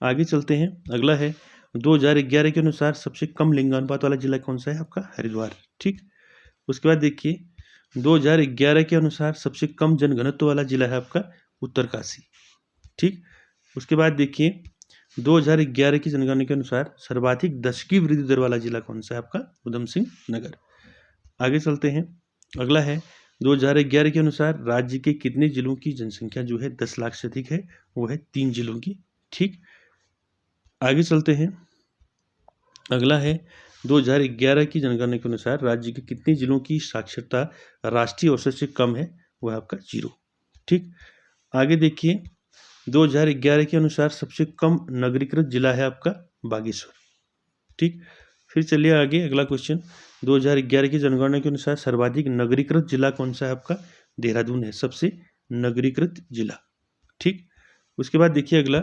आगे चलते हैं। अगला है 2011 के अनुसार सबसे कम लिंगानुपात वाला जिला कौन सा है? आपका हरिद्वार। ठीक, उसके बाद देखिए 2011 के अनुसार सबसे कम जनघनत्व वाला जिला है आपका उत्तरकाशी। ठीक, उसके बाद देखिए 2011 की जनगणना के अनुसार सर्वाधिक दशकीय वृद्धि दर वाला जिला कौन सा है? आपका उधम सिंह नगर। आगे चलते हैं। अगला है 2011 के अनुसार राज्य के कितने जिलों की जनसंख्या जो है 10 लाख से अधिक है? वो है 3 जिलों की। ठीक, आगे चलते हैं। अगला है 2011 की जनगणना के अनुसार राज्य के कितने जिलों की साक्षरता राष्ट्रीय औसत से कम है? वो है आपका 0। ठीक, आगे देखिए 2011 के अनुसार सबसे कम नगरीकृत जिला है आपका बागेश्वर। ठीक, फिर चलिए आगे। अगला क्वेश्चन, 2011 की जनगणना के अनुसार सर्वाधिक नगरीकृत जिला कौन सा है? आपका देहरादून है सबसे नगरीकृत जिला। ठीक, उसके बाद देखिए अगला,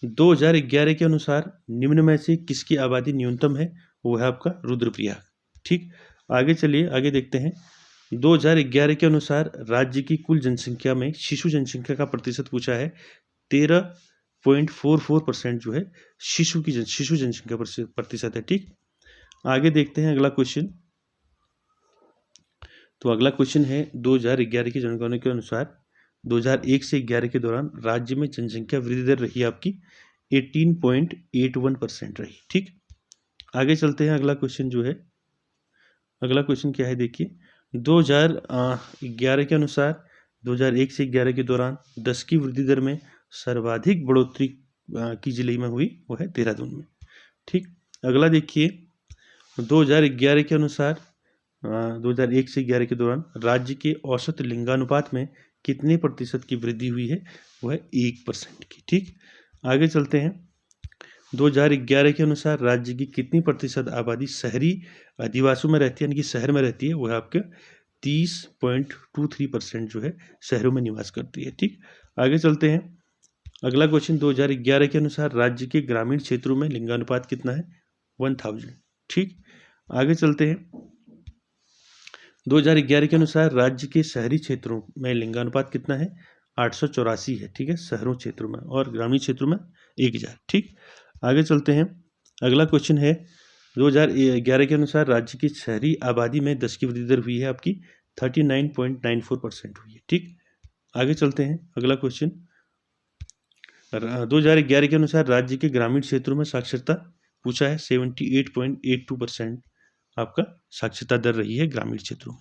2011 के अनुसार निम्न में से किसकी आबादी न्यूनतम है? वो है आपका रुद्रप्रयाग। ठीक, आगे चलिए आगे देखते हैं। 2011 के अनुसार राज्य की कुल जनसंख्या में शिशु जनसंख्या का प्रतिशत पूछा है। 13.44% जो है शिशु जनसंख्या प्रतिशत है। ठीक, आगे देखते हैं अगला क्वेश्चन। तो अगला क्वेश्चन है 2011 की जनगणना के अनुसार 2001 से 11 के दौरान राज्य में जनसंख्या वृद्धि दर रही आपकी 18.81% रही। ठीक, आगे चलते हैं। अगला क्वेश्चन जो है, अगला क्वेश्चन क्या है? देखिए 2011 के अनुसार 2001 से 11 के दौरान 10 की वृद्धि दर में सर्वाधिक बढ़ोतरी की जिले में हुई, वो है देहरादून में। ठीक, अगला देखिए 2011 के अनुसार 2001 से 11 के दौरान राज्य के औसत लिंगानुपात में कितने प्रतिशत की वृद्धि हुई है? वो है 1% की। ठीक, आगे चलते हैं। 2011 के अनुसार राज्य की कितनी प्रतिशत आबादी शहरी अधिवासियों में रहती है, यानी कि शहर में रहती है? वो है आपके 30.23% जो है शहरों में निवास करती है। ठीक, आगे चलते हैं। अगला क्वेश्चन, 2011 के अनुसार राज्य के ग्रामीण क्षेत्रों में लिंगानुपात कितना है? 1000। ठीक, आगे चलते हैं। 2011 के अनुसार राज्य के शहरी क्षेत्रों में लिंगानुपात कितना है? 884 है। ठीक है, शहरों क्षेत्रों में, और ग्रामीण क्षेत्रों में 1000। ठीक, आगे चलते हैं। अगला क्वेश्चन है 2011 के अनुसार राज्य की शहरी आबादी में 10 की वृद्धि दर हुई है आपकी 39.94% हुई है। ठीक, आगे चलते हैं। अगला क्वेश्चन, 2011 के अनुसार राज्य के ग्रामीण क्षेत्रों में साक्षरता पूछा है। 78.82% आपका साक्षरता दर रही है ग्रामीण क्षेत्रों में।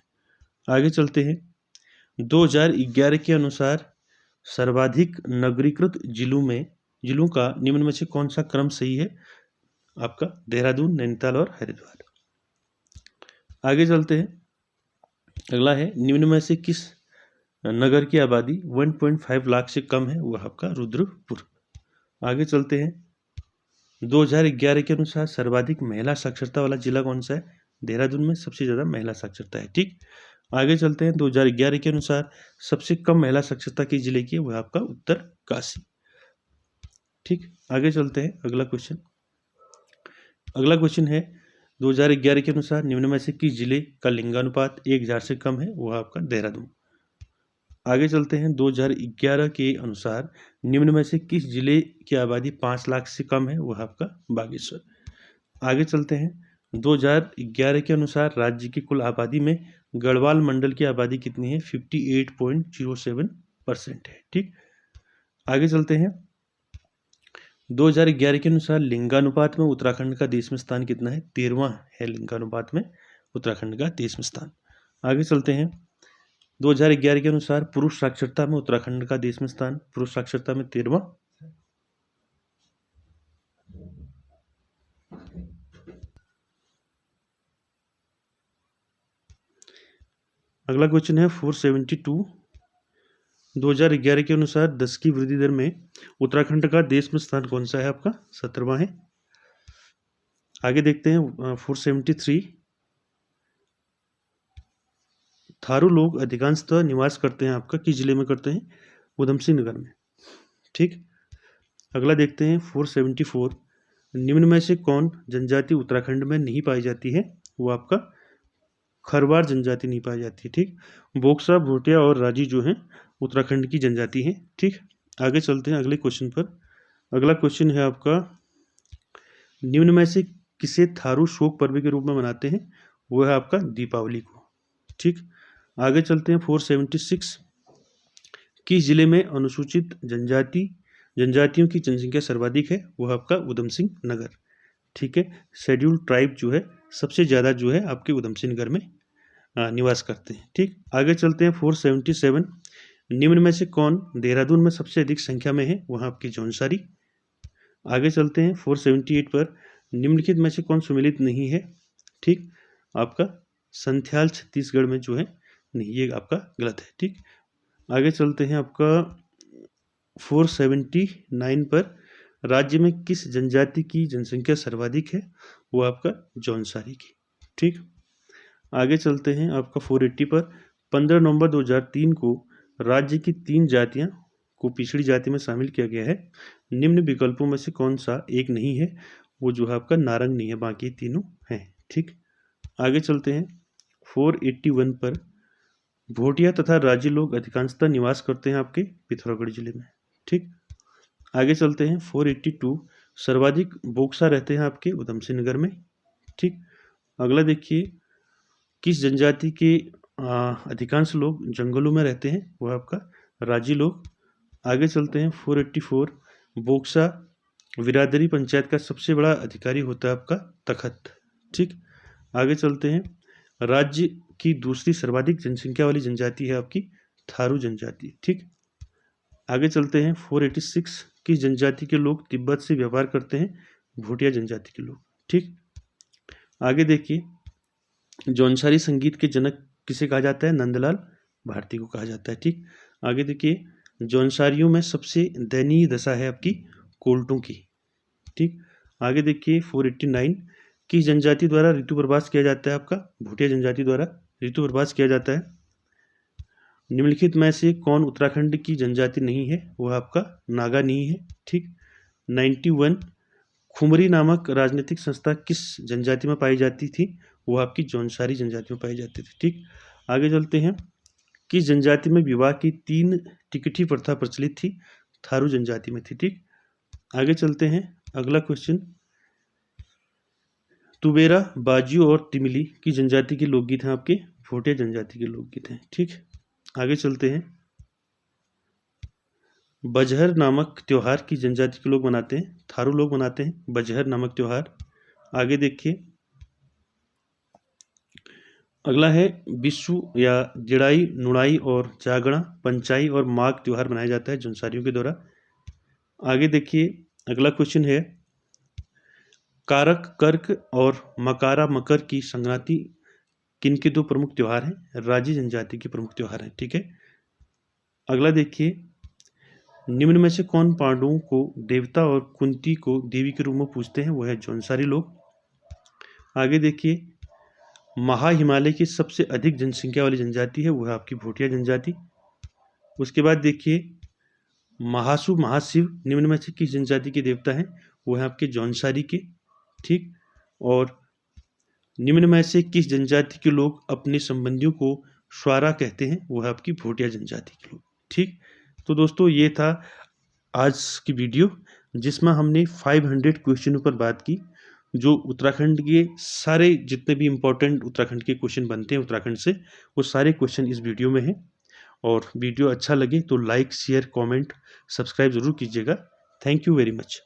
आगे चलते हैं। 2011 के अनुसार सर्वाधिक नगरीकृत जिलों का निम्न में से कौन सा क्रम सही है? आपका देहरादून, नैनीताल और हरिद्वार। आगे चलते हैं। अगला है निम्न में से किस नगर की आबादी 1.5 लाख से कम है? वह आपका रुद्रपुर। आगे चलते हैं। 2011 के अनुसार सर्वाधिक महिला साक्षरता वाला जिला कौन सा है? देहरादून में सबसे ज़्यादा महिला साक्षरता है। ठीक, आगे चलते हैं। 2011 के अनुसार सबसे कम महिला साक्षरता के जिले की है, वह आपका उत्तरकाशी। ठीक, आगे चलते हैं। अगला क्वेश्चन है 2011 के अनुसार निम्न में से किस जिले का लिंगानुपात 1000 से कम है? वह आपका देहरादून। आगे चलते हैं। 2011 के अनुसार निम्न में से किस जिले की आबादी 5 लाख से कम है? वह आपका बागेश्वर। आगे चलते हैं। 2011 के अनुसार राज्य की कुल आबादी में गढ़वाल मंडल की आबादी कितनी है? 58.07% है। ठीक, आगे चलते हैं। 2011 के अनुसार लिंगानुपात में उत्तराखंड का देश में स्थान कितना है? 13वां है लिंगानुपात में उत्तराखंड का देश में स्थान। आगे चलते हैं। 2011 के अनुसार पुरुष साक्षरता में उत्तराखंड का देश में स्थान, पुरुष साक्षरता में 13वां। अगला क्वेश्चन है 472। 2011 के अनुसार 10 की वृद्धि दर में उत्तराखंड का देश में स्थान कौन सा है? आपका 17वां है। आगे देखते हैं 473। थारू लोग अधिकांशतः निवास करते हैं आपका किस जिले में करते हैं? उधम सिंह नगर में। ठीक, अगला देखते हैं 474। निम्न में से कौन जनजाति उत्तराखंड में नहीं पाई जाती है? वो आपका खरवार जनजाति नहीं पाई जाती है। ठीक, बोक्सा, भोटिया और राजी जो हैं उत्तराखंड की जनजाति है। ठीक, आगे चलते हैं अगले क्वेश्चन पर। अगला क्वेश्चन है आपका, निम्न में से किसे थारू शोक पर्व के रूप में मनाते हैं? वो है आपका दीपावली को। ठीक, आगे चलते हैं 476। किस जिले में अनुसूचित जनजातियों की जनसंख्या सर्वाधिक है? वो है आपका उधम सिंह नगर। ठीक है, शेड्यूल्ड ट्राइब जो है सबसे ज़्यादा जो है आपके उधम सिंह नगर में निवास करते हैं। ठीक, आगे चलते हैं 477। निम्न में से कौन देहरादून में सबसे अधिक संख्या में है? वहाँ आपकी जौनसारी। आगे चलते हैं 478 पर। निम्नलिखित में से कौन सुमेलित नहीं है? ठीक, आपका संथ्याल छत्तीसगढ़ में जो है नहीं, ये आपका गलत है। ठीक, आगे चलते हैं आपका 479 पर। राज्य में किस जनजाति की जनसंख्या सर्वाधिक है? वो आपका जौनसारी की। ठीक, आगे चलते हैं आपका 480 पर। 15 नवंबर 2003 को राज्य की 3 जातियां को पिछड़ी जाति में शामिल किया गया है। निम्न विकल्पों में से कौन सा एक नहीं है? वो जो है आपका नारंग नहीं है, बाकी तीनों हैं। ठीक, आगे चलते हैं 481 पर। भोटिया तथा राजी लोग अधिकांशतः निवास करते हैं आपके पिथौरागढ़ जिले में। ठीक, आगे चलते हैं 482। सर्वाधिक बोक्सा रहते हैं आपके उधम सिंह नगर में। ठीक, अगला देखिए, किस जनजाति के अधिकांश लोग जंगलों में रहते हैं? वो आपका राजी लोग। आगे चलते हैं 484। बोक्सा बिरादरी पंचायत का सबसे बड़ा अधिकारी होता है आपका तखत। ठीक, आगे चलते हैं। राज्य की दूसरी सर्वाधिक जनसंख्या वाली जनजाति है आपकी थारू जनजाति। ठीक, आगे चलते हैं 486। किस जनजाति के लोग तिब्बत से व्यापार करते हैं? भोटिया जनजाति के लोग। ठीक, आगे देखिए, जौनसारी संगीत के जनक किसे कहा जाता है? नंदलाल भारती को कहा जाता है। ठीक, आगे देखिए, जौनसारियों में सबसे दयनीय दशा है आपकी कोल्टों की। ठीक, आगे देखिए 489। किस जनजाति द्वारा ऋतु प्रवास किया जाता है? आपका भोटिया जनजाति द्वारा ऋतु प्रवास किया जाता है। निम्नलिखित में से कौन उत्तराखंड की जनजाति नहीं है? वह आपका नागा नहीं है। ठीक, 91। खुमरी नामक राजनीतिक संस्था किस जनजाति में पाई जाती थी? वो आपकी जौनसारी जनजाति में पाई जाती थी। ठीक, आगे चलते हैं। किस जनजाति में विवाह की 3 टिकठी प्रथा प्रचलित थी? थारू जनजाति में थी। ठीक, आगे चलते हैं। अगला क्वेश्चन, तुबेरा, बाजियो और तिमिली की जनजाति के लोकगीत हैं आपके भोटिया जनजाति के लोकगीत हैं। ठीक, आगे चलते हैं। बजहर नामक त्योहार की जनजाति के लोग मनाते हैं? थारू लोग मनाते हैं बजहर नामक त्योहार। आगे देखिए, अगला है बिशु या जिड़ाई, नुड़ाई और जागड़ा, पंचाई और माघ त्योहार मनाया जाता है जौनसारियों के द्वारा। आगे देखिए, अगला क्वेश्चन है, कारक कर्क और मकारा मकर की संक्रांति किनके 2 प्रमुख त्योहार हैं? राजी जनजाति के प्रमुख त्योहार हैं। ठीक है, अगला देखिए, निम्न में से कौन पांडवों को देवता और कुंती को देवी के रूप में पूजते हैं? वह है जौनसारी लोग। आगे देखिए, महा हिमालय की सबसे अधिक जनसंख्या वाली जनजाति है वह आपकी भोटिया जनजाति। उसके बाद देखिए, महासु महाशिव निम्न में से किस जनजाति के देवता हैं? वह है आपके जौनसारी के। ठीक, और निम्न में से किस जनजाति के लोग अपने संबंधियों को श्वारा कहते हैं? वह आपकी भोटिया जनजाति के लोग। ठीक, तो दोस्तों ये था आज की वीडियो जिसमें हमने 500 क्वेश्चनों पर बात की जो उत्तराखंड के सारे जितने भी इम्पोर्टेंट उत्तराखंड के क्वेश्चन बनते हैं उत्तराखंड से, वो सारे क्वेश्चन इस वीडियो में हैं। और वीडियो अच्छा लगे तो लाइक, शेयर, कमेंट, सब्सक्राइब ज़रूर कीजिएगा। Thank you very much.